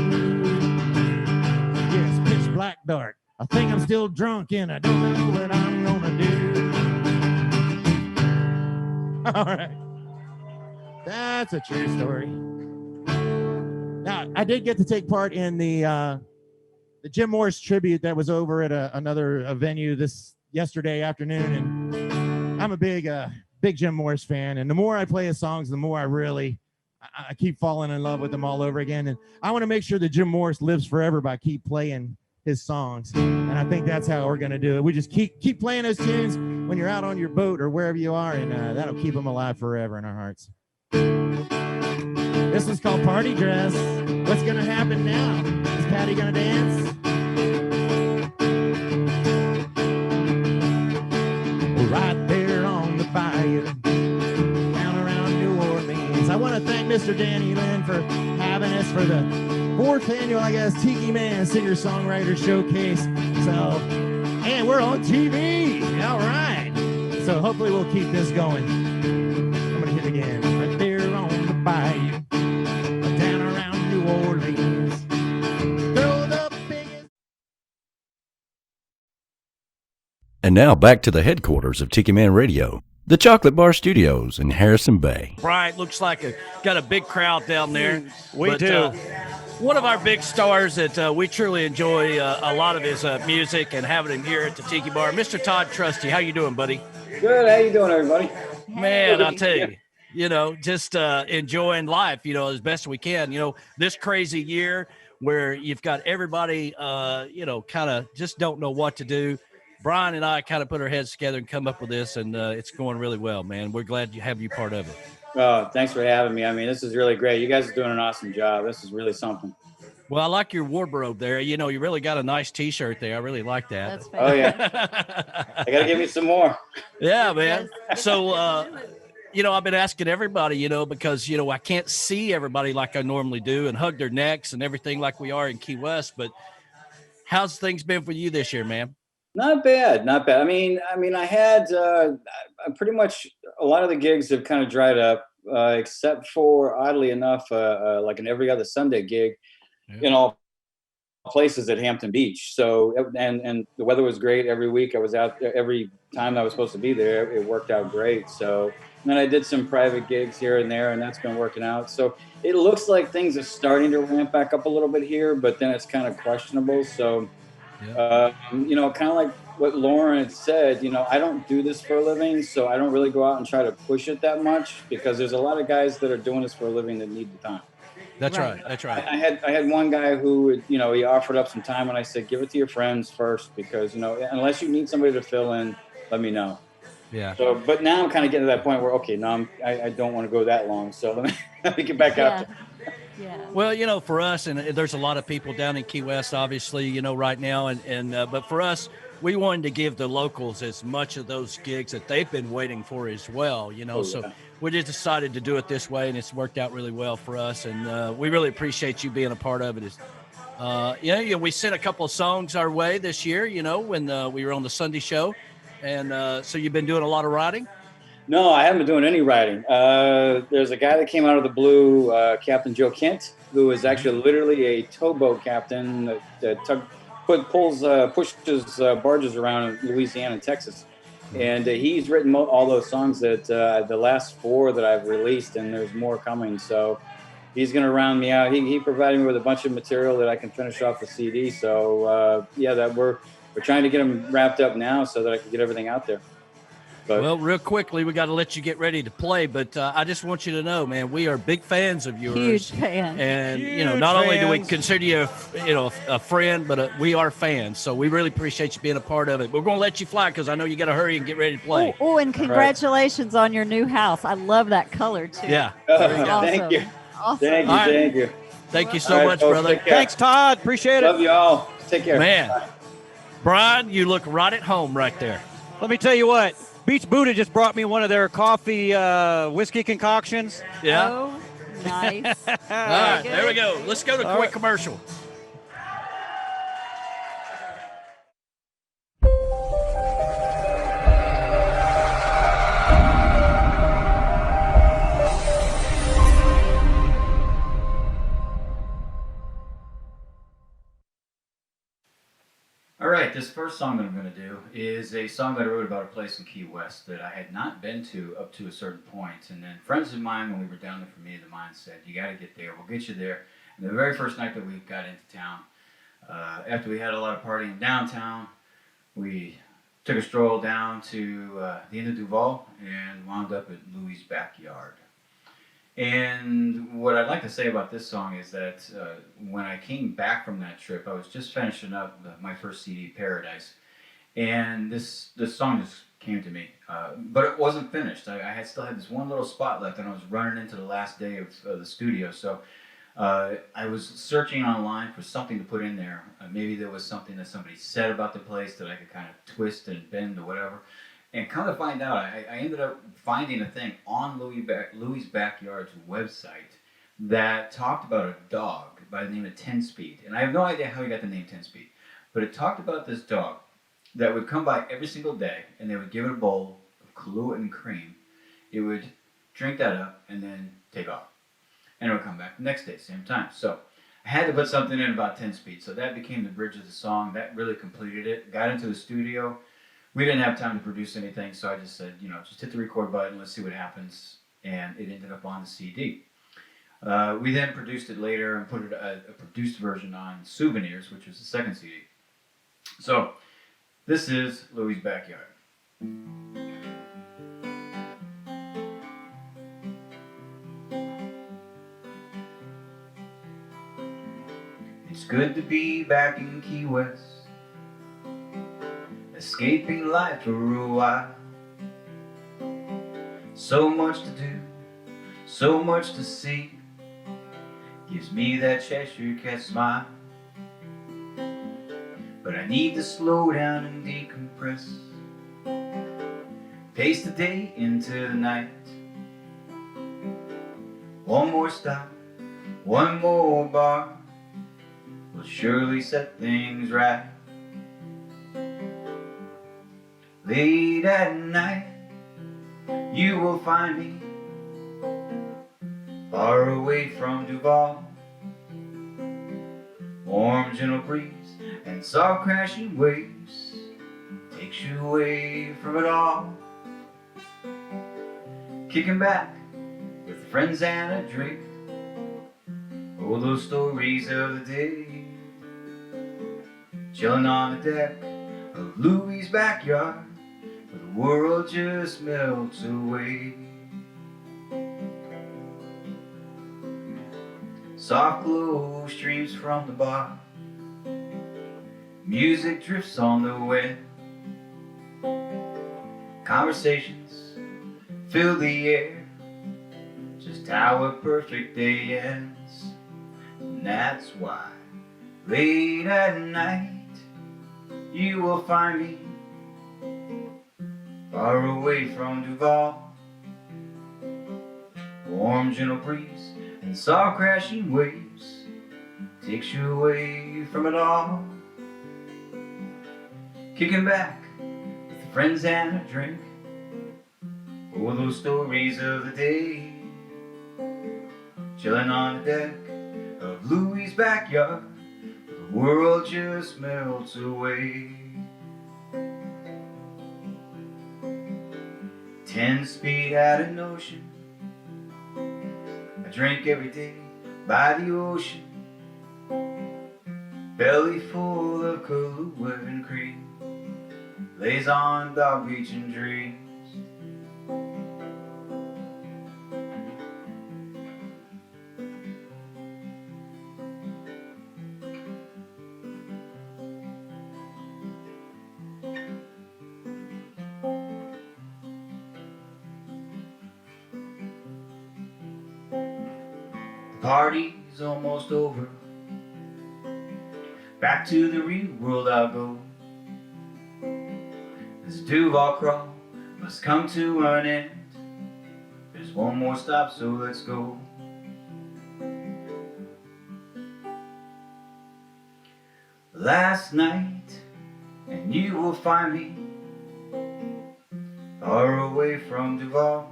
Yeah, it's pitch black dark, I think I'm still drunk and I don't know what I'm gonna do. All right. That's a true story. Now, I did get to take part in the Jim Morris tribute that was over at another venue yesterday afternoon, and I'm a big Jim Morris fan. And the more I play his songs, the more I keep falling in love with them all over again. And I want to make sure that Jim Morris lives forever by keep playing his songs. And I think that's how we're going to do it. We just keep playing those tunes when you're out on your boat or wherever you are, and that'll keep them alive forever in our hearts. This is called Party Dress. What's going to happen now? Is Patty going to dance? Right there on the bayou, down around New Orleans. I want to thank Mr. Danny Lynn for having us for the 4th annual, I guess, Tiki Man Singer-Songwriter Showcase. So, and we're on TV. All right. So hopefully we'll keep this going. I'm going to hit again. Right there on the bayou, down around New Orleans. Throw the biggest. And now back to the headquarters of Tiki Man Radio, the Chocolate Bar Studios in Harrison Bay. Brian, looks like got a big crowd down there. We do. One of our big stars that we truly enjoy a lot of his music and having him here at the Tiki Bar, Mr. Todd Trusty. How you doing, buddy? Good. How you doing, everybody? Man, I'll tell you, just enjoying life, as best we can. This crazy year where you've got everybody, kind of just don't know what to do. Brian and I kind of put our heads together and come up with this, and it's going really well, man. We're glad to have you part of it. Oh, thanks for having me. I mean, this is really great. You guys are doing an awesome job. This is really something. Well, I like your wardrobe there. You really got a nice T-shirt there. I really like that. That's oh, yeah. I got to give me some more. Yeah, man. So, I've been asking everybody, because, I can't see everybody like I normally do and hug their necks and everything like we are in Key West. But how's things been for you this year, man? Not bad. I mean, I had pretty much a lot of the gigs have kind of dried up, except for, oddly enough, like an every other Sunday gig, in all places at Hampton Beach. So, and the weather was great every week. I was out there every time I was supposed to be there. It worked out great. So, and then I did some private gigs here and there, and that's been working out. So it looks like things are starting to ramp back up a little bit here, but then it's kind of questionable. So, kind of like what Lauren had said, I don't do this for a living, so I don't really go out and try to push it that much because there's a lot of guys that are doing this for a living that need the time. That's right. That's right. I had one guy who, he offered up some time, and I said, give it to your friends first because, unless you need somebody to fill in, let me know. Yeah. So, but now I'm kind of getting to that point where, okay, now I don't want to go that long, so let me get back out there. Yeah. Well, for us, and there's a lot of people down in Key West, obviously, right now, but for us, we wanted to give the locals as much of those gigs that they've been waiting for as well, so we just decided to do it this way, and it's worked out really well for us, and we really appreciate you being a part of it. We sent a couple of songs our way this year, when we were on the Sunday show, and so you've been doing a lot of writing? No, I haven't been doing any writing. There's a guy that came out of the blue, Captain Joe Kent, who is actually literally a towboat captain that pushes barges around in Louisiana and Texas. And he's written all those songs that the last 4 that I've released, and there's more coming. So he's going to round me out. He provided me with a bunch of material that I can finish off the CD. So that we're trying to get them wrapped up now so that I can get everything out there. But, well, real quickly, we got to let you get ready to play, but I just want you to know, man, we are big fans of yours. Huge fans. And, Huge not only do we fans. consider you, a friend, but we are fans. So we really appreciate you being a part of it. We're going to let you fly because I know you got to hurry and get ready to play. Oh, and congratulations on your new house. I love that color, too. Yeah. Awesome. Thank you. Awesome. Thank you. All right. Thank you. Thank you so All right, much, folks, brother. take care. Thanks, Todd. Appreciate it. Love you all. Take care. Man, Brian, you look right at home right there. Let me tell you what. Beach Buddha just brought me one of their coffee whiskey concoctions. Yeah. Oh, nice. All right, there we go. Let's go to a quick commercial. All right, this first song that I'm going to do is a song that I wrote about a place in Key West that I had not been to up to a certain point. And then friends of mine, when we were down there for me, the mine said, you got to get there. We'll get you there. And the very first night that we got into town, after we had a lot of partying downtown, we took a stroll down to the end of Duval and wound up at Louis' backyard. And what I'd like to say about this song is that when I came back from that trip, I was just finishing up my first CD, Paradise, and this song just came to me, but it wasn't finished. I still had this one little spot left, and I was running into the last day of the studio, so I was searching online for something to put in there. Maybe there was something that somebody said about the place that I could kind of twist and bend or whatever. And come to find out, I ended up finding a thing on Louis' Backyard's website that talked about a dog by the name of 10 Speed. And I have no idea how he got the name 10 Speed. But it talked about this dog that would come by every single day, and they would give it a bowl of Kahlua and cream. It would drink that up and then take off. And it would come back the next day, same time. So I had to put something in about 10 Speed. So that became the bridge of the song. That really completed it. Got into the studio. We didn't have time to produce anything, so I just said, just hit the record button, let's see what happens, and it ended up on the CD. We then produced it later and put a produced version on Souvenirs, which was the second CD. So, this is Louis' Backyard. It's good to be back in Key West, escaping life for a while. So much to do, so much to see, gives me that Cheshire Cat smile. But I need to slow down and decompress, pace the day into the night. One more stop, one more bar, will surely set things right. Late at night, you will find me far away from Duval. Warm, gentle breeze and soft crashing waves takes you away from it all. Kicking back with friends and a drink, oh, those stories of the day. Chilling on the deck of Louis' backyard, the world just melts away. Soft glow streams from the bar, music drifts on the wind. Conversations fill the air, just how a perfect day ends. And that's why late at night you will find me far away from Duval. Warm, gentle breeze and soft crashing waves takes you away from it all. Kicking back with friends and a drink, oh, those stories of the day. Chilling on the deck of Louis' backyard, the world just melts away. 10 Speed at an ocean, I drink every day by the ocean, belly full of Kahlua and cream, lays on dog beach and dreams. party's almost over. Back to the real world I'll go. This Duval crawl must come to an end. There's one more stop, so let's go. Last night, and you will find me far away from Duval.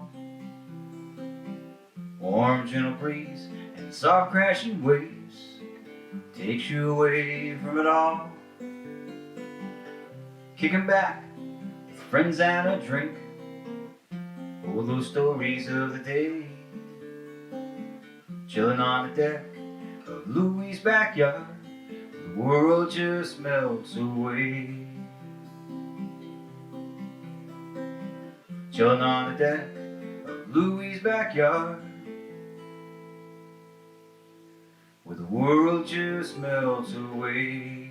Warm, gentle breeze and soft crashing waves takes you away from it all. Kicking back with friends and a drink, all those stories of the day. Chilling on the deck of Louie's backyard, the world just melts away. Chilling on the deck of Louie's backyard, where the world just melts away.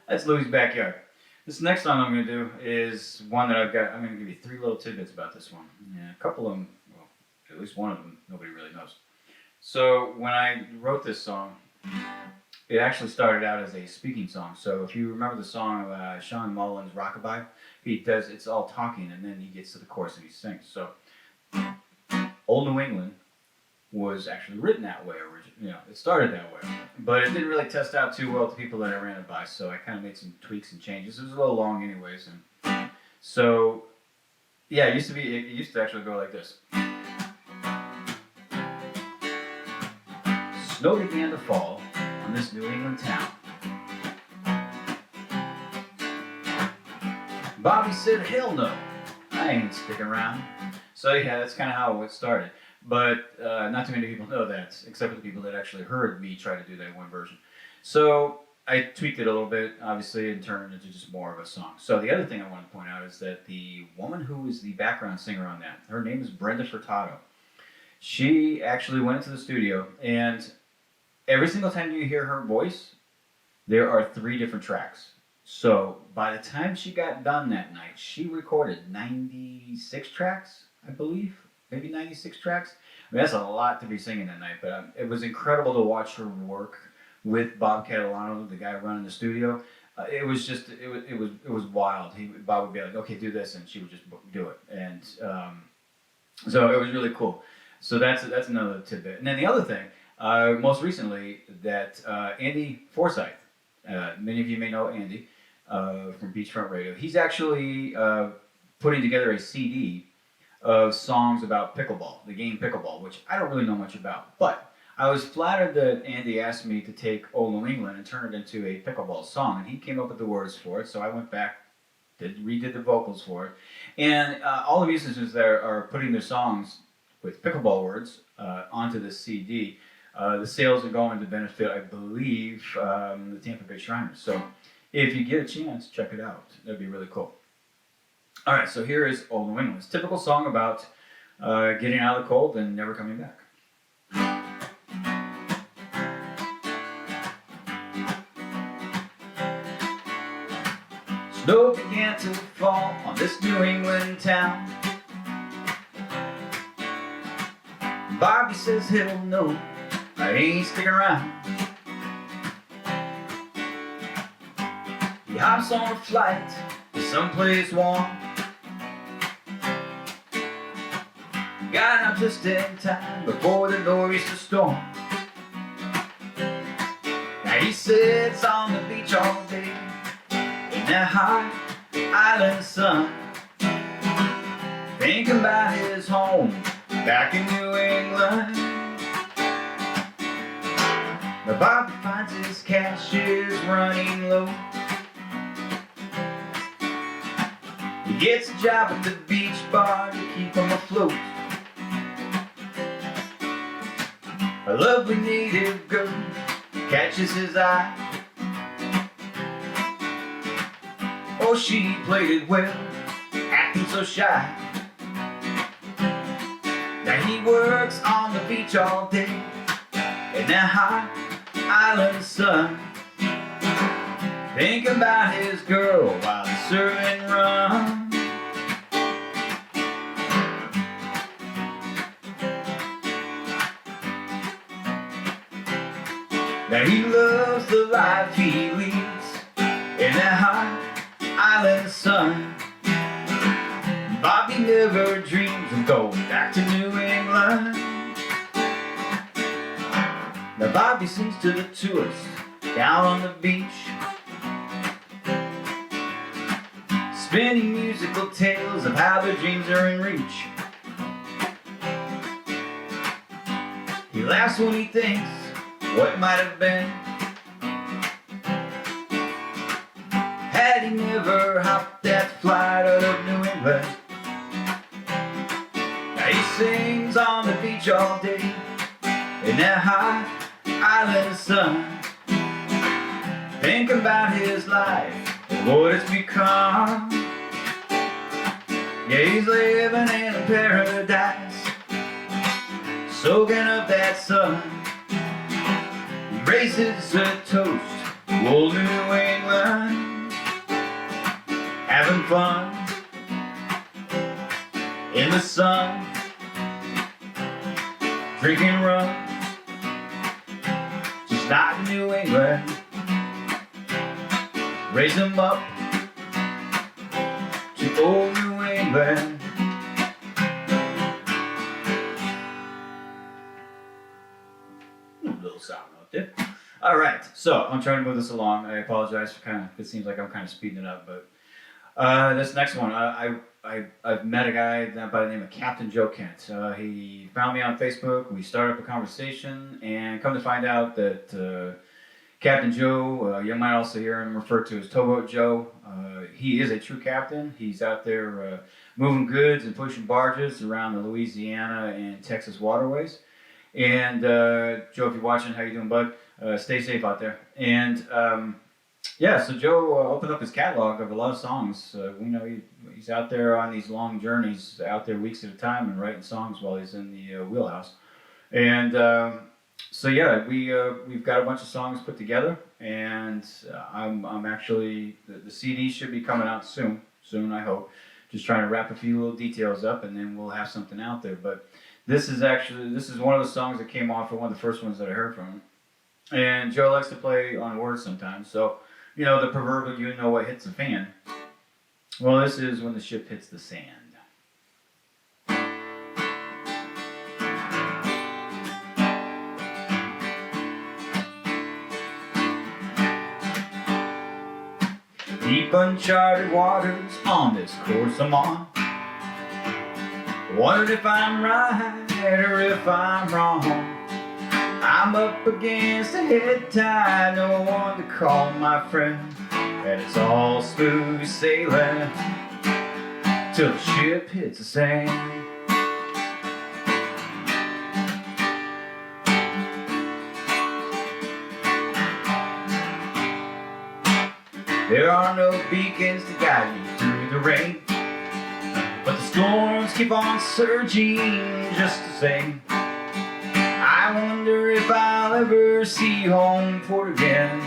That's Louie's backyard. This next song I'm going to do is one that I've got. I'm going to give you 3 little tidbits about this one. Yeah, a couple of them, well, at least one of them, nobody really knows. So when I wrote this song, it actually started out as a speaking song. So if you remember the song of Sean Mullin's Rockabye, he does, it's all talking, and then he gets to the chorus and he sings. So Old New England was actually written that way originally. You know, it started that way, but it didn't really test out too well to people that I ran it by. So I kind of made some tweaks and changes. It was a little long, anyways, and so yeah, it used to actually go like this. Snow began to fall on this New England town. Bobby said, "Hell no, I ain't sticking around." So yeah, that's kind of how it started. But not too many people know that, except for the people that actually heard me try to do that one version. So I tweaked it a little bit, obviously, and turned it into just more of a song. So the other thing I want to point out is that the woman who is the background singer on that, her name is Brenda Furtado. She actually went into the studio, and every single time you hear her voice, there are 3 different tracks. So by the time she got done that night, she recorded 96 tracks, I believe. Maybe 96 tracks. I mean, that's a lot to be singing that night, but it was incredible to watch her work with Bob Catalano, the guy running the studio. It was just, it was wild. Bob would be like, "Okay, do this," and she would just do it. And so it was really cool. So that's another tidbit. And then the other thing, most recently, that Andy Forsyth, many of you may know Andy from Beachfront Radio. He's actually putting together a CD of songs about pickleball, the game pickleball, which I don't really know much about. But I was flattered that Andy asked me to take Old New England and turn it into a pickleball song, and he came up with the words for it. So I went back, redid the vocals for it, and all the musicians there are putting their songs with pickleball words onto this CD. The sales are going to benefit, I believe, the Tampa Bay Shriners. So if you get a chance, check it out. That'd be really cool. All right, so here is Old New England. It's a typical song about getting out of the cold and never coming back. Snow began to fall on this New England town. Bobby says, "Hell no, I ain't sticking around." He hops on a flight to someplace warm. Got out just in time before the nor'easter storm. Now he sits on the beach all day in that hot island sun, thinking about his home back in New England. Now Bobby finds his cash is running low. He gets a job at the beach bar to keep him afloat. A lovely native girl catches his eye. Oh, she played it well, acting so shy. Now he works on the beach all day in that hot island sun. Think about his girl while he's serving rum. Now he loves the life he leads in that hot island sun. Bobby never dreams of going back to New England. Now Bobby sings to the tourists down on the beach, spinning musical tales of how their dreams are in reach. He laughs when he thinks what might have been had he never hopped that flight out of New England. Now he sings on the beach all day in that hot island sun, thinking about his life and what it's become. Yeah, he's living in a paradise, soaking up that sun. Raises a toast to old New England, having fun in the sun, drinking rum, just not in New England. Raise them up to old New England. Little sound out there. All right, so I'm trying to move this along. I apologize for it seems like I'm kind of speeding it up, but this next one, I've met a guy by the name of Captain Joe Kent. He found me on Facebook. We started up a conversation, and come to find out that Captain Joe, you might also hear him referred to as Towboat Joe. He is a true captain. He's out there moving goods and pushing barges around the Louisiana and Texas waterways. And Joe, if you're watching, how you doing, bud? Stay safe out there. And so Joe opened up his catalog of a lot of songs. We know he's out there on these long journeys, out there weeks at a time, and writing songs while he's in the wheelhouse. And we've got a bunch of songs put together, and I'm actually the CD should be coming out soon. I hope. Just trying to wrap a few little details up, and then we'll have something out there. But this is one of the songs that came off of one of the first ones that I heard from him. And Joe likes to play on words sometimes. So, the proverbial you know what hits the fan. Well, this is when the ship hits the sand. Deep uncharted waters on this course I'm on. Wondered if I'm right or if I'm wrong. I'm up against a head tide, no one to call my friend, and it's all smooth sailing till the ship hits the sand. There are no beacons to guide me through the rain, but the storms keep on surging just the same. I wonder if I'll ever see home port again,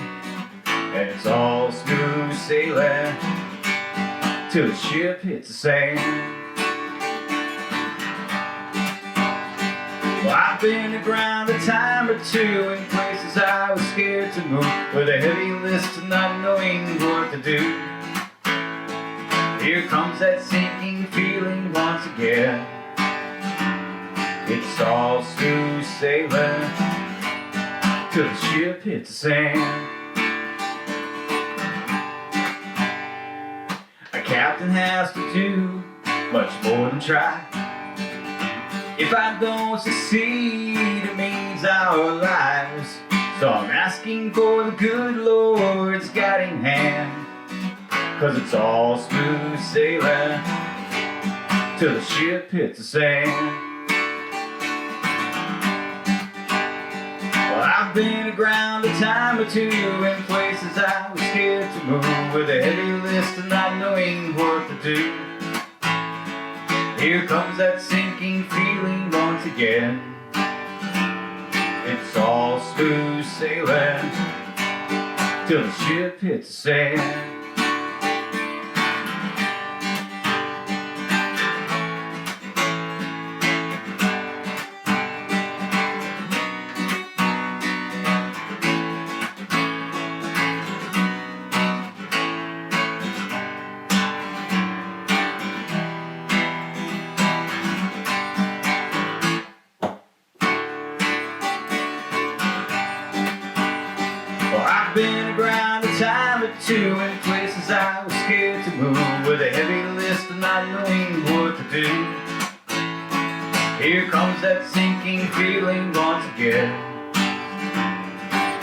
and it's all smooth sailing till the ship hits the sand. Well, I've been aground a time or two in places I was scared to move, with a heavy list of not knowing what to do. Here comes that sinking feeling once again. It's all smooth sailing till the ship hits the sand. A captain has to do much more than try. If I don't succeed, it means our lives. So I'm asking for the good Lord's guiding hand, 'cause it's all smooth sailing till the ship hits the sand. Well, I've been aground a time or two in places I was scared to move, with a heavy list of not knowing what to do. Here comes that sinking feeling once again. It's all smooth sailing till the ship hits the sand. Two in places I was scared to move, with a heavy list and not knowing what to do. Here comes that sinking feeling once again.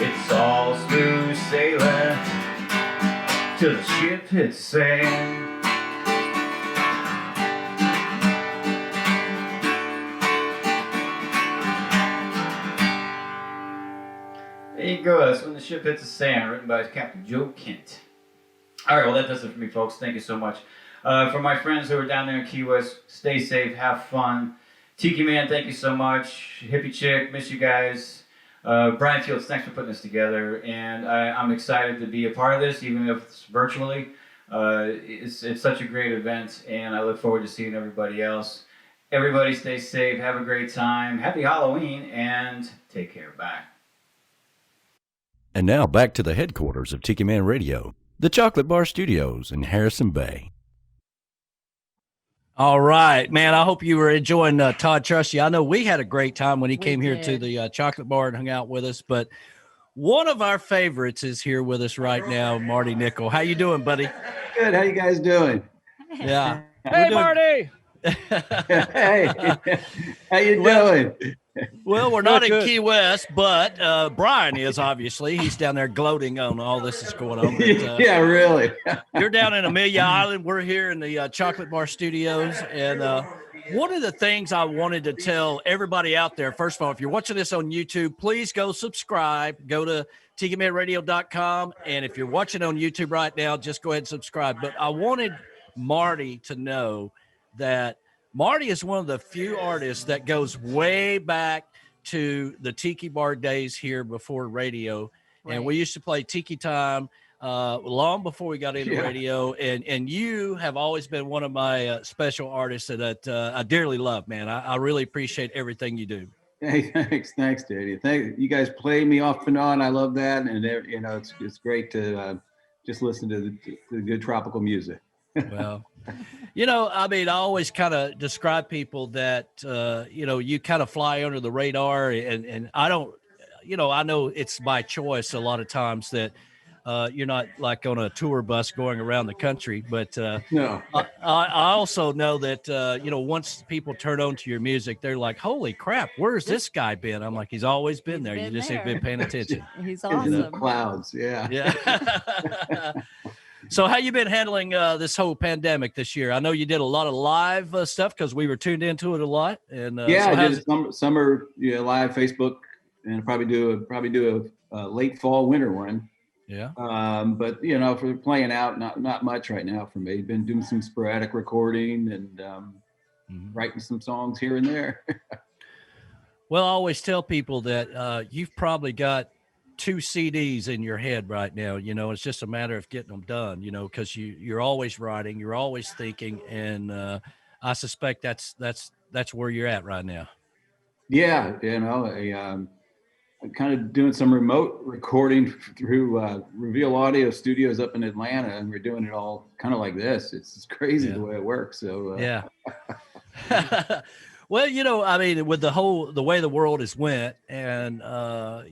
It's all smooth sailing till the ship hits sand. There you go. That's When the Ship Hits the Sand, written by Captain Joe Kent. All right, well, that does it for me, folks. Thank you so much. For my friends who are down there in Key West, stay safe, have fun. Tiki Man, thank you so much. Hippie Chick, miss you guys. Brian Fields, thanks for putting this together. And I'm excited to be a part of this, even if it's virtually. It's such a great event, and I look forward to seeing everybody else. Everybody stay safe, have a great time. Happy Halloween, and take care. Bye. And now back to the headquarters of Tiki Man Radio, the Chocolate Bar Studios in Harrison Bay. All right, man. I hope you were enjoying Todd Trusty. I know we had a great time when he came here to the Chocolate Bar and hung out with us. But one of our favorites is here with us right now, Marty Nichol. How you doing, buddy? Good. How you guys doing? Yeah. Hey, Marty. Hey. How you doing? Well, we're not in Key West, but Brian is, obviously. He's down there gloating on all this that's going on. But, yeah, really. You're down in Amelia Island. We're here in the Chocolate Bar Studios. And one of the things I wanted to tell everybody out there, first of all, if you're watching this on YouTube, please go subscribe. Go to TikiManRadio.com. And if you're watching on YouTube right now, just go ahead and subscribe. But I wanted Marty to know that Marty is one of the few artists that goes way back to the Tiki Bar days here before radio. Right. And we used to play Tiki Time long before we got into radio. And you have always been one of my special artists that I dearly love, man. I really appreciate everything you do. Hey, thanks, Daddy. You guys play me off and on. I love that. And, you know, it's great to just listen to the good tropical music. Well, you know, I mean, I always kind of describe people that, you know, you kind of fly under the radar and I don't, you know, I know it's by choice a lot of times that you're not like on a tour bus going around the country, but no. I also know that, you know, once people turn on to your music, they're like, holy crap, where's this guy been? I'm like, he's always been there. You just ain't been paying attention. He's awesome. In the clouds, yeah. Yeah. So how you been handling this whole pandemic this year? I know you did a lot of live stuff because we were tuned into it a lot. And yeah, I did summer live Facebook, and probably do a late fall winter one. Yeah. But you know, for playing out, not much right now for me. Been doing some sporadic recording and writing some songs here and there. Well, I always tell people that you've probably got 2 CDs in your head right now. You know, it's just a matter of getting them done, you know, because you're always writing, you're always thinking, and I suspect that's where you're at right now. Yeah, you know, I'm kind of doing some remote recording through Reveal Audio Studios up in Atlanta, and we're doing it all kind of like this. It's crazy the way it works. So yeah. Well, you know, I mean, with the way the world has went, and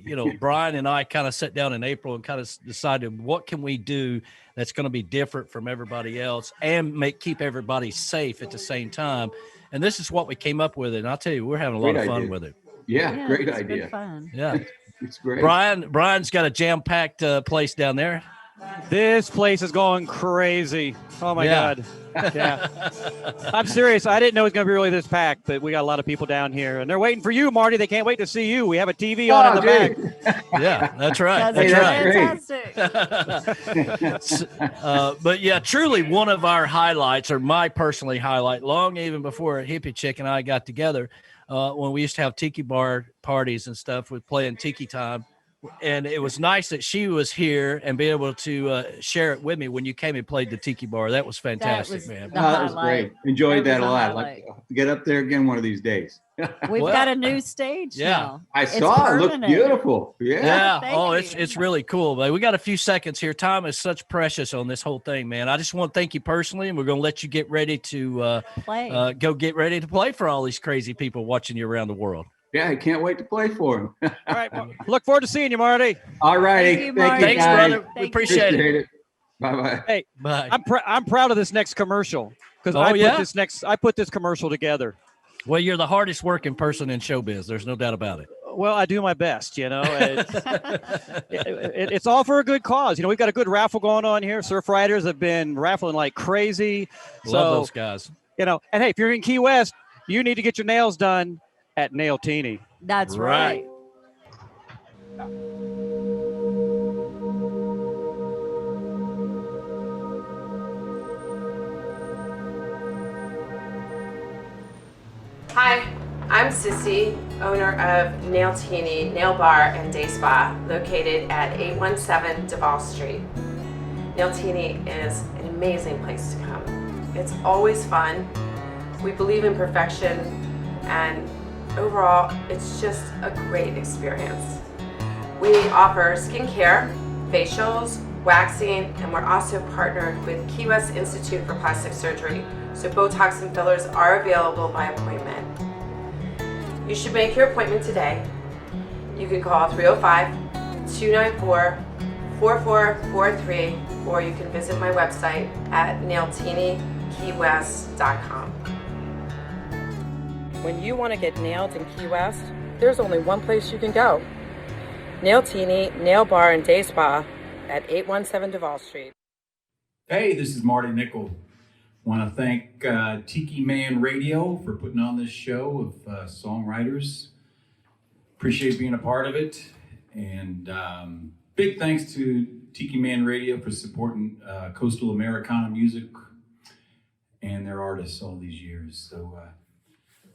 you know, Brian and I kind of sat down in April and kind of decided what can we do that's going to be different from everybody else and keep everybody safe at the same time. And this is what we came up with, and I'll tell you, we're having a lot of fun with it. Yeah, great idea. Fun. Yeah, it's great. Brian's got a jam-packed place down there. This place is going crazy. Oh my God. Yeah. I'm serious. I didn't know it was going to be really this packed, but we got a lot of people down here and they're waiting for you, Marty. They can't wait to see you. We have a TV on in the back. Yeah, that's right. That's right. But yeah, truly one of our highlights, or my personally highlight, long even before Hippie Chick and I got together, when we used to have tiki bar parties and stuff with playing Tiki Time, And it was nice that she was here and be able to share it with me when you came and played the Tiki Bar. That was fantastic, man. That was great. Enjoyed that a lot. Like, get up there again one of these days. We've got a new stage now. I saw it. Looked beautiful. Yeah. Thank you. It's really cool. But we got a few seconds here. Time is such precious on this whole thing, man. I just want to thank you personally, and we're going to let you get ready to go get ready to play for all these crazy people watching you around the world. Yeah, I can't wait to play for him. All right. Well, look forward to seeing you, Marty. All righty. Thank you, Marty. Thanks, guys. brother. We appreciate it. Bye-bye. Hey, Bye. I'm proud of this next commercial because I put this commercial together. Well, you're the hardest working person in showbiz. There's no doubt about it. Well, I do my best, you know. It's all for a good cause. You know, we've got a good raffle going on here. Surf Riders have been raffling like crazy. Love those guys. You know, and hey, if you're in Key West, you need to get your nails done at Nail Teeny. That's right. Hi, I'm Sissy, owner of Nail Teeny Nail Bar and Day Spa, located at 817 Duval Street. Nail Teeny is an amazing place to come. It's always fun. We believe in perfection, and overall, it's just a great experience. We offer skincare, facials, waxing, and we're also partnered with Key West Institute for Plastic Surgery, so Botox and fillers are available by appointment. You should make your appointment today. You can call 305-294-4443, or you can visit my website at nailteenykeywest.com. When you want to get nailed in Key West, there's only one place you can go. Nail Teeny Nail Bar and Day Spa at 817 Duval Street. Hey, this is Marty Nichol. Want to thank Tiki Man Radio for putting on this show of Songwriters. Appreciate being a part of it. And big thanks to Tiki Man Radio for supporting coastal Americana music and their artists all these years. So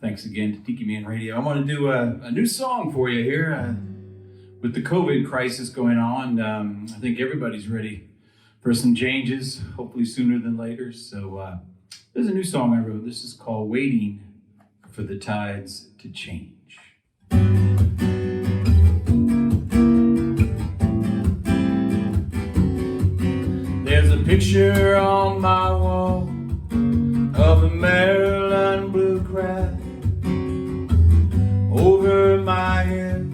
thanks again to Tiki Man Radio. I want to do a new song for you here. With the COVID crisis going on, I think everybody's ready for some changes, hopefully sooner than later. So there's a new song I wrote. This is called Waiting for the Tides to Change. There's a picture on my wall of a Maryland blue craft. Over my head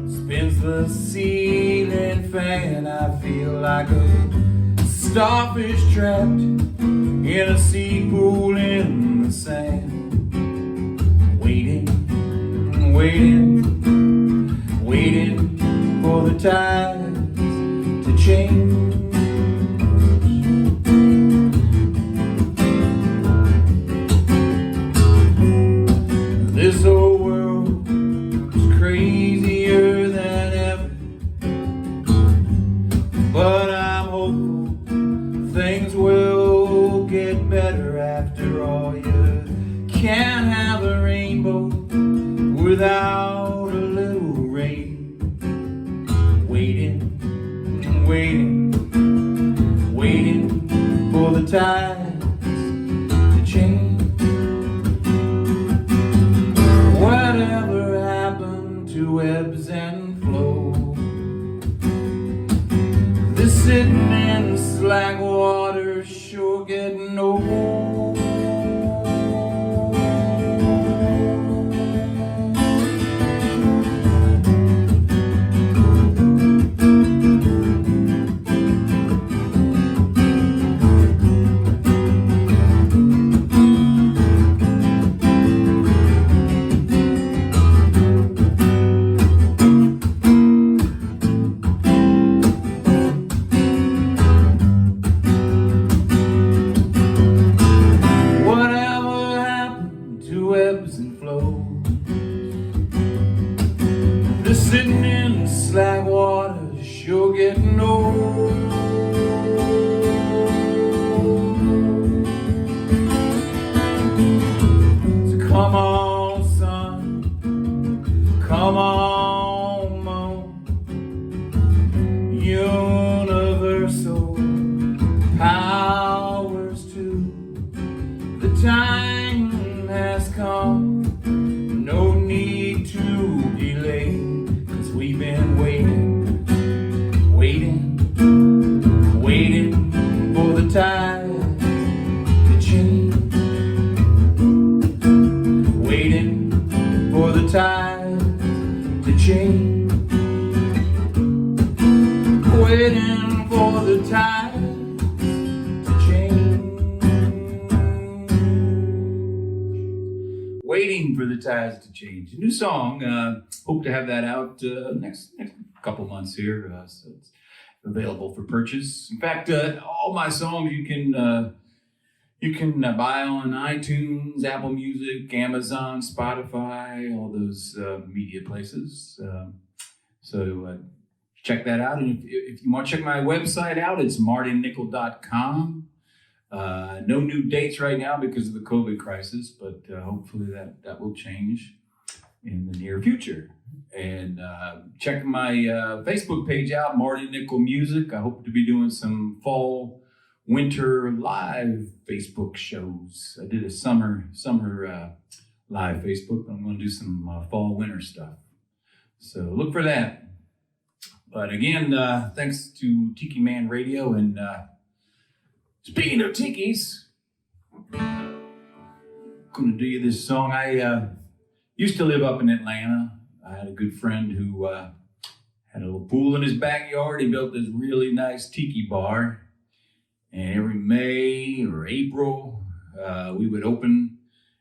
spins the ceiling fan. I feel like a starfish trapped in a sea pool in the sand. Waiting, waiting, waiting for the tides to change. This whole world is crazier than ever, but I'm hopeful things will get better after all. You can't have a rainbow without a little rain. Waiting, waiting, waiting for the tides to change. Whatever happened to ebbs and flows? This sitting in slack water sure getting old. advertised to change. A new song. Hope to have that out next couple months here. So it's available for purchase. In fact, all my songs you can buy on iTunes, Apple Music, Amazon, Spotify, all those media places. So check that out. And if you want to check my website out, it's martynichol.com. No new dates right now because of the COVID crisis, but hopefully that will change in the near future. And check my Facebook page out, Marty Nichol Music. I hope to be doing some fall, winter live Facebook shows. I did a summer live Facebook. I'm going to do some fall, winter stuff. So look for that. But again, thanks to Tiki Man Radio. And speaking of tikis, I'm going to do you this song. I used to live up in Atlanta. I had a good friend who had a little pool in his backyard. He built this really nice tiki bar. And every May or April, we would open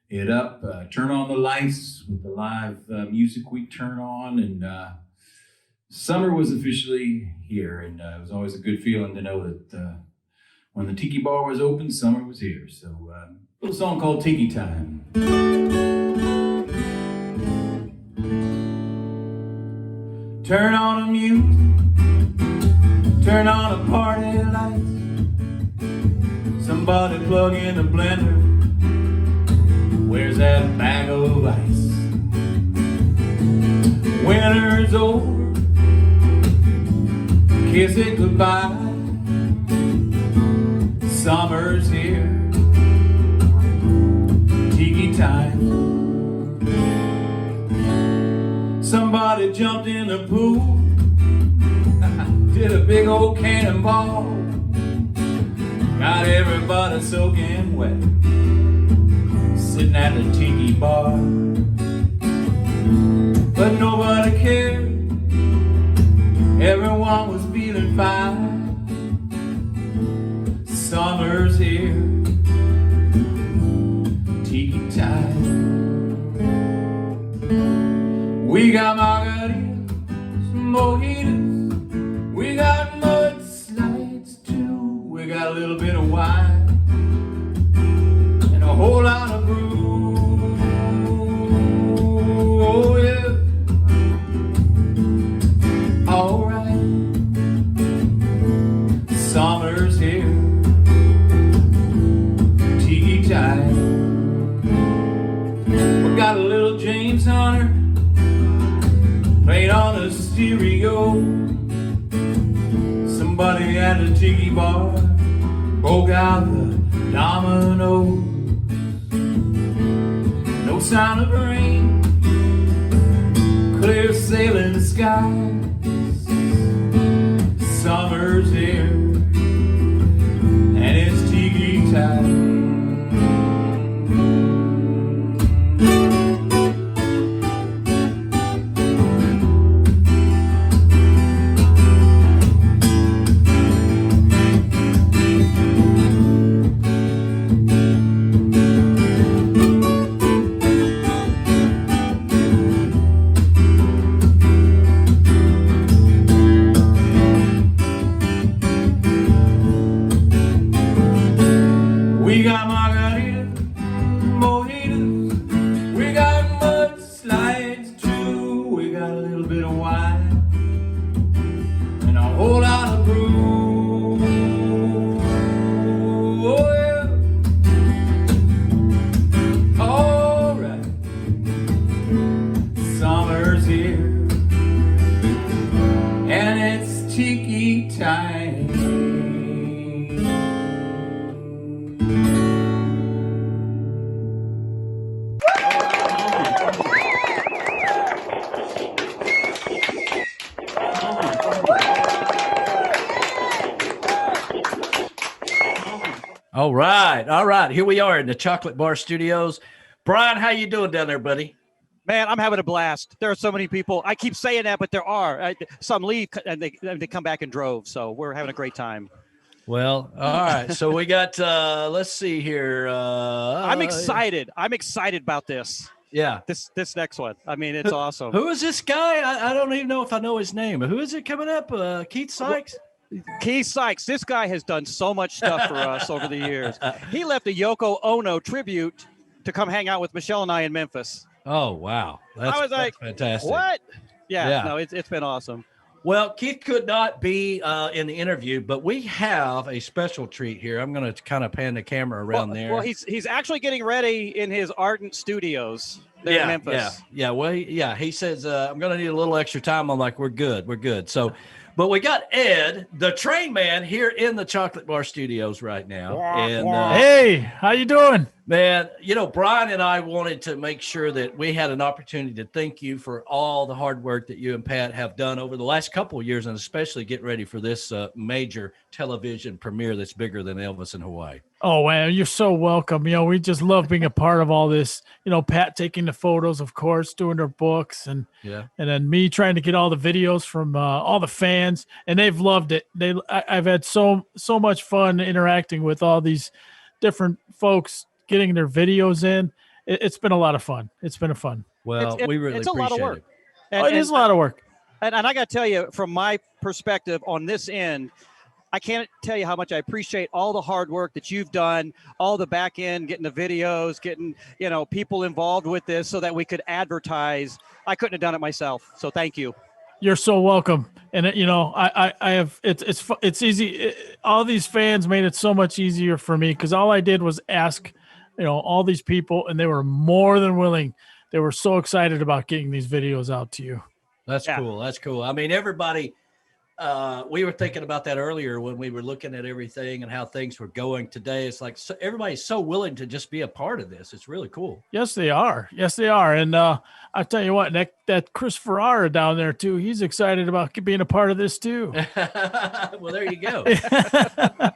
it up, turn on the lights with the live music we'd turn on. And summer was officially here. And it was always a good feeling to know that when the tiki bar was open, summer was here. So a little song called Tiki Time. Turn on the music, turn on the party lights. Somebody plug in a blender. Where's that bag of ice? Winter's over, kiss it goodbye. Summer's here, tiki time. Somebody jumped in the pool, did a big old cannonball, got everybody soaking wet, sitting at the tiki bar. But nobody cared, everyone was feeling fine. Summer's here, tiki time. We got margaritas, mojitos, we got mudslides too. We got a little bit of wine and a whole lot of brew. Oh yeah, all right. Summer's here, tiki time. We got a little James Hunter played on a stereo. Somebody at the tiki bar broke out the dominoes. No sign of rain, clear sailing skies. Summer's here, and it's tiki time. We got margaritas, mojitos, we got mudslides too. We got a little bit of wine and a whole lot of brew. Oh yeah, all right. Summer's here and it's tiki time. All right. All right. Here we are in the Chocolate Bar Studios. Brian, how you doing down there, buddy? Man, I'm having a blast. There are so many people. I keep saying that, but there are. Some leave and they come back in droves. So we're having a great time. Well, all right. So we got, let's see here. I'm excited. I'm excited about this. Yeah. This next one. I mean, it's awesome. Who is this guy? I don't even know if I know his name. Who is it coming up? Keith Sykes? Keith Sykes. This guy has done so much stuff for us over the years. He left a Yoko Ono tribute to come hang out with Michelle and I in Memphis. Oh, wow. I was like, fantastic. What? Yeah. Yeah. No, it's been awesome. Well, Keith could not be in the interview, but we have a special treat here. I'm going to kind of pan the camera around there. Well, he's actually getting ready in his Ardent Studios there in Memphis. Yeah. Well, he says, I'm going to need a little extra time. I'm like, we're good. So, but we got Ed, the train man, here in the Chocolate Bar Studios right now. And hey, how you doing? Man, Brian and I wanted to make sure that we had an opportunity to thank you for all the hard work that you and Pat have done over the last couple of years, and especially getting ready for this major television premiere that's bigger than Elvis in Hawaii. Oh, man, you're so welcome. We just love being a part of all this. Pat taking the photos, of course, doing their books, and then me trying to get all the videos from all the fans, and they've loved it. I've had so much fun interacting with all these different folks, getting their videos in. It's been a lot of fun. It's been fun. Well, we really it's a lot of work. it. It is a lot of work. And I got to tell you, from my perspective on this end, I can't tell you how much I appreciate all the hard work that you've done, all the back end, getting the videos, getting, people involved with this so that we could advertise. I couldn't have done it myself. So thank you. You're so welcome. And I have, it's easy. All these fans made it so much easier for me, because all I did was ask, all these people, and they were more than willing. They were so excited about getting these videos out to you. That's cool. That's cool. I mean, everybody, we were thinking about that earlier when we were looking at everything and how things were going today. It's like everybody's so willing to just be a part of this. It's really cool. Yes, they are. And I tell you what, that Chris Ferrara down there too, he's excited about being a part of this too. Well, there you go.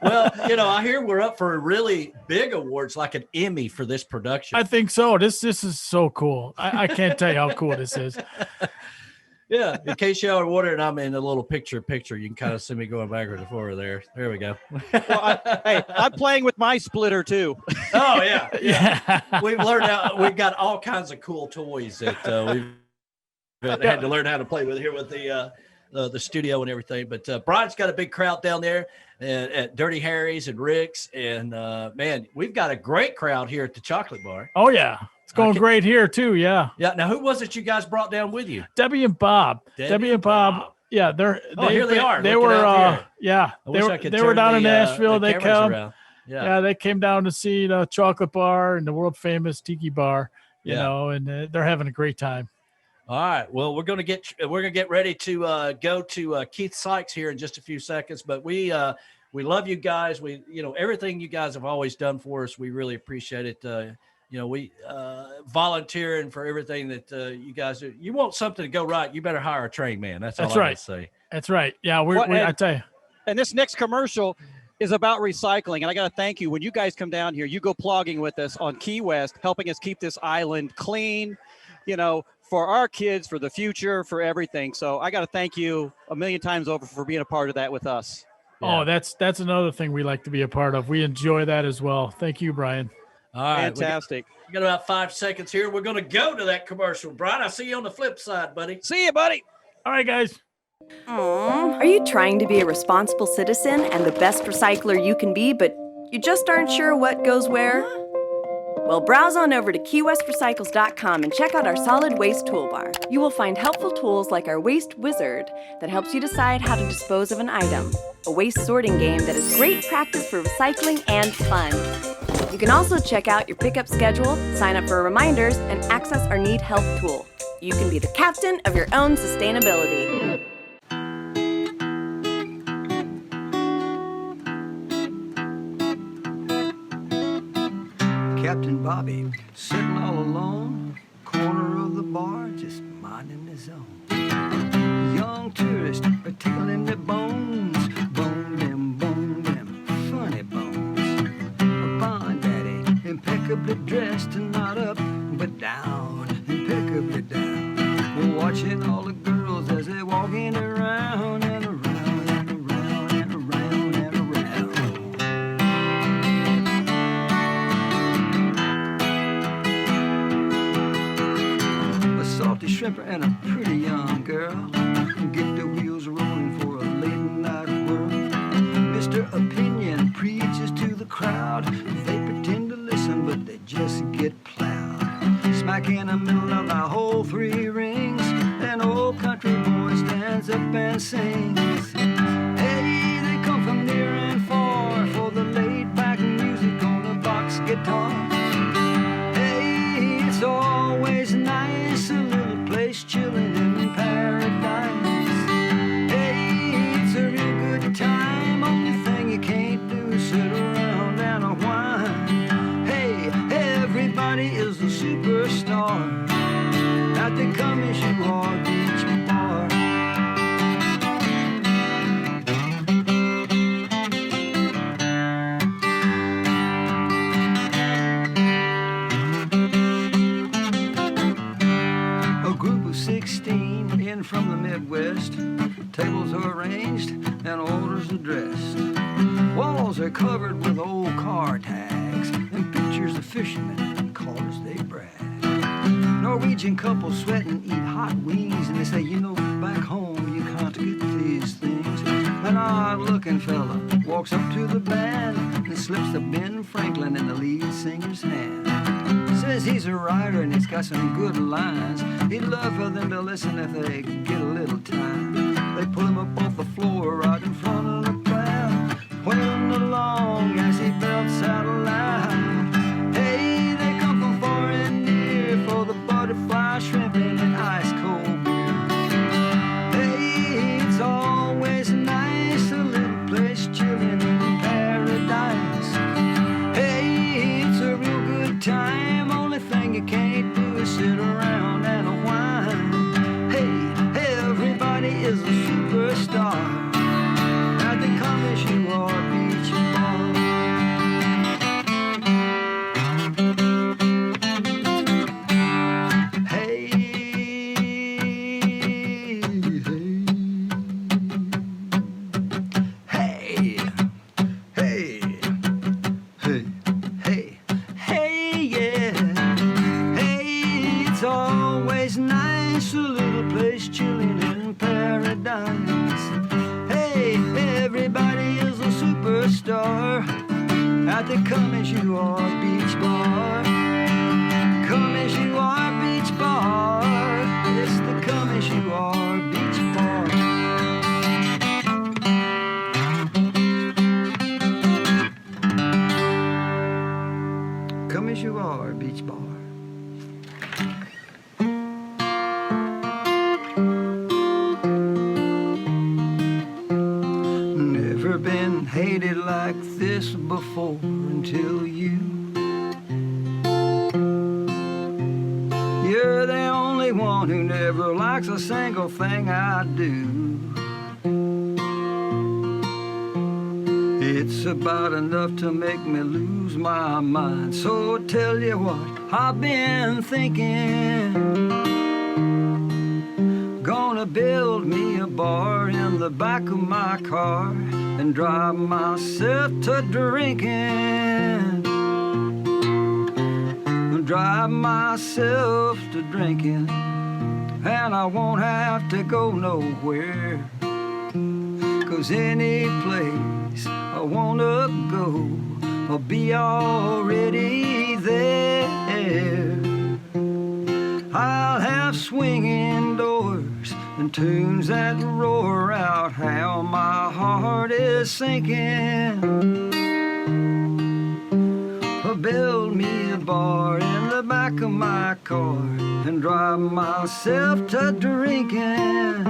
Well, I hear we're up for really big awards, like an Emmy for this production. I think so. This is so cool. I can't tell you how cool this is. Yeah, in case y'all are wondering, I'm in a little picture. You can kind of see me going backwards and forward there. There we go. Well, I'm playing with my splitter too. Oh yeah. We've learned how. We've got all kinds of cool toys that we've had to learn how to play with here with the studio and everything. But Brian's got a big crowd down there at Dirty Harry's and Rick's, and man, we've got a great crowd here at the Chocolate Bar. Oh yeah. It's going great here too. Yeah. Yeah. Now, who was it you guys brought down with you? Debbie and Bob. Debbie and Bob. Yeah. Here they are. They were, they were down in Nashville. They come. Yeah. They came down to see the Chocolate Bar and the world famous Tiki Bar, you know, and they're having a great time. All right. Well, we're gonna get ready to go to Keith Sykes here in just a few seconds, but we love you guys. We, everything you guys have always done for us. We really appreciate it. We volunteering for everything that you guys do. You want something to go right, you better hire a train man. That's all I gotta say. That's right. Yeah, I tell you. And this next commercial is about recycling. And I got to thank you. When you guys come down here, you go plugging with us on Key West, helping us keep this island clean, for our kids, for the future, for everything. So I got to thank you a million times over for being a part of that with us. Yeah. Oh, that's another thing we like to be a part of. We enjoy that as well. Thank you, Brian. All right. Fantastic. We got about 5 seconds here. We're going to go to that commercial. Brian, I'll see you on the flip side, buddy. See you, buddy. All right, guys. Are you trying to be a responsible citizen and the best recycler you can be, but you just aren't sure what goes where? Well, browse on over to KeyWestRecycles.com and check out our solid waste toolbar. You will find helpful tools like our Waste Wizard that helps you decide how to dispose of an item, a waste sorting game that is great practice for recycling and fun. You can also check out your pickup schedule, sign up for reminders, and access our Need Help tool. You can be the captain of your own sustainability. Captain Bobby, sitting all alone, corner of the bar, just minding his own. Young tourists are tickling their bones, bone them, funny bones. A bond daddy, impeccably dressed and not up, but down, impeccably down. We're watching all the girls as they're walking around and around and around and around and around. temper and a pretty young girl. Get the wheels rolling for a late night whirl. Mr. Opinion preaches to the crowd. They pretend to listen, but they just get plowed. Smack in the middle of the whole three rings, an old country boy stands up and sings. Hey, they come from near and far for the laid-back music on a box guitar. Hey, it's always nice, a little place chilling in paradise. Hey, it's a real good time, only thing you can't do is sit around and whine. Hey, everybody is a superstar at the Come As You Are Beach Bar. A group of 16 in from the Midwest. Tables are arranged and orders addressed. Walls are covered with old car tags and pictures of fishermen and cars they brag. Norwegian couples sweat and eat hot wings, and they say, you know, back home you can't get these things. An odd-looking fella walks up to the band and slips the Ben Franklin in the lead singer's hand. Says he's a writer and he's got some good lines. He'd love for them to listen if they get a little time. They pull him up off the floor right in front of the crowd, wailing along as he belts out a line. Hey, they come from far and near for the butterfly shrimping and ice cold beer. Hey, it's always nice, a little place chilling in paradise. Hey, it's a real good time, only thing you can't do is sit around and whine. Hey, everybody is a superstar at the Come As You Are Beach Bar. Hey, hey, hey, hey, hey, hey, yeah. Hey, it's always nice, a little place chilling in paradise. Hey, everybody is a superstar at the Come As You Are Beach Bar. Come As You Are Beach Bar. It's the Come As You Are Beach Bar. Come As You Are Beach Bar. Never been hated like this before until you. You're the only one who never likes a single thing I do. It's about enough to make me lose my mind. So I tell you what I've been thinking. Gonna build me a bar in the back of my car and drive myself to drinking. Drive myself to drinking, and I won't have to go nowhere. 'Cause any place I wanna go, I'll be already there. I'll have swinging doors and tunes that roar out how my heart is sinking. Build me a bar in the back of my car and drive myself to drinking.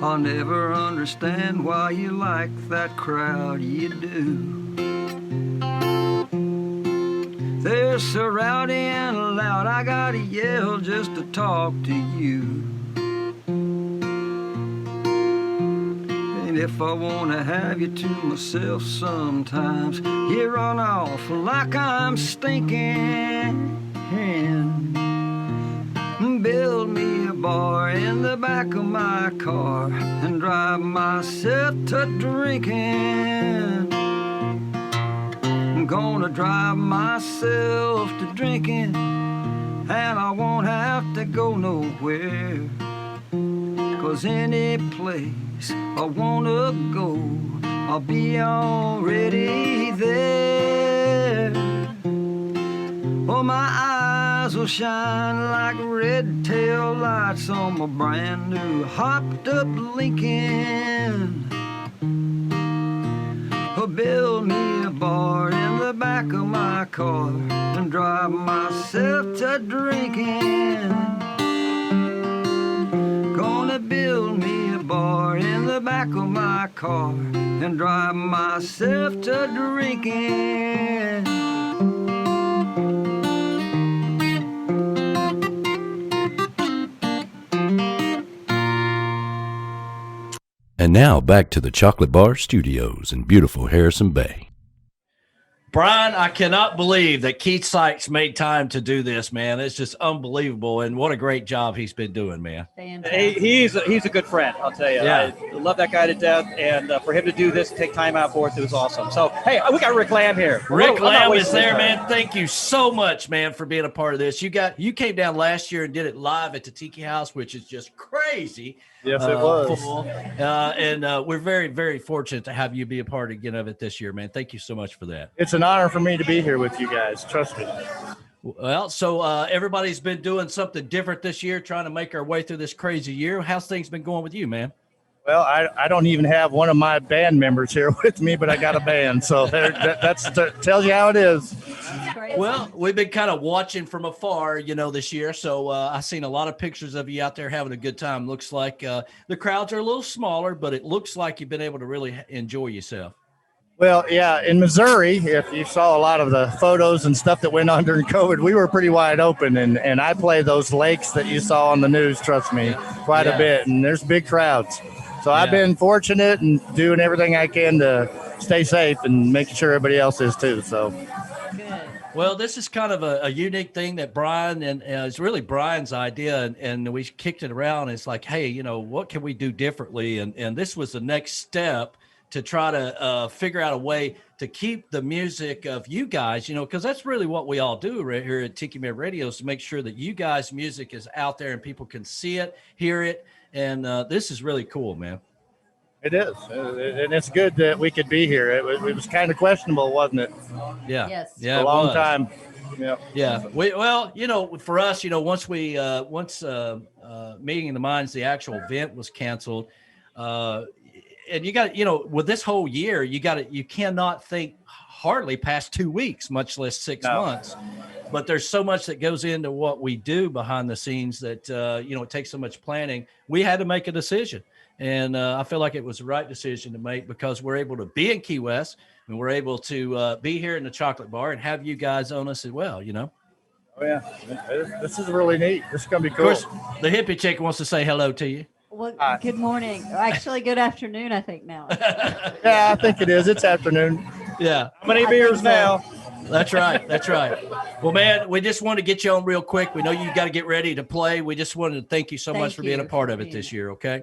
I'll never understand why you like that crowd you do. They're so rowdy and loud, I gotta yell just to talk to you. And if I wanna have you to myself sometimes, you run off like I'm stinking. Build me a bar in the back of my car and drive myself to drinking. I'm gonna drive myself to drinking, and I won't have to go nowhere. 'Cause any place I wanna go, I'll be already there. Oh, my eyes will shine like red tail lights on my brand new hopped up Lincoln. Oh, build me a bar in the back of my car and drive myself to drinking. Gonna build me a bar in the back of my car and drive myself to drinking. And now back to the Chocolate Bar Studios in beautiful Harrison Bay. Brian, I cannot believe that Keith Sykes made time to do this, man. It's just unbelievable, and what a great job he's been doing, man. He's a good friend, I'll tell you. Yeah. I love that guy to death, and for him to do this, take time out for it was awesome. So, hey, we got Rick Lamb here. Rick Lamb is there, man. Thank you so much, man, for being a part of this. You came down last year and did it live at the Tiki House, which is just crazy. Yes, it was. Full. And we're very, very fortunate to have you be a part again of it this year, man. Thank you so much for that. It's an honor for me to be here with you guys. Trust me. Well, so everybody's been doing something different this year, trying to make our way through this crazy year. How's things been going with you, man? Well, I don't even have one of my band members here with me, but I got a band. So that tells you how it is. Well, we've been kind of watching from afar, this year. So I've seen a lot of pictures of you out there having a good time. Looks like the crowds are a little smaller, but it looks like you've been able to really enjoy yourself. Well, yeah, in Missouri, if you saw a lot of the photos and stuff that went on during COVID, we were pretty wide open. And I play those lakes that you saw on the news, trust me, quite a bit. And there's big crowds. So I've been fortunate and doing everything I can to stay safe and making sure everybody else is too. So. Well, this is kind of a unique thing that Brian, and it's really Brian's idea, and we kicked it around. It's like, hey, what can we do differently? And this was the next step to try to figure out a way to keep the music of you guys, because that's really what we all do right here at Tiki Man Radio, is to make sure that you guys' music is out there and people can see it, hear it. And this is really cool, man. It is. And it's good that we could be here. It was kind of questionable, wasn't it? Yeah. Yes. Yeah. A long time. Yeah. Yeah. For us, once meeting of the Minds, the actual event was canceled. And you got, with this whole year, you cannot think hardly past 2 weeks, much less 6 months. But there's so much that goes into what we do behind the scenes that, it takes so much planning. We had to make a decision. And I feel like it was the right decision to make, because we're able to be in Key West and we're able to be here in the Chocolate Bar and have you guys on us as well, Oh, yeah. This is really neat. This is going to be cool. Of course, the hippie chick wants to say hello to you. Well, good morning. Actually, good afternoon, I think now. Yeah, I think it is. It's afternoon. Yeah. How many beers now? That's right. That's right. Well, man, we just wanted to get you on real quick. We know you got to get ready to play. We just wanted to thank you so much for being a part of it this year. Okay.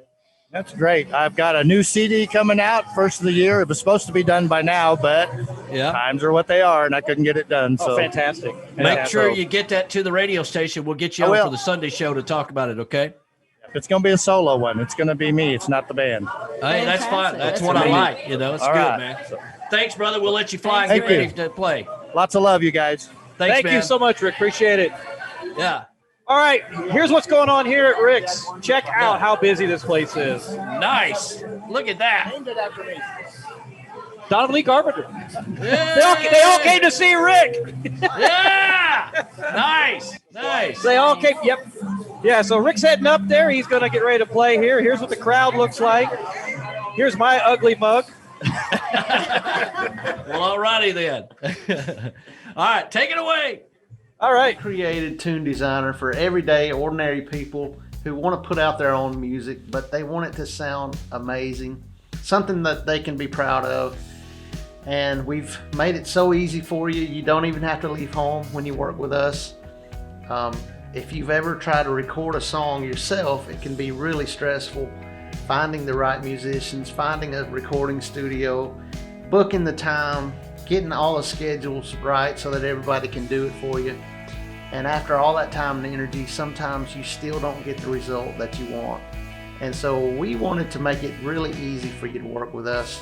That's great. I've got a new CD coming out first of the year. It was supposed to be done by now, but times are what they are, and I couldn't get it done. So fantastic. Make sure you get that to the radio station. We'll get you on for the Sunday show to talk about it. Okay. It's going to be a solo one. It's going to be me. It's not the band. Hey, that's fine. That's what I like. It's all good, right. man. Thanks, brother. We'll let you fly and get ready to play. Lots of love, you guys. Thanks, Thank man. you so much, Rick. Appreciate it. Yeah. All right. Here's what's going on here at Rick's. Check out how busy this place is. Nice. Look at that. Donovan Lee Carpenter. They all came to see Rick. Yeah. Nice. They all came. Yep. Yeah, so Rick's heading up there. He's going to get ready to play here. Here's what the crowd looks like. Here's my ugly mug. Well, all righty then. All right, take it away. All right. Created tune designer for everyday, ordinary people who want to put out their own music, but they want it to sound amazing, something that they can be proud of. And we've made it so easy for you. You don't even have to leave home when you work with us. If you've ever tried to record a song yourself, it can be really stressful. Finding the right musicians, finding a recording studio, booking the time, getting all the schedules right so that everybody can do it for you. And after all that time and energy, sometimes you still don't get the result that you want. And so we wanted to make it really easy for you to work with us.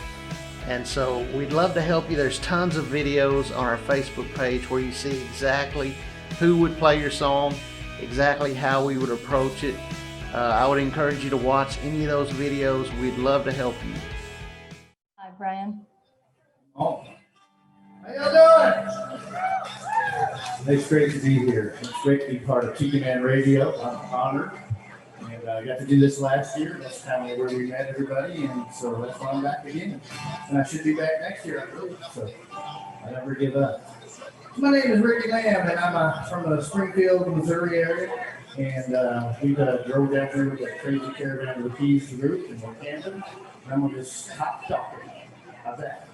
And so we'd love to help you. There's tons of videos on our Facebook page where you see exactly who would play your song, exactly how we would approach it. I would encourage you to watch any of those videos. We'd love to help you. Hi, Brian. Oh. How y'all doing? It's great to be here. It's great to be part of Tiki Man Radio. I'm honored. And I got to do this last year. That's kind of where we met everybody. And so that's why I'm back again. And I should be back next year, I believe. So I never give up. My name is Ricky Lamb, and I'm from the Springfield, Missouri area. And we drove down here with that crazy caravan of the Keys group, and we're camping. And I'm going to just stop talking. How's that?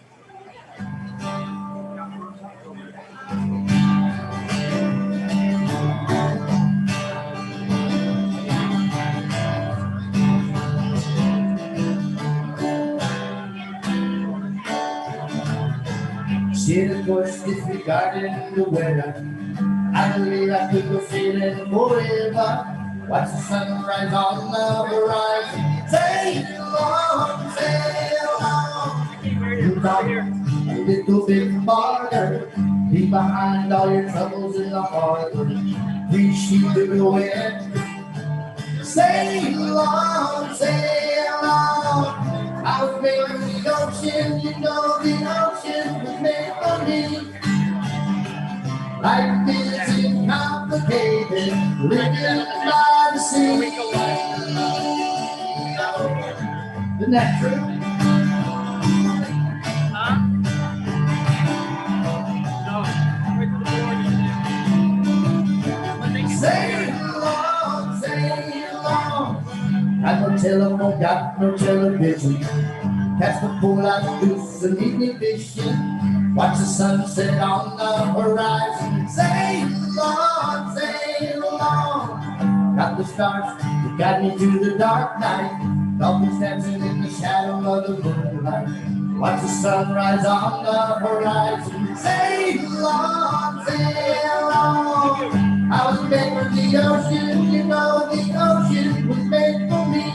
See the bush disregarding the weather. I believe I could go sailing forever. Watch the sunrise on the horizon. Sail on, sail on. Look out a little bit farther. Leave behind all your troubles in the harbor. Appreciate the wind. Sail on, sail on. I was made for the ocean, you know the ocean was made for me. Life is complicated, living by the sea. Isn't that true? Huh? No. Sail on, sail on. Got no telephone, got no television. Catch the pool out loose and leave me fishing. Watch the sunset on the horizon. Sail on, sail on. Got the stars that guide me through the dark night. Dolphins dancing in the shadow of the moonlight. Watch the sunrise on the horizon. Sail on, sail on. I was made for the ocean, you know the ocean was made for me.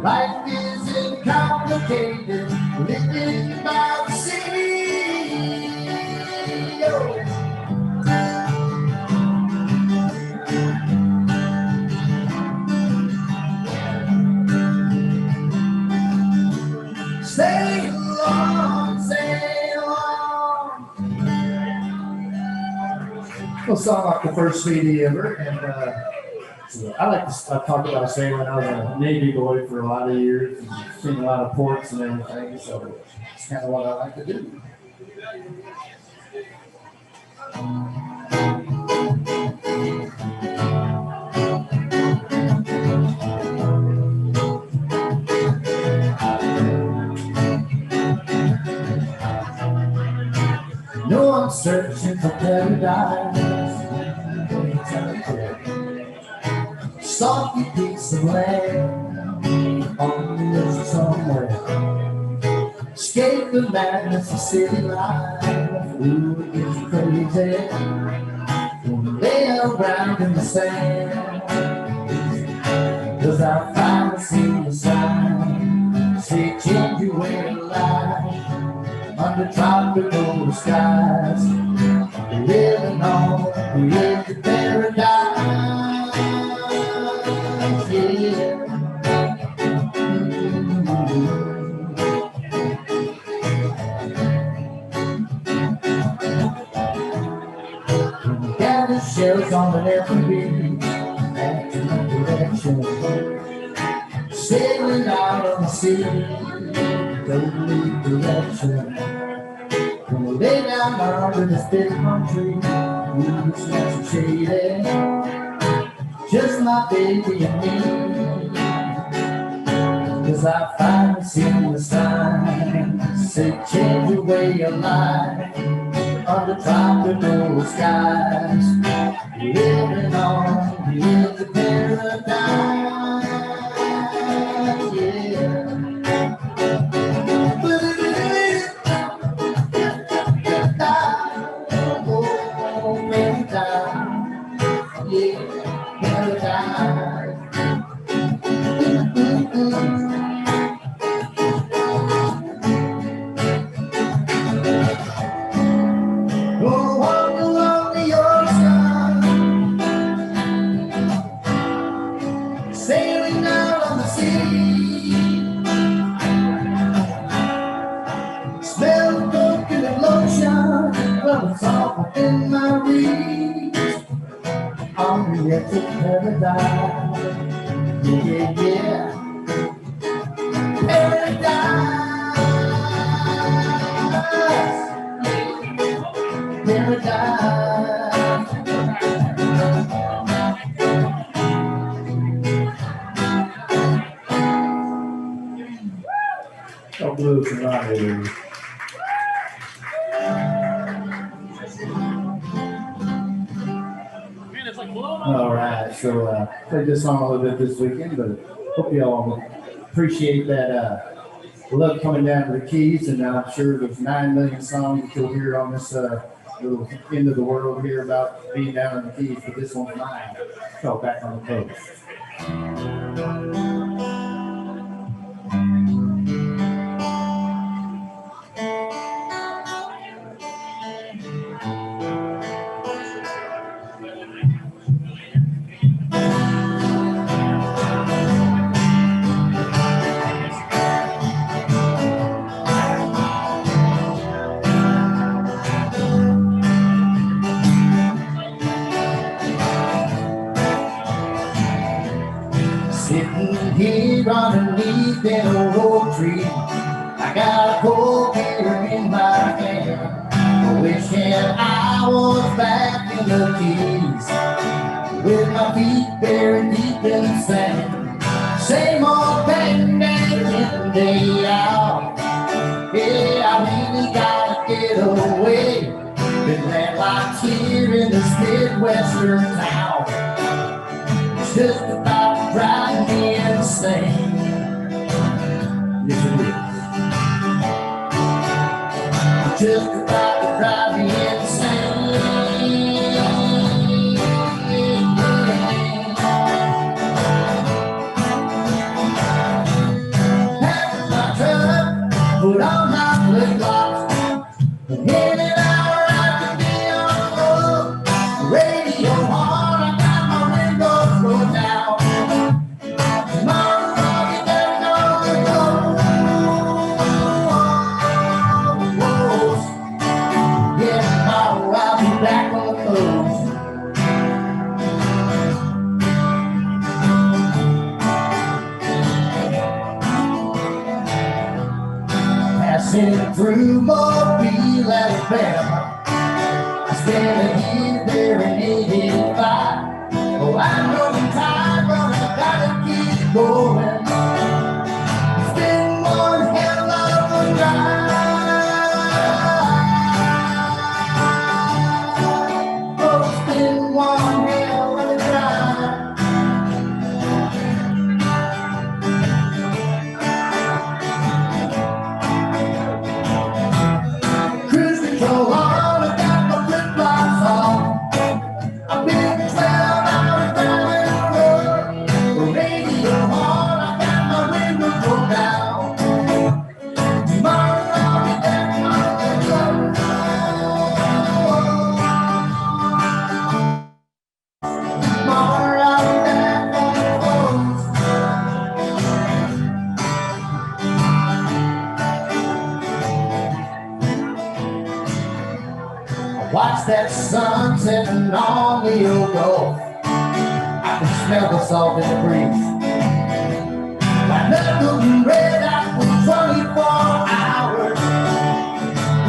Life isn't complicated, living by the sea. Oh. Sail on, sail on. Well, song like the first CD ever, and I like to talk about sailing. I was a Navy boy for a lot of years, and seen a lot of ports and everything, so it's kind of what I like to do. No, I'm searching for paradise. Softly piece of land on the ocean somewhere. Escape the madness of city life. Ooh, it gets crazy. Lay around in the sand. 'Cause I finally see the sign. Say, change your way of life. Under tropical skies. Living on the edge of paradise. Gather shells on an empty beach, acting in direction. Sailing out on the sea, don't leave direction. When we lay down under this big palm tree, we was nice and shady, just my baby and me. 'Cause I finally seen the sign, said change your way of life. Under tropical skies, living on the edge of paradise, yeah. paradise. Gonna walk along the ocean, sailing out on the sea. Smell the coconut lotion, well, it's all within my reach. On the edge of paradise, yeah, yeah, paradise, paradise. Oh, blues and ride. All right, so played this song a little bit this weekend, but hope you all appreciate that love coming down to the Keys, and I'm sure there's 9 million songs that you'll hear on this little end of the world here about being down in the Keys, but this one's mine. So back on the coast. Here underneath that old tree, I got a cold beer in my hand, wishing I was back in the Keys, with my feet buried deep in the sand. Same old thing day in and day out. Yeah, I really gotta get away. Been landlocked here in this Midwestern town. It's just about driving me insane. Yes, it is. Just about to drive me insane. Pack my truck, put on my flip-flops, and headed out right to be on the road. Radio on, I got my windows rolled down. Passing through Mobile, Alabama, I spent a year there in '85. Oh, I know the time, but I gotta keep going. It's been one hell of a drive. Oh, it's been one hell of a drive. Cruise control on, I got my flip-flops on. I've been 12 hours driving the road. The radio on, I got my windows rolled down. Tomorrow I'll be back on the road. Tomorrow I'll be back on the road. I watch that sun setting on the old Gulf. I can smell the salt in the breeze. My knuckles and red out for 24 hours.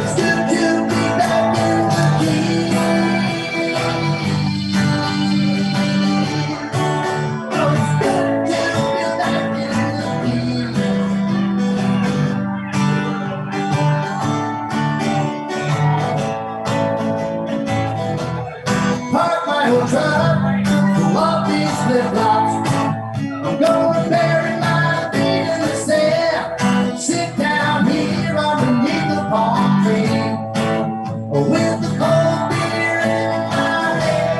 It's good to be back in the Keys. Oh, it's good to be back in the Keys. Park my old truck, pull off these flip-flops. I'm gonna bury my feet in the sand. Sit down here underneath the palm tree, with the cold beer in my hand.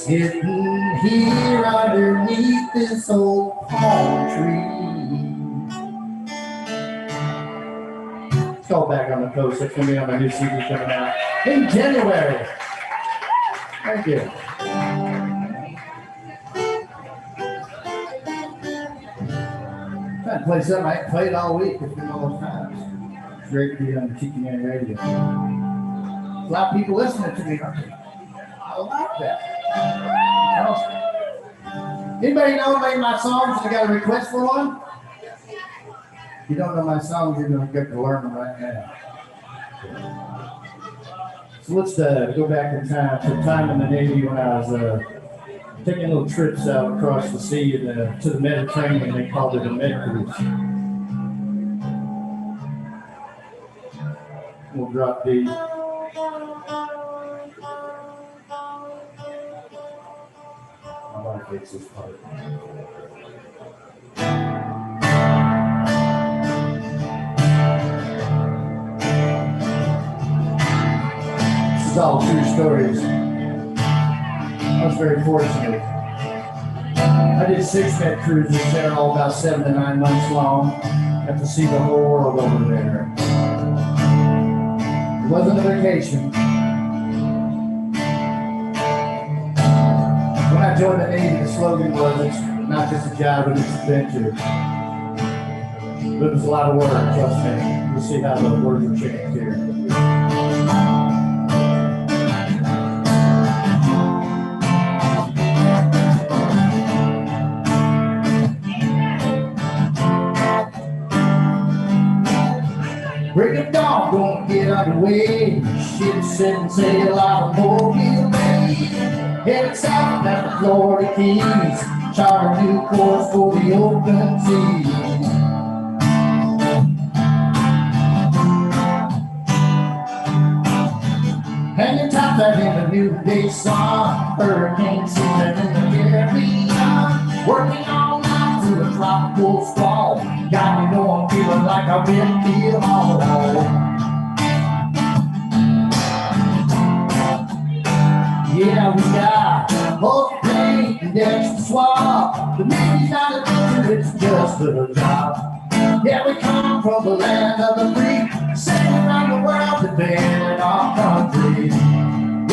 Sitting here underneath this old palm tree. Let's go back on the coast. It's going to be on a new CD coming out in January. Thank you. Trying to play something I ain't played all week. It's been all those times. It's great to be on the Tiki Man Radio. A lot of people listening to me. I like that. Anybody know any of my songs? I got a request for one? If you don't know my songs, you're going to get to learn them right now. So let's go back in time to the time in the Navy when I was taking little trips out across the sea and, to the Mediterranean. They called it a med cruise. We'll drop D. I want to fix this part. This is all true stories. I was very fortunate. I did 6 med cruises. They're all about 7 to 9 months long. Got to see the whole world over there. It wasn't a vacation. When I joined the Navy, the slogan was, it's not just a job, but it's an adventure. But it was a lot of work, trust me. You'll see how the words will change here. Break of dawn, gonna get underway. Ship setting sail out of Mobile Bay. Headed south down the Florida Keys. Chart a new course for the open sea. Hanging top out in the new day sun. Hurricane season in the Caribbean. Working all night through a tropical storm. Got me know I'm feeling like I've been here all along. Yeah, we got both paint and extra swab. The Navy's not a picture, it's just a job. Yeah, we come from the land of the free, sailing around the world, defending our country.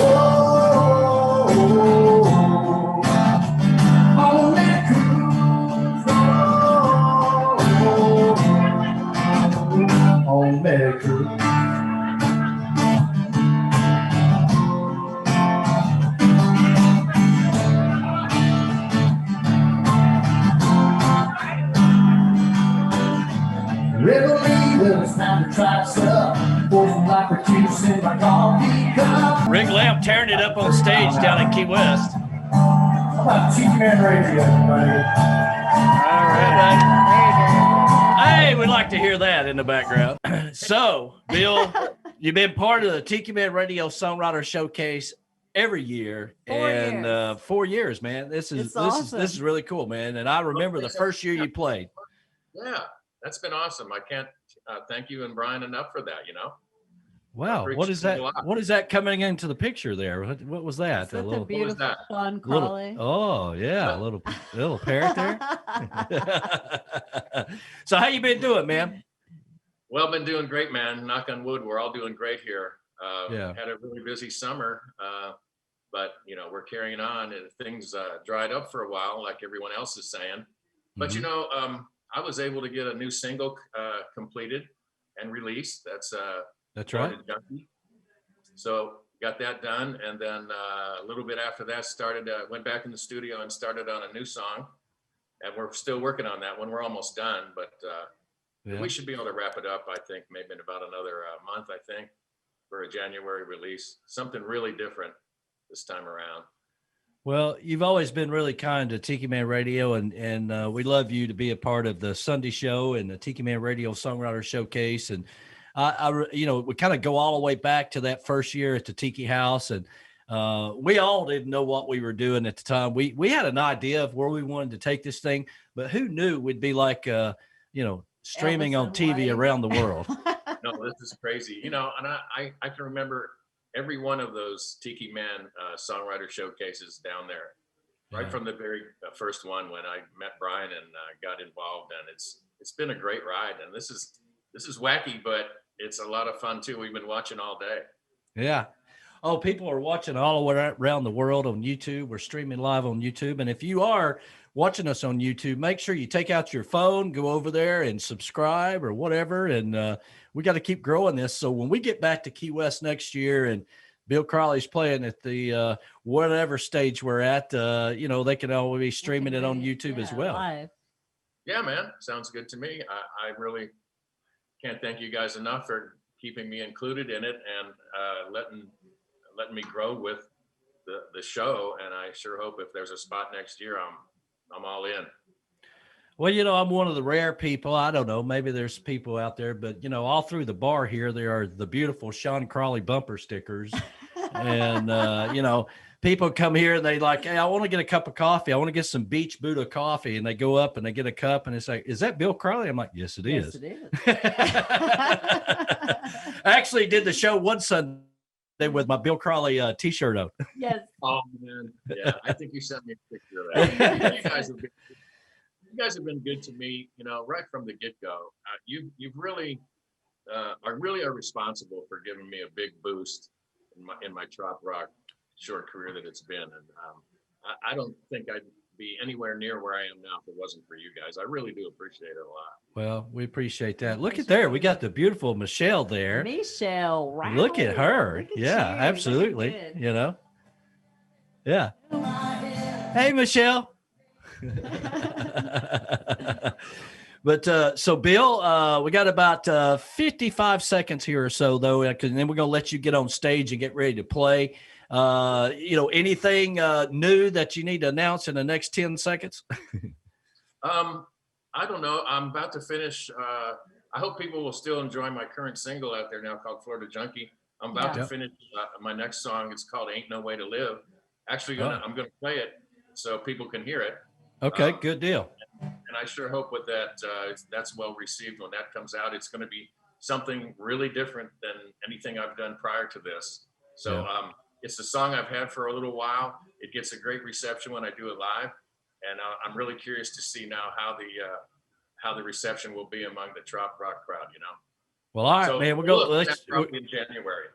Whoa, on that cruise, on that cruise. Well, it's time to try stuff. Pour some like juice in my coffee cup. Rick Lamb tearing it up on stage down in Key West. How about Tiki Man Radio, everybody? All right, buddy. Hey, we'd like to hear that in the background. So, Bill, you've been part of the Tiki Man Radio Songwriter Showcase every year. 4 years, man. This is really cool, man. And I remember the first year you played. Yeah, that's been awesome. I can't thank you and Brian enough for that, you know. Wow, what is that? What is that coming into the picture there? What was that? Such a beautiful, fun collie. Oh yeah, a little parrot there. So how you been doing, man? Well, been doing great, man. Knock on wood, we're all doing great here. Yeah. Had a really busy summer, but you know we're carrying on, and things dried up for a while, like everyone else is saying. But you know, I was able to get a new single completed and released. That's right. So got that done, and then a little bit after that, went back in the studio and started on a new song, and we're still working on that one. We're almost done, but we should be able to wrap it up. I think maybe in about another month. I think for a January release, something really different this time around. Well, you've always been really kind to Tiki Man Radio, and we love you to be a part of the Sunday show and the Tiki Man Radio Songwriter Showcase. And we kind of go all the way back to that first year at the Tiki House, and we all didn't know what we were doing at the time. We had an idea of where we wanted to take this thing, but who knew we'd be like, streaming on TV around the world. No, this is crazy. You know, and I can remember every one of those Tiki Man songwriter showcases down there, right from the very first one when I met Brian and got involved, and it's been a great ride. And this is wacky, but it's a lot of fun too. We've been watching all day. Yeah. Oh, people are watching all around the world on YouTube. We're streaming live on YouTube. And if you are watching us on YouTube, make sure you take out your phone, go over there and subscribe or whatever. And we got to keep growing this. So when we get back to Key West next year and Bill Crowley's playing at the whatever stage we're at, they can always be streaming it on YouTube as well. Live. Yeah, man. Sounds good to me. I really can't thank you guys enough for keeping me included in it and letting me grow with the show. And I sure hope if there's a spot next year, I'm all in. Well, I'm one of the rare people. I don't know. Maybe there's people out there, but all through the bar here, there are the beautiful Sean Crawley bumper stickers. And, people come here and they like, hey, I want to get a cup of coffee. I want to get some Beach Buddha coffee. And they go up and they get a cup and it's like, is that Bill Crowley? I'm like, yes, it is. Yes, it is. I actually did the show one Sunday with my Bill Crowley t-shirt on. Yes. Oh man. Yeah. I think you sent me a picture of that. You guys have been good to me, right from the get-go. You've really are responsible for giving me a big boost in my trop rock short career that it's been. And I don't think I'd be anywhere near where I am now if it wasn't for you guys. I really do appreciate it a lot. Well, we appreciate that. Look at there. We got the beautiful Michelle there. Michelle, right? Look at her. Look at Yeah, you. absolutely. Yeah. Hey, Michelle. But so Bill, we got about 55 seconds here or so though, and then we're gonna let you get on stage and get ready to play. Anything new that you need to announce in the next 10 seconds? I don't know. I'm about to finish. I hope people will still enjoy my current single out there now called Florida Junkie. I'm about to finish my next song. It's called Ain't No Way to Live. Actually, I'm gonna play it so people can hear it. Okay, good deal. And I sure hope with that, that's well received when that comes out. It's going to be something really different than anything I've done prior to this. So it's a song I've had for a little while. It gets a great reception when I do it live. And I'm really curious to see now how the reception will be among the trop rock crowd, Well, all right, man, we're going to probably in January.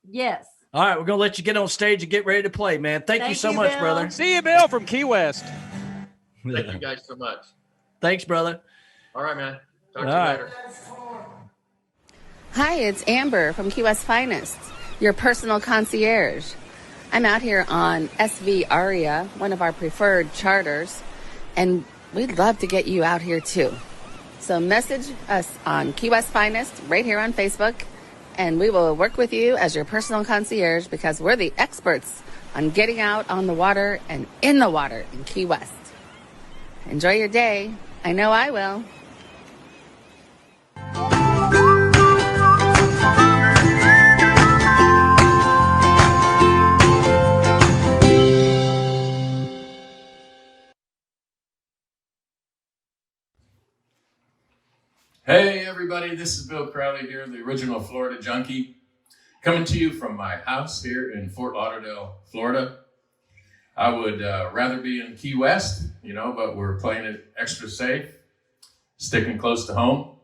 Yes. All right, we're going to let you get on stage and get ready to play, man. Thank you so much, Bill. brother. See you, Bill, from Key West. Thank you guys so much. Thanks, brother. All right, man. Talk to All you right. later. Hi, it's Amber from Key West Finest, your personal concierge. I'm out here on SV Aria, one of our preferred charters, and we'd love to get you out here too. So message us on Key West Finest right here on Facebook, and we will work with you as your personal concierge because we're the experts on getting out on the water and in the water in Key West. Enjoy your day. I know I will. Hey everybody, this is Bill Crowley here, the original Florida Junkie, coming to you from my house here in Fort Lauderdale, Florida. I would rather be in Key West, but we're playing it extra safe, sticking close to home.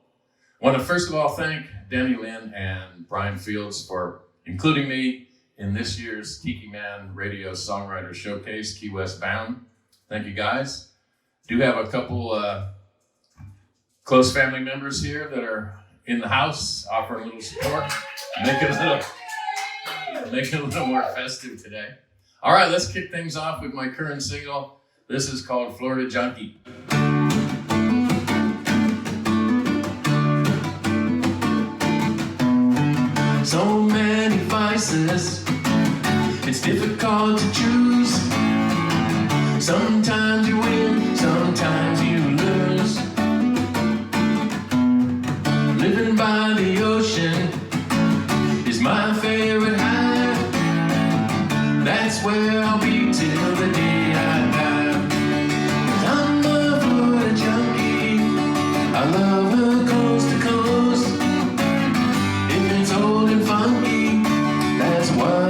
I want to first of all thank Danny Lynn and Brian Fields for including me in this year's Tiki Man Radio Songwriter Showcase, Key West bound. Thank you guys. Do have a couple close family members here that are in the house offering a little support, make it a little more festive today. All right, let's kick things off with my current single. This is called Florida Junkie. So many vices, it's difficult to choose. Sometimes you win, sometimes you lose. Living by the ocean is my favorite high. That's where I'll be till the day I die. 'Cause I'm a Florida junkie. I love her coast to coast. If it's old and funky, that's what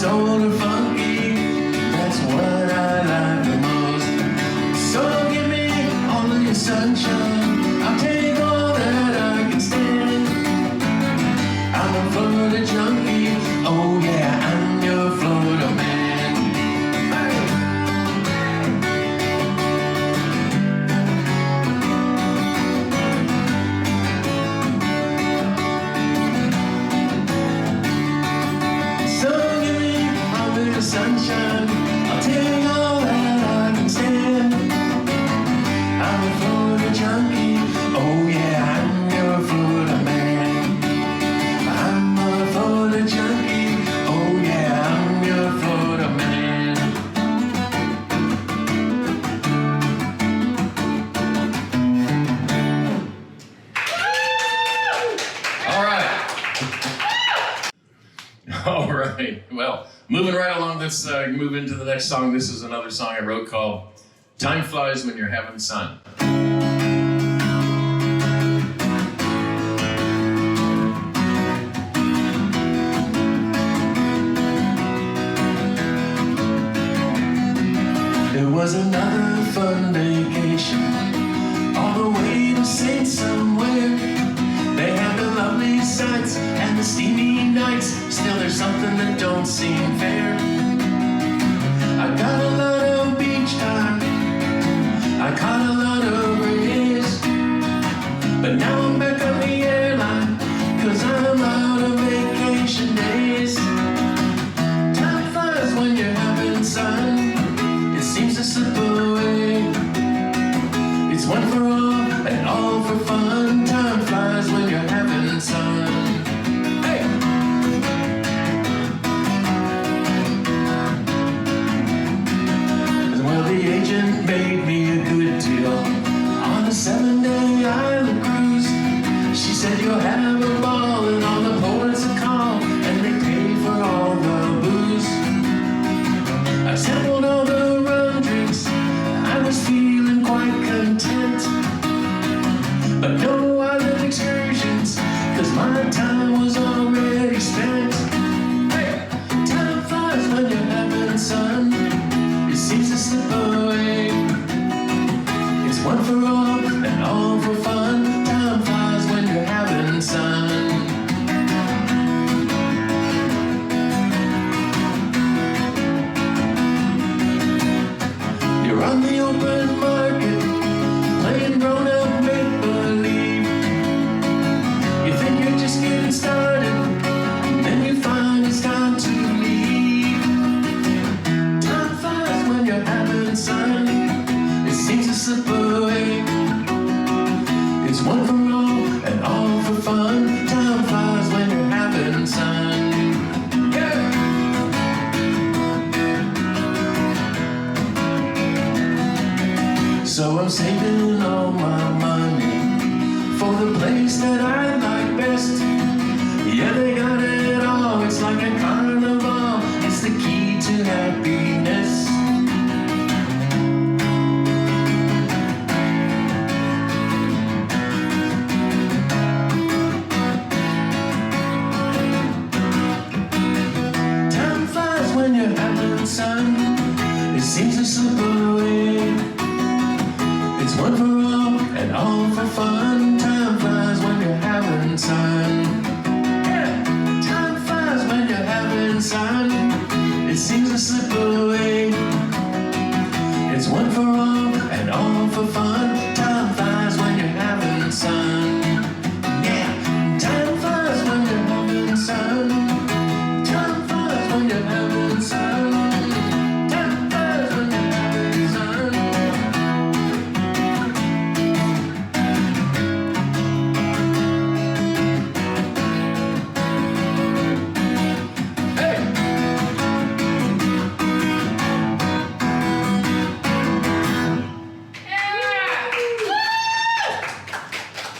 it's old or funky, that's what I like the most. So give me all of your sunshine, I'll take all that I can stand. I'm a Florida junkie, oh yeah, I'm your Florida man. Sunshine, I'll take all that I can stand. I'm a Florida junkie, oh yeah, I'm your Florida man. I'm a Florida junkie, oh yeah, I'm your Florida man. All right. All right. Well, moving right along, let's move into the next song. This is another song I wrote called Time Flies When You're Having Sun. It was another fun vacation, all the way to St. Somewhere. They had the lovely sights and the steamy nights. Still there's something that don't seem fair. I got a lot of beach time, I caught a lot of breeze, but now I'm back on the airline, cause I'm out of vacation days. Time flies when you're having sun, it seems to slip away. It's one for all and all for fun. Time flies when you're having sun. Hey! Well, the agent made me a good deal on a 7-day island cruise. She said you'll have a ball and all the ports will call, and they pay for all the booze. I sampled all the rum drinks, I was feeling quite content. But no island excursions, cause my time was already spent. Hey! Time flies when you're having sun, it seems to slip away. It's one for all and all for fun. Time flies when you're having sun. You're on the open market, playing grown-up make-believe. You think you're just getting started, then you find it's time to leave. Time flies when you're having sun, it seems to slip away. It's one for all and all for fun. Time flies when you're having sun. Yeah! So I'm saving all my money for the place that I like best. Yeah, they got it all, it's like a carnival, it's the key to happiness. Time flies when you're having sun, it seems to slip away. It's one for all and all for fun. Time flies when you're having sun. Yeah! Time flies when you're having sun, it seems to slip away. It's one for all and all for fun. Time flies when you're having sun. Yeah! Time flies when you're having sun. Time flies when you're having sun. Time flies when you're having sun.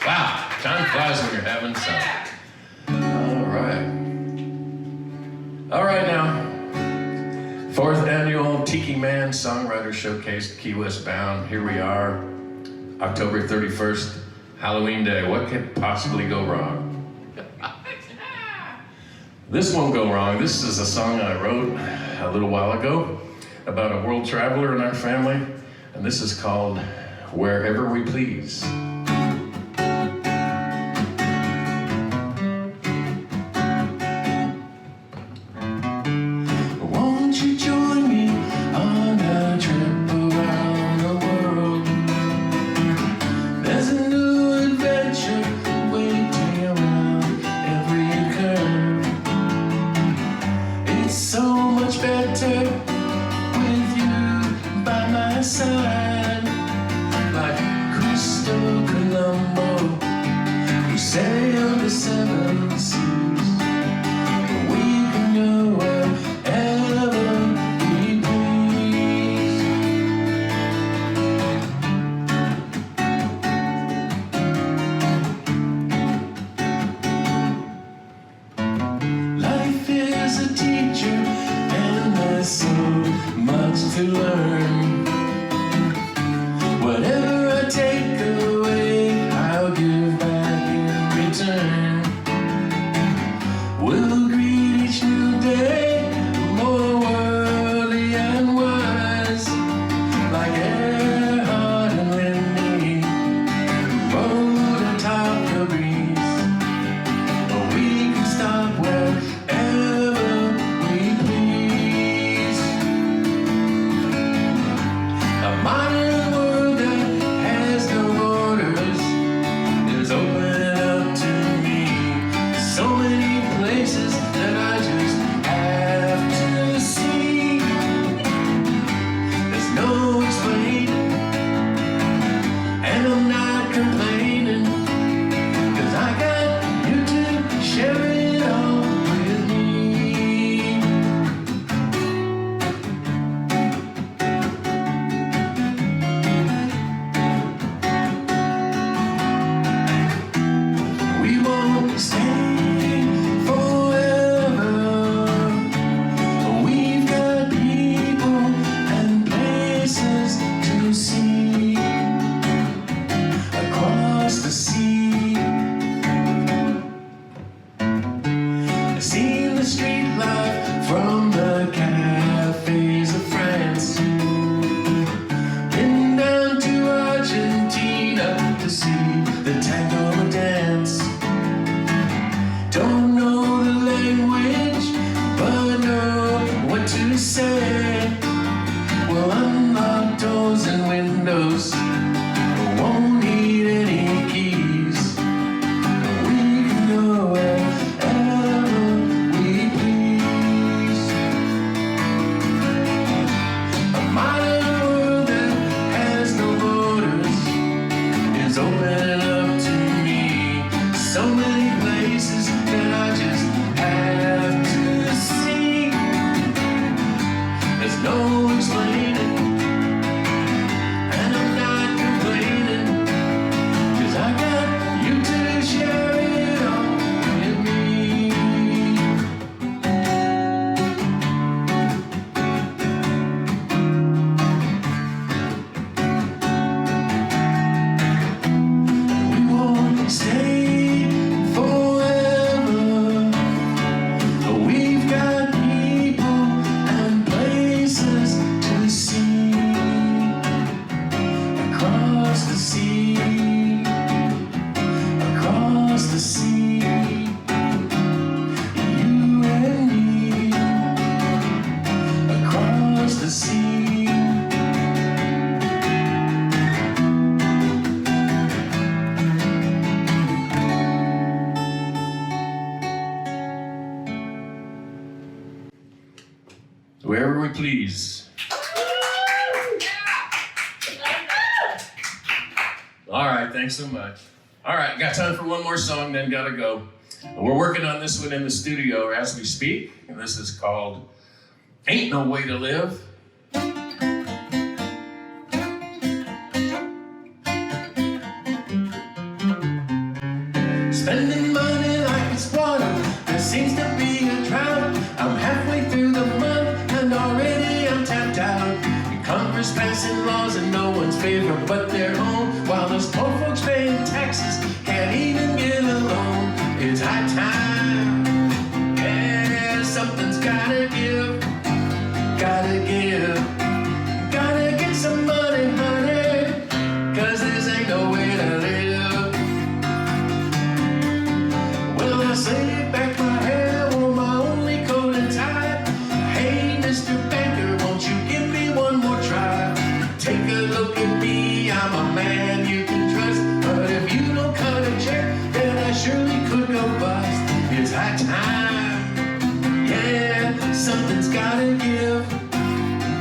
Wow, time flies when you're having sun. All right. All right now. 4th annual Tiki Man Songwriter Showcase, Key West bound. Here we are, October 31st, Halloween Day. What could possibly go wrong? This won't go wrong. This is a song I wrote a little while ago about a world traveler in our family, and this is called Wherever We Please. Won't you join me on a trip around the world? There's a new adventure waiting around every curve. It's so much better with you by my side, like Crystal Colombo, who sailed the seven seas. We can go wherever we please. Life is a teacher, and there's so much to learn. Whatever I take away, I'll give back in return. We'll greet each new day more worldly and wise, like Earhart and Lindy, who rode atop the breeze. But we can stop wherever we please. A modern world that has no borders is opening up to me. So many places that I just have to see. There's no explaining, and I'm not complaining, 'cause I got you to share it all with me. We won't stay forever. We've got people and places to see across the sea. I've seen the street life from the cafes of France. Been down to Argentina to see the tango dance. Don't know the language, but know what to say. We'll unlock doors and windows, won't need any keys. We can go wherever we please. A modern world that has no borders is opening up to me. So many places that I just have to see. There's no explaining, and I'm not complaining, 'cause I got you to share it all with me. We won't stay forever. We've got people and places to see across the sea, across the sea. You and me across the sea. Wherever we please. All right, thanks so much. All right, got time for one more song, then gotta go. And we're working on this one in the studio as we speak, and this is called Ain't No Way to Live. Spending money like it's water, there seems to be a drought. I'm halfway through the month and already I'm tapped out. Congress passing laws in no one's favor but their own, while those poor folks paying taxes can't even get a loan. It's high time, yeah.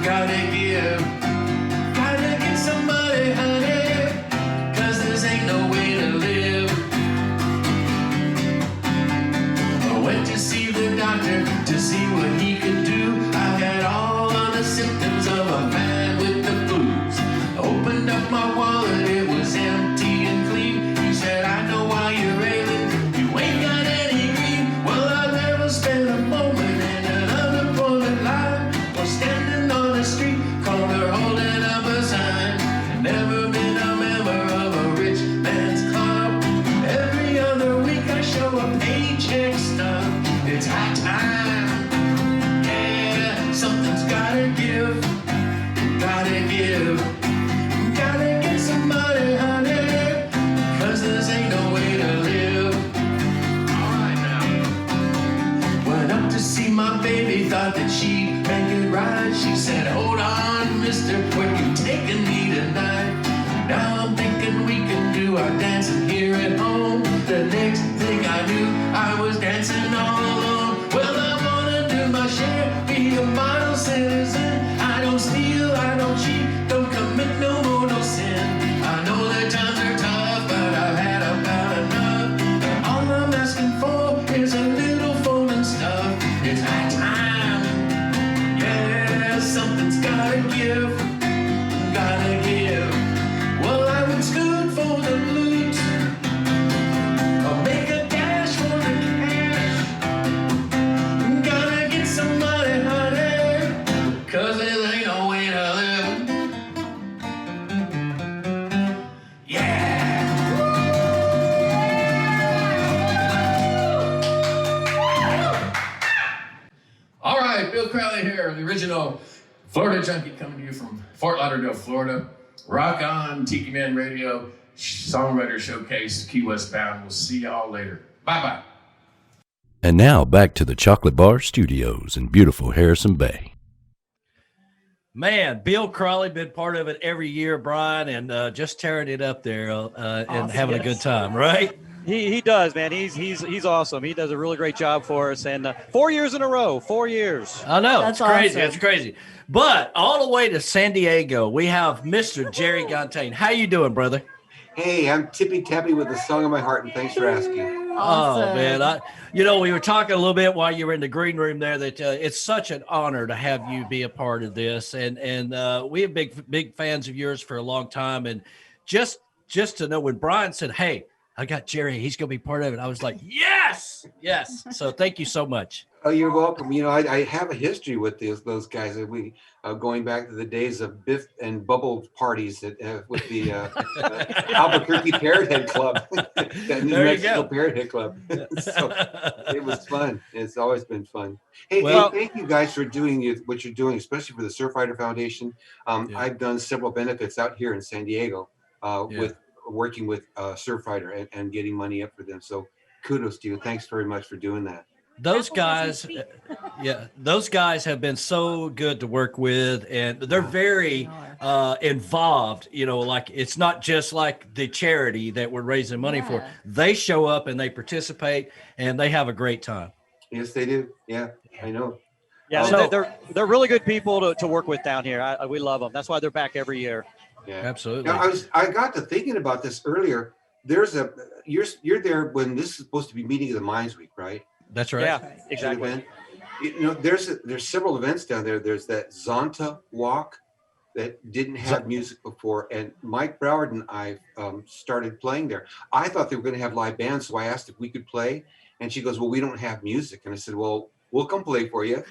Gotta give, gotta get some money, honey, 'cause this ain't no way to live. I went to see the doctor to see what he could do. I had all of the symptoms of a man with the blues. I opened up my wallet, it was empty and clean. He said, I know why you're ailing, you ain't got any green. Well, I've never spent a moment in an unemployment line or standing on the street corner holding up a sign. Never been a member of a rich man's club. Every other week I show a paycheck stub. It's high time. Yeah, something's gotta give. Gotta give. Gotta get some money, honey, 'cause this ain't no way to live. Alright now. Went up to see my baby, thought that she'd make it right. She said, hold on, mister, where you taking me tonight? Now I'm thinking we can do our dancing here at home. The next thing I knew, I was dancing all alone. Well, I wanna do my share, be a model citizen. I don't steal, I don't cheat, don't commit no more, no sin. I know that times are tough, but I've had about enough. And all I'm asking for is a little phone and stuff. It's high time. Yeah, something's gotta give. Gotta give. Well, I would scoot for the loot. I'll make a dash for the cash. Gotta get some money, honey, 'cause there ain't no way to live. Yeah. All right, Bill Crowley here, the original Florida junkie coming to you from Fort Lauderdale, Florida. Rock on, Tiki Man Radio, Songwriter Showcase, Key West bound. We'll see y'all later. Bye-bye. And now back to the Chocolate Bar Studios in beautiful Harrison Bay. Man, Bill Crawley been part of it every year, Brian, and just tearing it up there and having a good time, right? He does, man. He's awesome. He does a really great job for us, and 4 years in a row, 4 years. I know. That's it's crazy. awesome. It's crazy. But all the way to San Diego, we have Mr. Jerry Gontaine. How you doing, brother? Hey, I'm tippy tappy with the song of my heart, and thanks for asking. Oh man, we were talking a little bit while you were in the green room there that it's such an honor to have you be a part of this, and we have big fans of yours for a long time, and just to know when Brian said, "Hey, I got Jerry, he's going to be part of it," I was like, "Yes." So thank you so much. Oh, you're welcome. You know, I have a history with those guys. We going back to the days of Biff and Bubble parties with the Albuquerque Parrothead Club, that New Mexico Parrothead Club. So it was fun. It's always been fun. Hey, thank you guys for doing what you're doing, especially for the Surfrider Foundation. I've done several benefits out here in San Diego with working with Surfrider and getting money up for them. So kudos to you. Thanks very much for doing that. Those guys, those guys have been so good to work with, and they're very involved. You know, like it's not just like the charity that we're raising money for. They show up and they participate, and they have a great time. Yes, they do. Yeah, I know. Yeah, they're really good people to work with down here. We love them. That's why they're back every year. Yeah, absolutely. Now, I got to thinking about this earlier. You're there when this is supposed to be Meeting of the Minds Week, right? That's right. Yeah, exactly. You know, there's several events down there. There's that Zonta Walk that didn't have music before, and Mike Broward and I started playing there. I thought they were going to have live bands, so I asked if we could play, and she goes, "Well, we don't have music," and I said, "Well, we'll come play for you."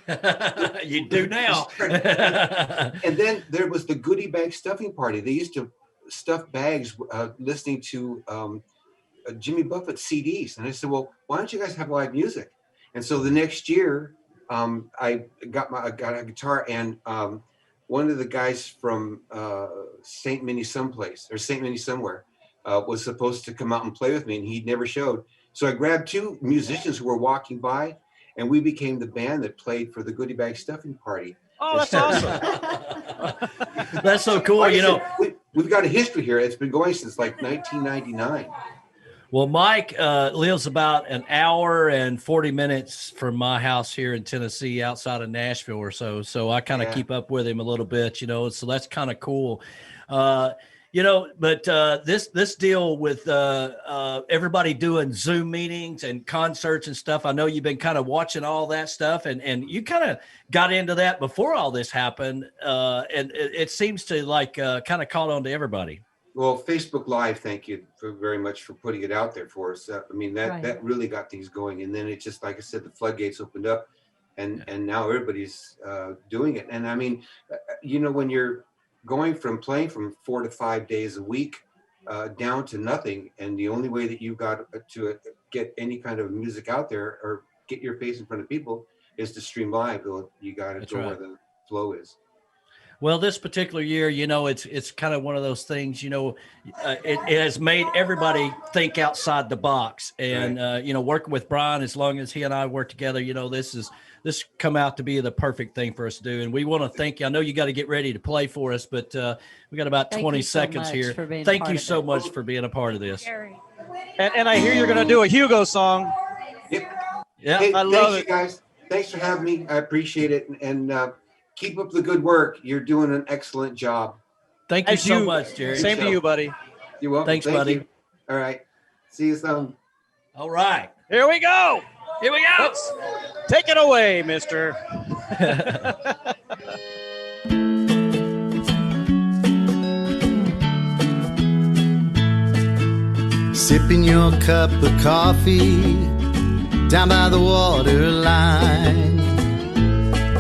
You do now. And then there was the goodie bag stuffing party. They used to stuff bags listening to Jimmy Buffett CDs. And I said, well, why don't you guys have live music? And so the next year, I got a guitar, and one of the guys from St. Minnie Somewhere was supposed to come out and play with me, and he never showed. So I grabbed two musicians who were walking by, and we became the band that played for the goodie bag stuffing party. Oh, that's awesome. That's so cool. Like you know, we've got a history here. It's been going since like 1999. Well, Mike lives about an hour and 40 minutes from my house here in Tennessee, outside of Nashville or so. So I kind of keep up with him a little bit, you know, so that's kind of cool. You know, but this deal with everybody doing Zoom meetings and concerts and stuff, I know you've been kind of watching all that stuff, and you kind of got into that before all this happened, and it seems to like kind of caught on to everybody. Well, Facebook Live, thank you very much for putting it out there for us. I mean, that really got things going. And then it just, like I said, the floodgates opened up, and now everybody's doing it. And I mean, you know, when you're going from playing from 4 to 5 days a week down to nothing, and the only way that you got to get any kind of music out there or get your face in front of people is to stream live. You got to go where the flow is. Well, this particular year, you know, it's kind of one of those things, you know, it has made everybody think outside the box. And, you know, working with Brian, as long as he and I work together, you know, this come out to be the perfect thing for us to do. And we want to thank you. I know you got to get ready to play for us, but we got about 20 seconds here. Thank you so much for being a part of this. And I hear you're going to do a Hugo song. Yep. Yeah, hey, I love it. You guys. Thanks for having me. I appreciate it. And keep up the good work. You're doing an excellent job. Thank you so much, Jerry. Same to you, buddy. You're welcome. Thanks, buddy. You. All right. See you soon. All right. Here we go. Here we go. Let's take it away, mister. Sipping your cup of coffee down by the water line.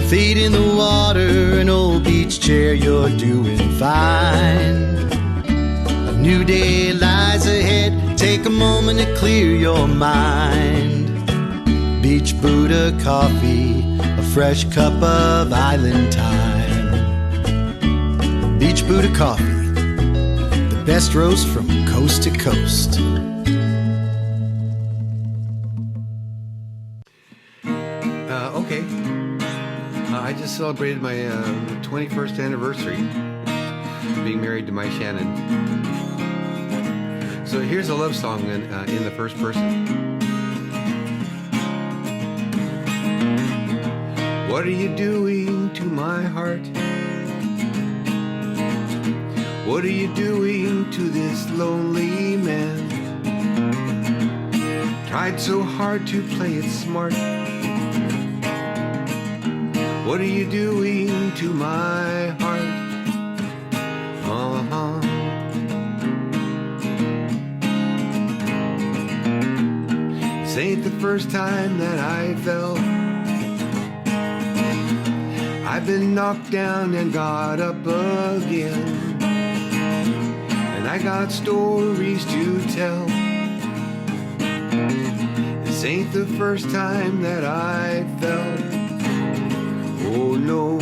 Feet in the water, an old beach chair, you're doing fine. A new day lies ahead, take a moment to clear your mind. Beach Buddha coffee, a fresh cup of island time. Beach Buddha coffee, the best roast from coast to coast. Okay. I just celebrated my 21st anniversary being married to my Shannon. So here's a love song in the first person. What are you doing to my heart? What are you doing to this lonely man? Tried so hard to play it smart. What are you doing to my heart? This ain't the first time that I fell. I've been knocked down and got up again. And I got stories to tell. This ain't the first time that I fell. Oh no.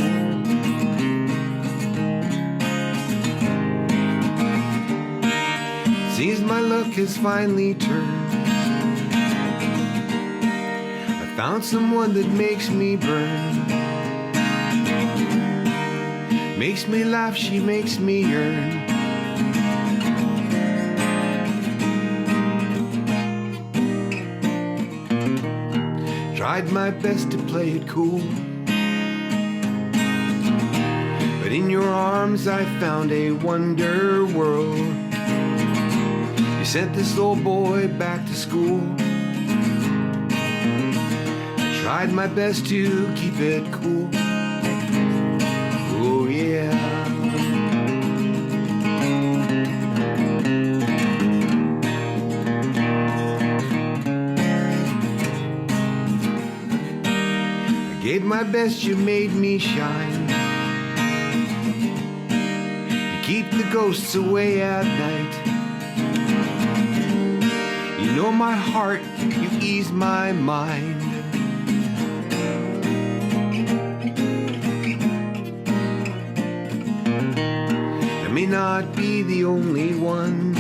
Seems my luck has finally turned. I found someone that makes me burn. Makes me laugh, she makes me yearn. Tried my best to play it cool. But in your arms I found a wonder world. You sent this old boy back to school. I tried my best to keep it cool. Oh yeah. I gave my best, you made me shine. Keep the ghosts away at night. You know my heart, you ease my mind. I may not be the only one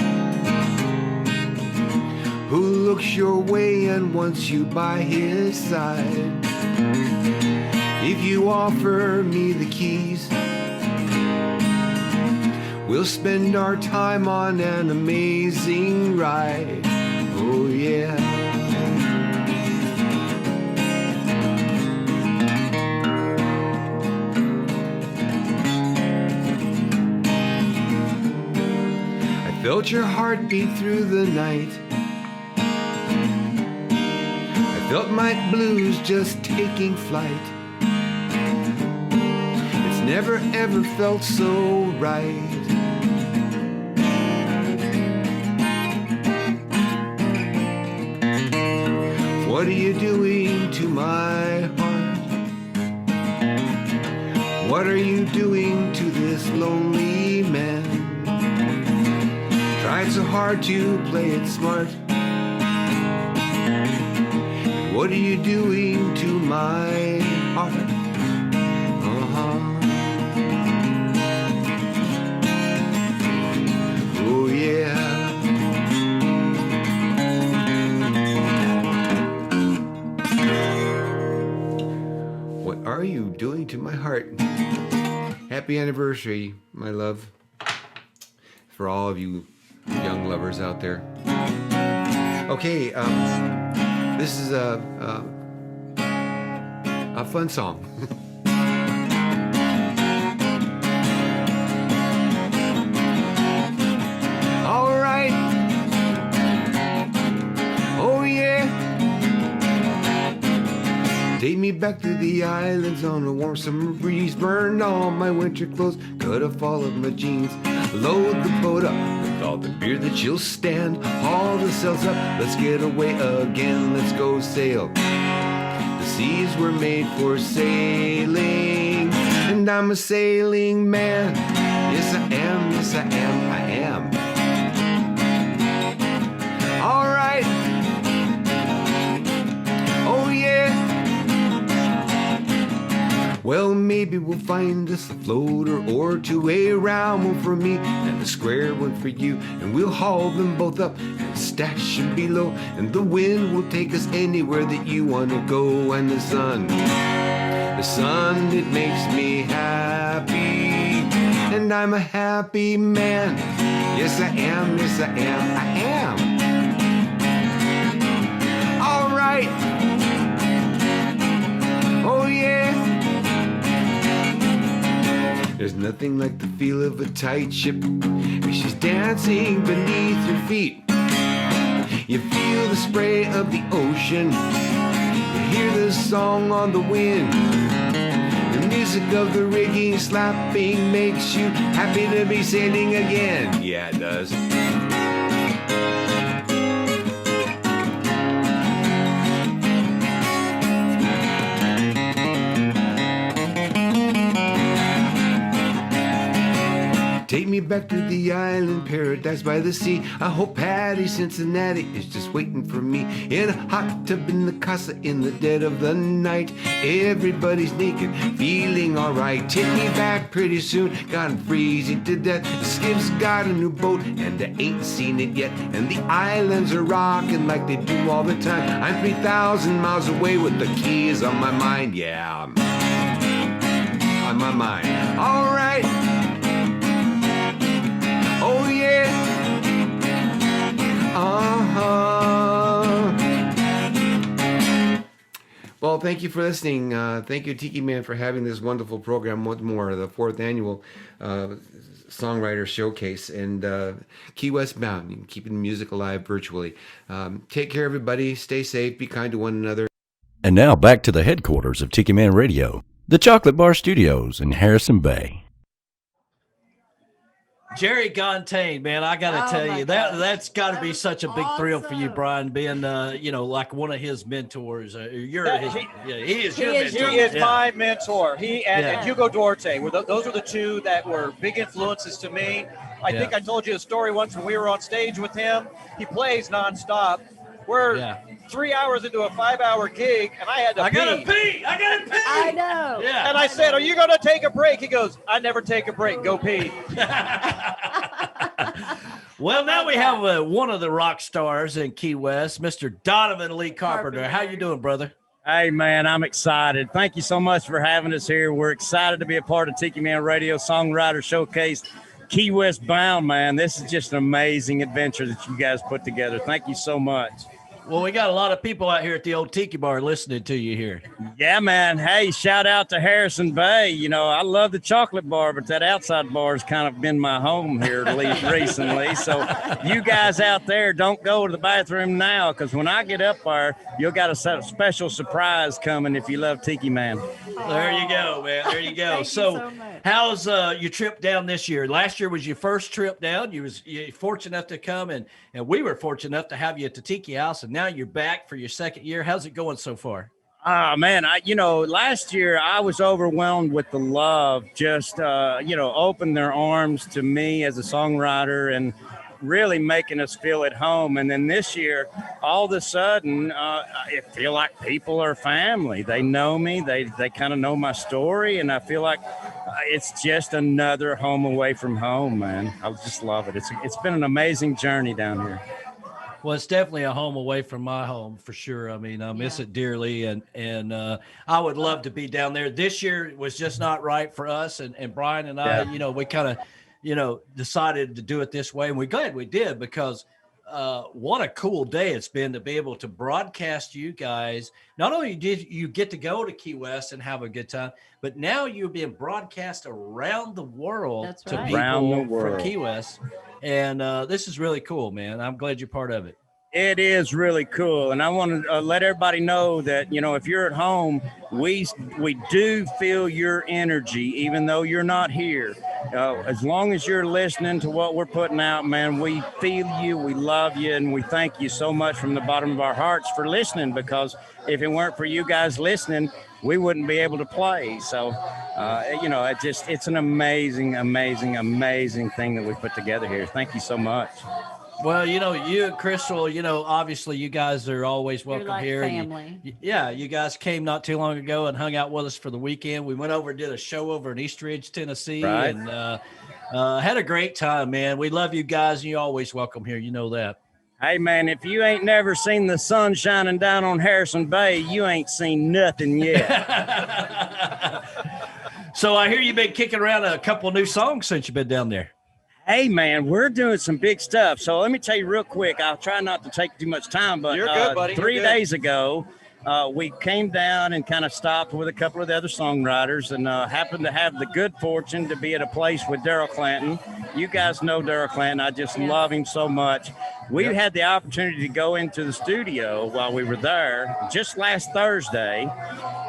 who looks your way and wants you by his side. If you offer me the keys, we'll spend our time on an amazing ride. Oh yeah. I felt your heartbeat through the night. I felt my blues just taking flight. It's never ever felt so right. What are you doing to my heart? What are you doing to this lonely man? Tried so hard to play it smart. What are you doing to my heart? Oh yeah. What are you doing to my heart? Happy anniversary, my love. For all of you young lovers out there. Okay, this is a fun song. All right. Oh yeah. Take me back to the islands on a warm summer breeze. Burn all my winter clothes, cut off all of my jeans. Load the boat up with all the beer that you'll stand. Haul the sails up, let's get away again. Let's go sail. The seas were made for sailing, and I'm a sailing man. Yes I am, yes I am, I am. All right. Oh yeah. Well, maybe we'll find us a floater or two, a round one for me and a square one for you, and we'll haul them both up and stash them below, and the wind will take us anywhere that you want to go. And the sun, it makes me happy, and I'm a happy man. Yes I am, yes I am, I am. All right. Oh yeah. There's nothing like the feel of a tight ship as she's dancing beneath your feet. You feel the spray of the ocean, you hear the song on the wind. The music of the rigging slapping makes you happy to be sailing again. Yeah, it does. Take me back to the island paradise by the sea. I hope Patty Cincinnati is just waiting for me in a hot tub in the casa in the dead of the night. Everybody's naked, feeling alright. Take me back pretty soon, got 'em freezing to death. The skip's got a new boat and I ain't seen it yet, and the islands are rocking like they do all the time. I'm 3,000 miles away with the keys on my mind. Yeah, on my mind. All right. Oh yeah. Well, thank you for listening. Thank you, Tiki Man, for having this wonderful program once more, the 4th annual Songwriter Showcase, and Key West Bound, keeping the music alive virtually. Take care, everybody. Stay safe. Be kind to one another. And now back to the headquarters of Tiki Man Radio, the Chocolate Bar Studios in Harrison Bay. Jerry Gontaine, man, I got to tell you, that's got to be such a big thrill for you, Brian, being, like one of his mentors. He is your mentor. He is my mentor. He and Hugo Duarte. Those were the two that were big influences to me. I think I told you a story once when we were on stage with him. He plays nonstop. We're 3 hours into a 5-hour gig, and I had to pee. I gotta pee. I know. Yeah. And I said, "Are you going to take a break?" He goes, "I never take a break. Go pee." Well, now we have one of the rock stars in Key West, Mr. Donovan Lee Carpenter. How you doing, brother? Hey, man, I'm excited. Thank you so much for having us here. We're excited to be a part of Tiki Man Radio Songwriter Showcase. Key West bound, man. This is just an amazing adventure that you guys put together. Thank you so much. Well, we got a lot of people out here at the old Tiki Bar listening to you here. Yeah, man. Hey, shout out to Harrison Bay. You know, I love the chocolate bar, but that outside bar has kind of been my home here at least recently. So you guys out there, don't go to the bathroom now, because when I get up there, you'll got a special surprise coming if you love Tiki Man. There you go, man. There you go. So how's your trip down this year? Last year was your first trip down. You fortunate enough to come, and we were fortunate enough to have you at the Tiki House, and now you're back for your second year. How's it going so far? Man, last year I was overwhelmed with the love, just, opened their arms to me as a songwriter and really making us feel at home. And then this year, all of a sudden, I feel like people are family. They know me. They kind of know my story. And I feel like it's just another home away from home, man. I just love it. It's been an amazing journey down here. Well, it's definitely a home away from my home for sure. I mean, I miss it dearly, and I would love to be down there. This year was just not right for us, and Brian and I, we kind of, decided to do it this way, and we're glad we did, because what a cool day it's been to be able to broadcast you guys. Not only did you get to go to Key West and have a good time, but now you're being broadcast around the world to people from Key West. And this is really cool, man. I'm glad you're part of it. It is really cool. And I want to let everybody know that, if you're at home, we do feel your energy, even though you're not here. As long as you're listening to what we're putting out, man, we feel you, we love you, and we thank you so much from the bottom of our hearts for listening, because if it weren't for you guys listening, we wouldn't be able to play. So, it's an amazing, amazing, amazing thing that we put together here. Thank you so much. Well, you and Crystal, obviously you guys are always welcome like here. Family. You guys came not too long ago and hung out with us for the weekend. We went over and did a show over in East Ridge, Tennessee, and had a great time, man. We love you guys, and you're always welcome here. You know that. Hey, man, if you ain't never seen the sun shining down on Harrison Bay, you ain't seen nothing yet. So I hear you've been kicking around a couple new songs since you've been down there. Hey, man, we're doing some big stuff. So let me tell you real quick. I'll try not to take too much time, but You're good, buddy. 3 days ago, we came down and kind of stopped with a couple of the other songwriters, and happened to have the good fortune to be at a place with Daryl Clanton. You guys know Daryl Clanton. I just love him so much. We had the opportunity to go into the studio while we were there just last Thursday.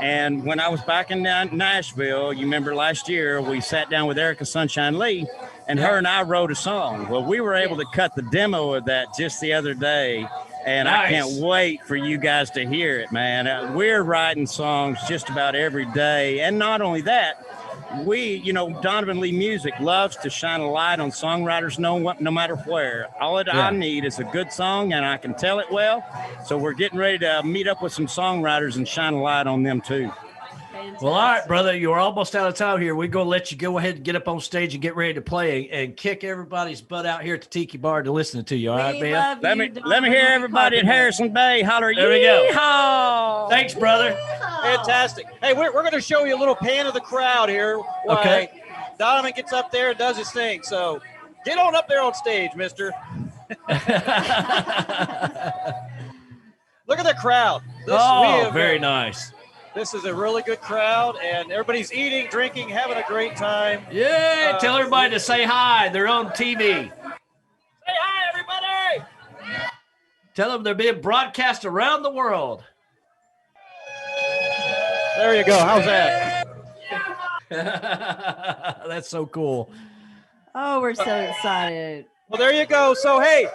And when I was back in Nashville, you remember last year, we sat down with Erica Sunshine Lee, and her and I wrote a song. Well, we were able to cut the demo of that just the other day. And nice. I can't wait for you guys to hear it, man. We're writing songs just about every day. And not only that, Donovan Lee Music loves to shine a light on songwriters no matter where. All I need is a good song, and I can tell it well. So we're getting ready to meet up with some songwriters and shine a light on them too. Well, all right, brother, you're almost out of time here. We're going to let you go ahead and get up on stage and get ready to play and kick everybody's butt out here at the Tiki Bar to listen to you. All right, man? Let me hear everybody at Harrison Bay holler. There we go. Yeehaw! Thanks, brother. Fantastic. Hey, we're going to show you a little pan of the crowd here. Okay. Donovan gets up there and does his thing. So get on up there on stage, mister. Look at the crowd. Very nice. This is a really good crowd, and everybody's eating, drinking, having a great time. Yeah, tell everybody to say hi. They're on TV. Say hi, everybody. Tell them they're being broadcast around the world. There you go. How's that? That's so cool. Oh, we're so excited. Well, there you go. So, hey,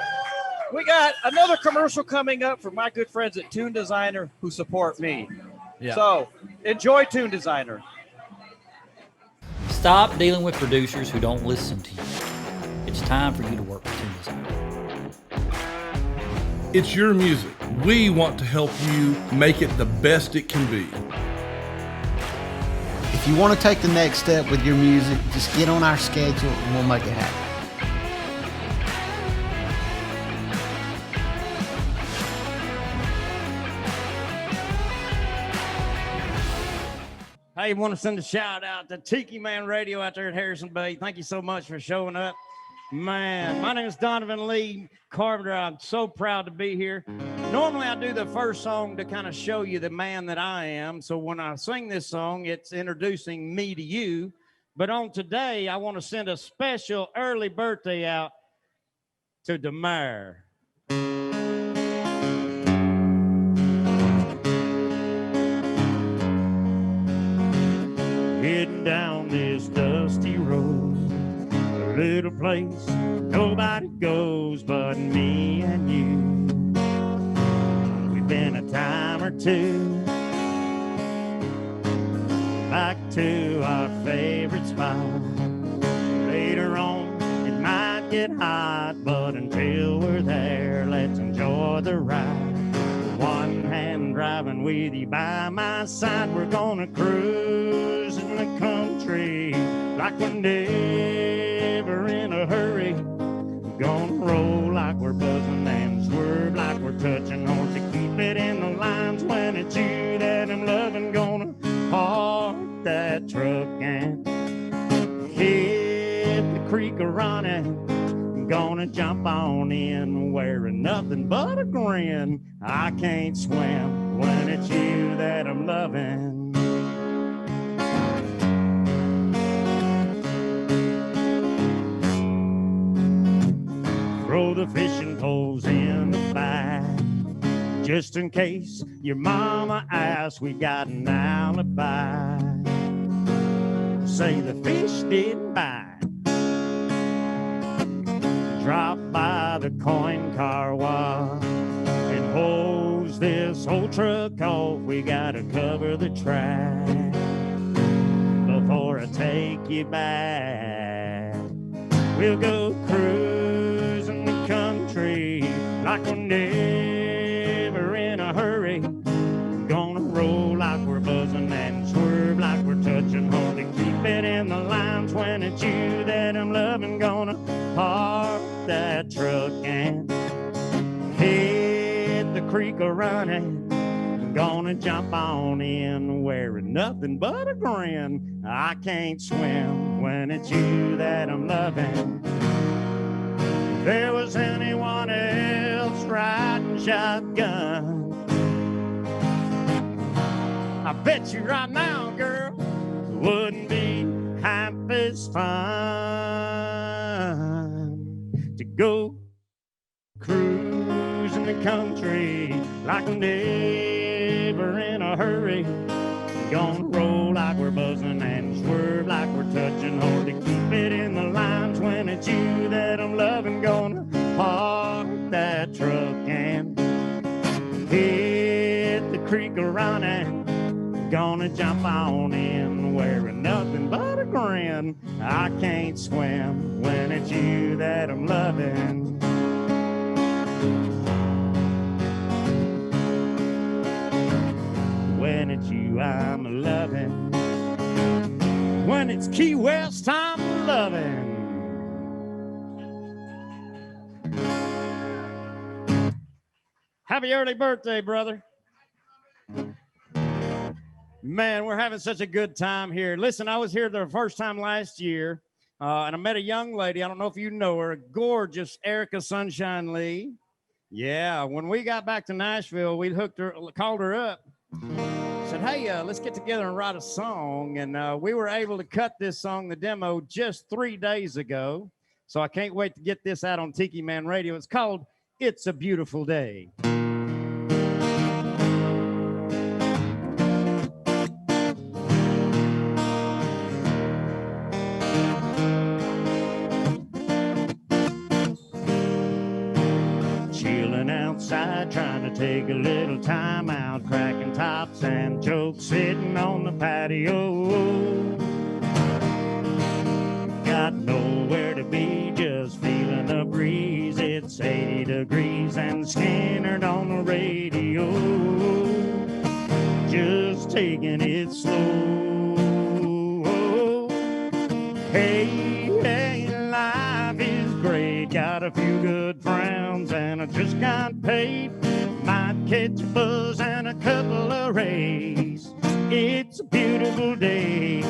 we got another commercial coming up from my good friends at Tune Designer who support me. Yeah. So, enjoy Tune Designer. Stop dealing with producers who don't listen to you. It's time for you to work with Tune Designer. It's your music. We want to help you make it the best it can be. If you want to take the next step with your music, just get on our schedule and we'll make it happen. I want to send a shout out to Tiki Man Radio out there at Harrison Bay. Thank you so much for showing up. Man, my name is Donovan Lee Carpenter. I'm so proud to be here. Normally I do the first song to kind of show you the man that I am. So when I sing this song, it's introducing me to you. But on today, I want to send a special early birthday out to Demare. Heading down this dusty road, a little place nobody goes but me and you. We've been a time or two back to our favorite spot. Later on, it might get hot, but until we're there, let's enjoy the ride. One hand driving with you by my side, we're gonna cruise in the country like we're never in a hurry. We're gonna roll like we're buzzing and swerve like we're touching hard to keep it in the lines. When it's you that I'm loving, gonna park that truck and hit the creek a running. Gonna jump on in wearing nothing but a grin. I can't swim when it's you that I'm loving. Throw the fishing poles in the bag, just in case your mama asks. We got an alibi. Say the fish didn't bite. Drop by the coin car wash and hose this whole truck off. We gotta cover the track before I take you back. We'll go cruising the country like we're never in a hurry. Gonna roll like we're buzzing and swerve like we're touching hard to keep it in the lines. When it's you that I'm loving, gonna park that truck and hit the creek a running. Gonna jump on in wearing nothing but a grin. I can't swim when it's you that I'm loving. If there was anyone else riding shotgun, I bet you right now, girl, it wouldn't be half as fun to go cruise in the country like we're never in a hurry. Gonna roll like we're buzzing and swerve like we're touching hard to keep it in the lines. When it's you that I'm loving, gonna park that truck and hit the creek a running. Gonna jump on in wearing nothing but a grin. I can't swim when it's you that I'm loving. When it's you I'm loving. When it's Key West I'm loving. Happy early birthday, brother. Man, we're having such a good time here. Listen, I was here the first time last year, and I met a young lady. I don't know if you know her, gorgeous Erica Sunshine Lee. Yeah, when we got back to Nashville, we called her up, said, hey, let's get together and write a song. And we were able to cut this song, the demo, just 3 days ago. So I can't wait to get this out on Tiki Man Radio. It's called It's a Beautiful Day. Outside, trying to take a little time out, cracking tops and jokes, sitting on the patio. Got nowhere to be, just feeling the breeze. It's 80 degrees and Skinner on the radio, just taking it slow. Hey, life is great, got a few good friends and I just got paid. Might catch a buzz and a couple of rays. It's a beautiful day.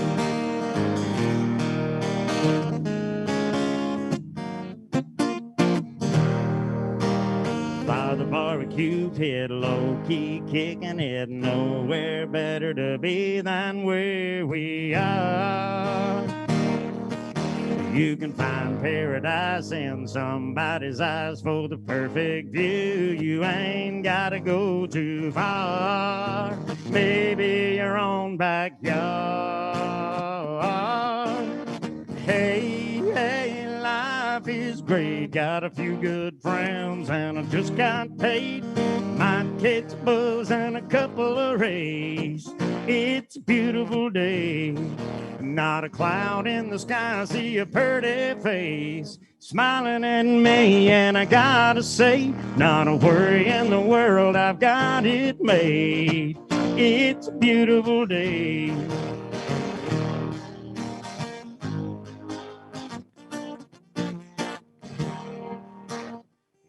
By the barbecue pit, low-key kicking it, nowhere better to be than where we are. You can find paradise in somebody's eyes for the perfect view. You ain't gotta go too far. Maybe your own backyard. Hey, hey, life is great. Got a few good friends and I just got paid. Might catch a buzz and a couple of rays. It's a beautiful day. Not a cloud in the sky, I see a pretty face smiling at me, and I gotta say, not a worry in the world, I've got it made. It's a beautiful day.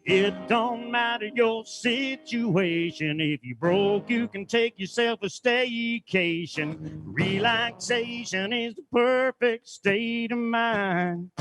It don't matter your situation. If you broke, you can take yourself a staycation. Relaxation is the perfect state of mind.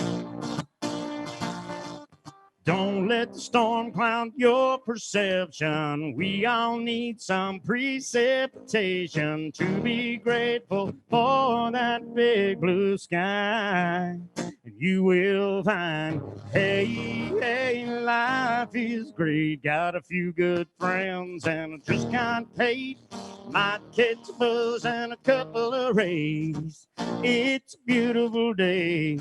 Don't let the storm cloud your perception. We all need some precipitation to be grateful for that big blue sky. And you will find, hey, hey, life is great. Got a few good friends and I just got paid. Might catch a buzz and a couple of rays. It's a beautiful day.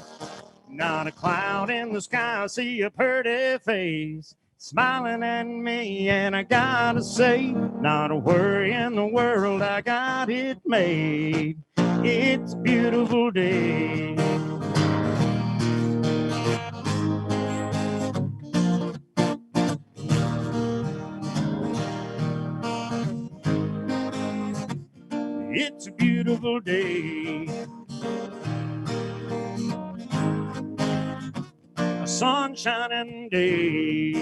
Not a cloud in the sky, I see a pretty face smiling at me, and I gotta say, not a worry in the world, I got it made. It's a beautiful day. It's a beautiful day. A sunshining day.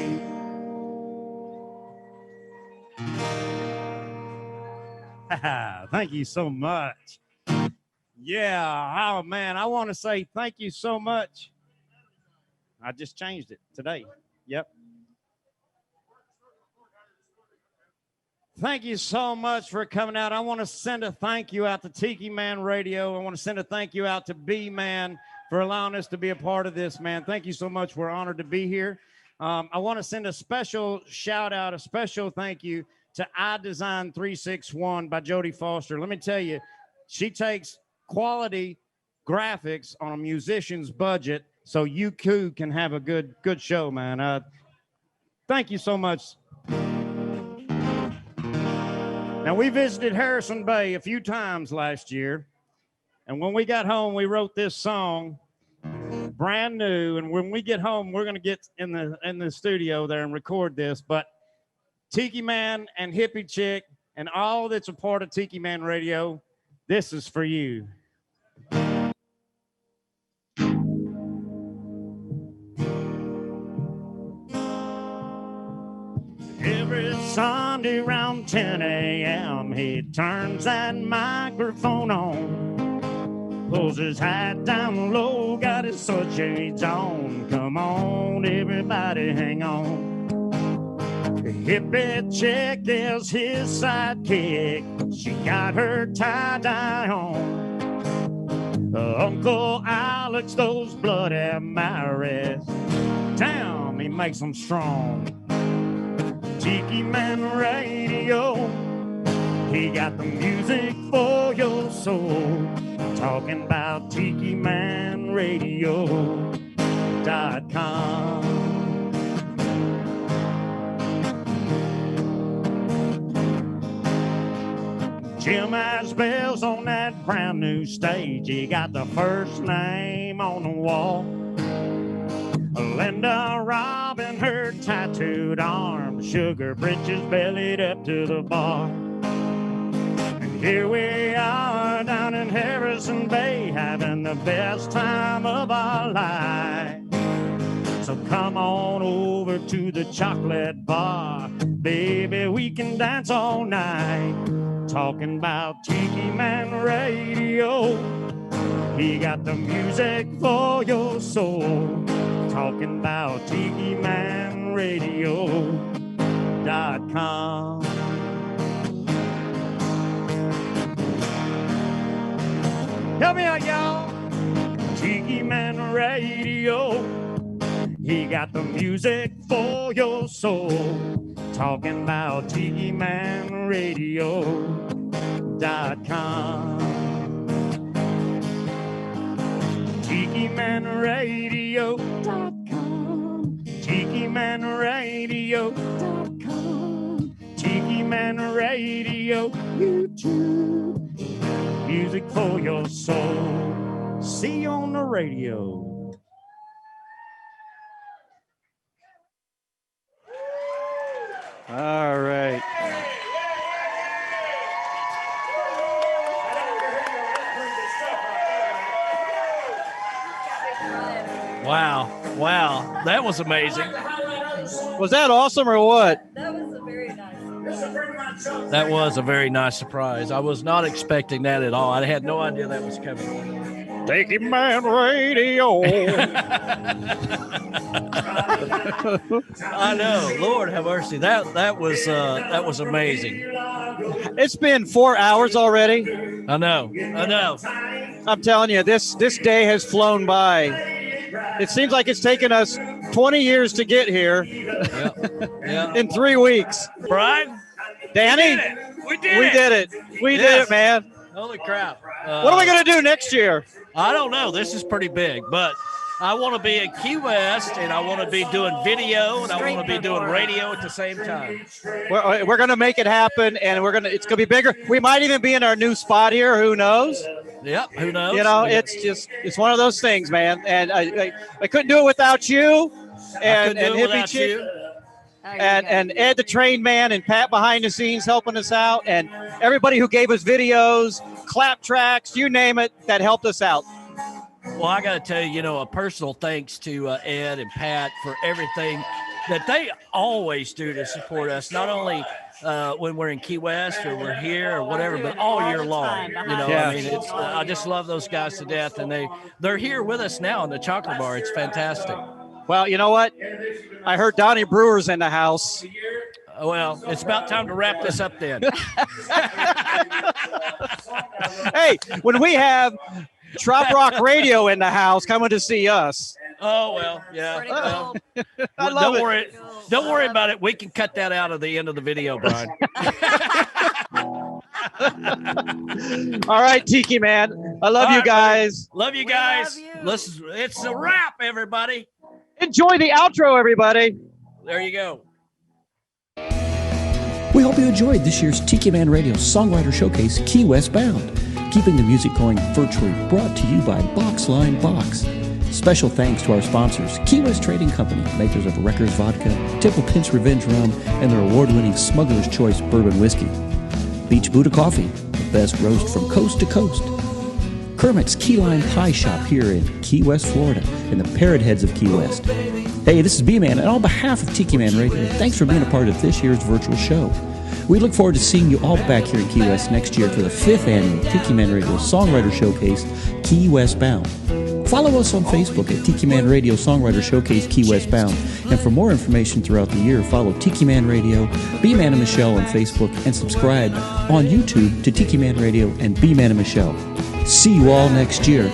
Thank you so much. Yeah, oh man, I want to say thank you so much. I just changed it today. Yep. Thank you so much for coming out. I want to send a thank you out to Tiki Man Radio. I want to send a thank you out to B-Man for allowing us to be a part of this, man. Thank you so much. We're honored to be here. I want to send a special shout out, a special thank you to iDesign 361 by Jodie Foster. Let me tell you, she takes quality graphics on a musician's budget so you too can have a good show, man. Thank you so much. Now, we visited Harrison Bay a few times last year, and when we got home, we wrote this song, brand new, and when we get home, we're going to get in the studio there and record this, but Tiki Man and Hippie Chick and all that's a part of Tiki Man Radio, this is for you. Every Sunday around 10 a.m. he turns that microphone on, pulls his hat down low, got his sunshades on. Come on, everybody, hang on. Hippie Chick is his sidekick. She got her tie-dye on. Uncle Alex, those bloody Marys, damn, he makes them strong. Tiki Man Radio, he got the music for your soul. Talking about TikiManRadio.com. Jim has bells on that brand new stage. He got the first name on the wall. Linda Robin, her tattooed arm, sugar britches bellied up to the bar. And here we are down in Harrison Bay, having the best time of our life. So come on over to the chocolate bar. Baby, we can dance all night. Talking about Tiki Man Radio. He got the music for your soul. Talking about TikiManRadio.com. Help me out, y'all. Tiki Man Radio. He got the music for your soul. Talking about TikiManRadio.com. TikiManRadio.com. TikiManRadio.com. Tiki Man Radio. YouTube. Music for your soul. See you on the radio. All right. Wow. That was amazing. Was that awesome or what? That was a very nice. That was a very nice surprise. I was not expecting that at all. I had no idea that was coming. Tiki Man Radio. I know. Lord have mercy. That was amazing. It's been 4 hours already. I know. I'm telling you, this day has flown by. It seems like it's taken us 20 years to get here. Yeah. In 3 weeks. Brian? Danny? We did it. We did it, man. Holy crap. What are we going to do next year? I don't know. This is pretty big, but I want to be in Key West, and I want to be doing video, and I want to be doing radio at the same time. We're going to make it happen, and it's going to be bigger. We might even be in our new spot here. Who knows? Yep. Who knows? You know, it's one of those things, man. And I couldn't do it without you, and Hippie Chick, and Ed the Train Man, and Pat behind the scenes helping us out, and everybody who gave us videos, clap tracks, you name it, that helped us out. Well, I got to tell you, a personal thanks to Ed and Pat for everything that they always do to support us, not only when we're in Key West or we're here or whatever, but all year long. I mean, I just love those guys to death, and they're here with us now in the Chocolate Bar. It's fantastic. Well, you know what? I heard Donnie Brewer's in the house. Well, it's about time to wrap this up then. Hey, when we have Trop Rock Radio in the house coming to see us. Oh, well, yeah. Well, I love Don't worry about it. We can cut that out of the end of the video, Brian. All right, Tiki Man. I love you guys. Love you guys. Listen, it's a wrap, everybody. Enjoy the outro, everybody. There you go. We hope you enjoyed this year's Tiki Man Radio Songwriter Showcase Key West Bound. Keeping the music going virtually, brought to you by Boxline Box. Special thanks to our sponsors, Key West Trading Company, makers of Wrecker's Vodka, Temple Pinch Revenge Rum, and their award-winning Smuggler's Choice Bourbon Whiskey. Beach Buddha Coffee, the best roast from coast to coast. Kermit's Key Lime Pie Shop here in Key West, Florida, in the Parrot Heads of Key West. Hey, this is B-Man, and on behalf of Tiki Man Radio, thanks for being a part of this year's virtual show. We look forward to seeing you all back here in Key West next year for the 5th annual Tiki Man Radio Songwriter Showcase, Key West Bound. Follow us on Facebook at Tiki Man Radio Songwriter Showcase Key West Bound. And for more information throughout the year, follow Tiki Man Radio, B-Man and Michelle on Facebook, and subscribe on YouTube to Tiki Man Radio and B-Man and Michelle. See you all next year.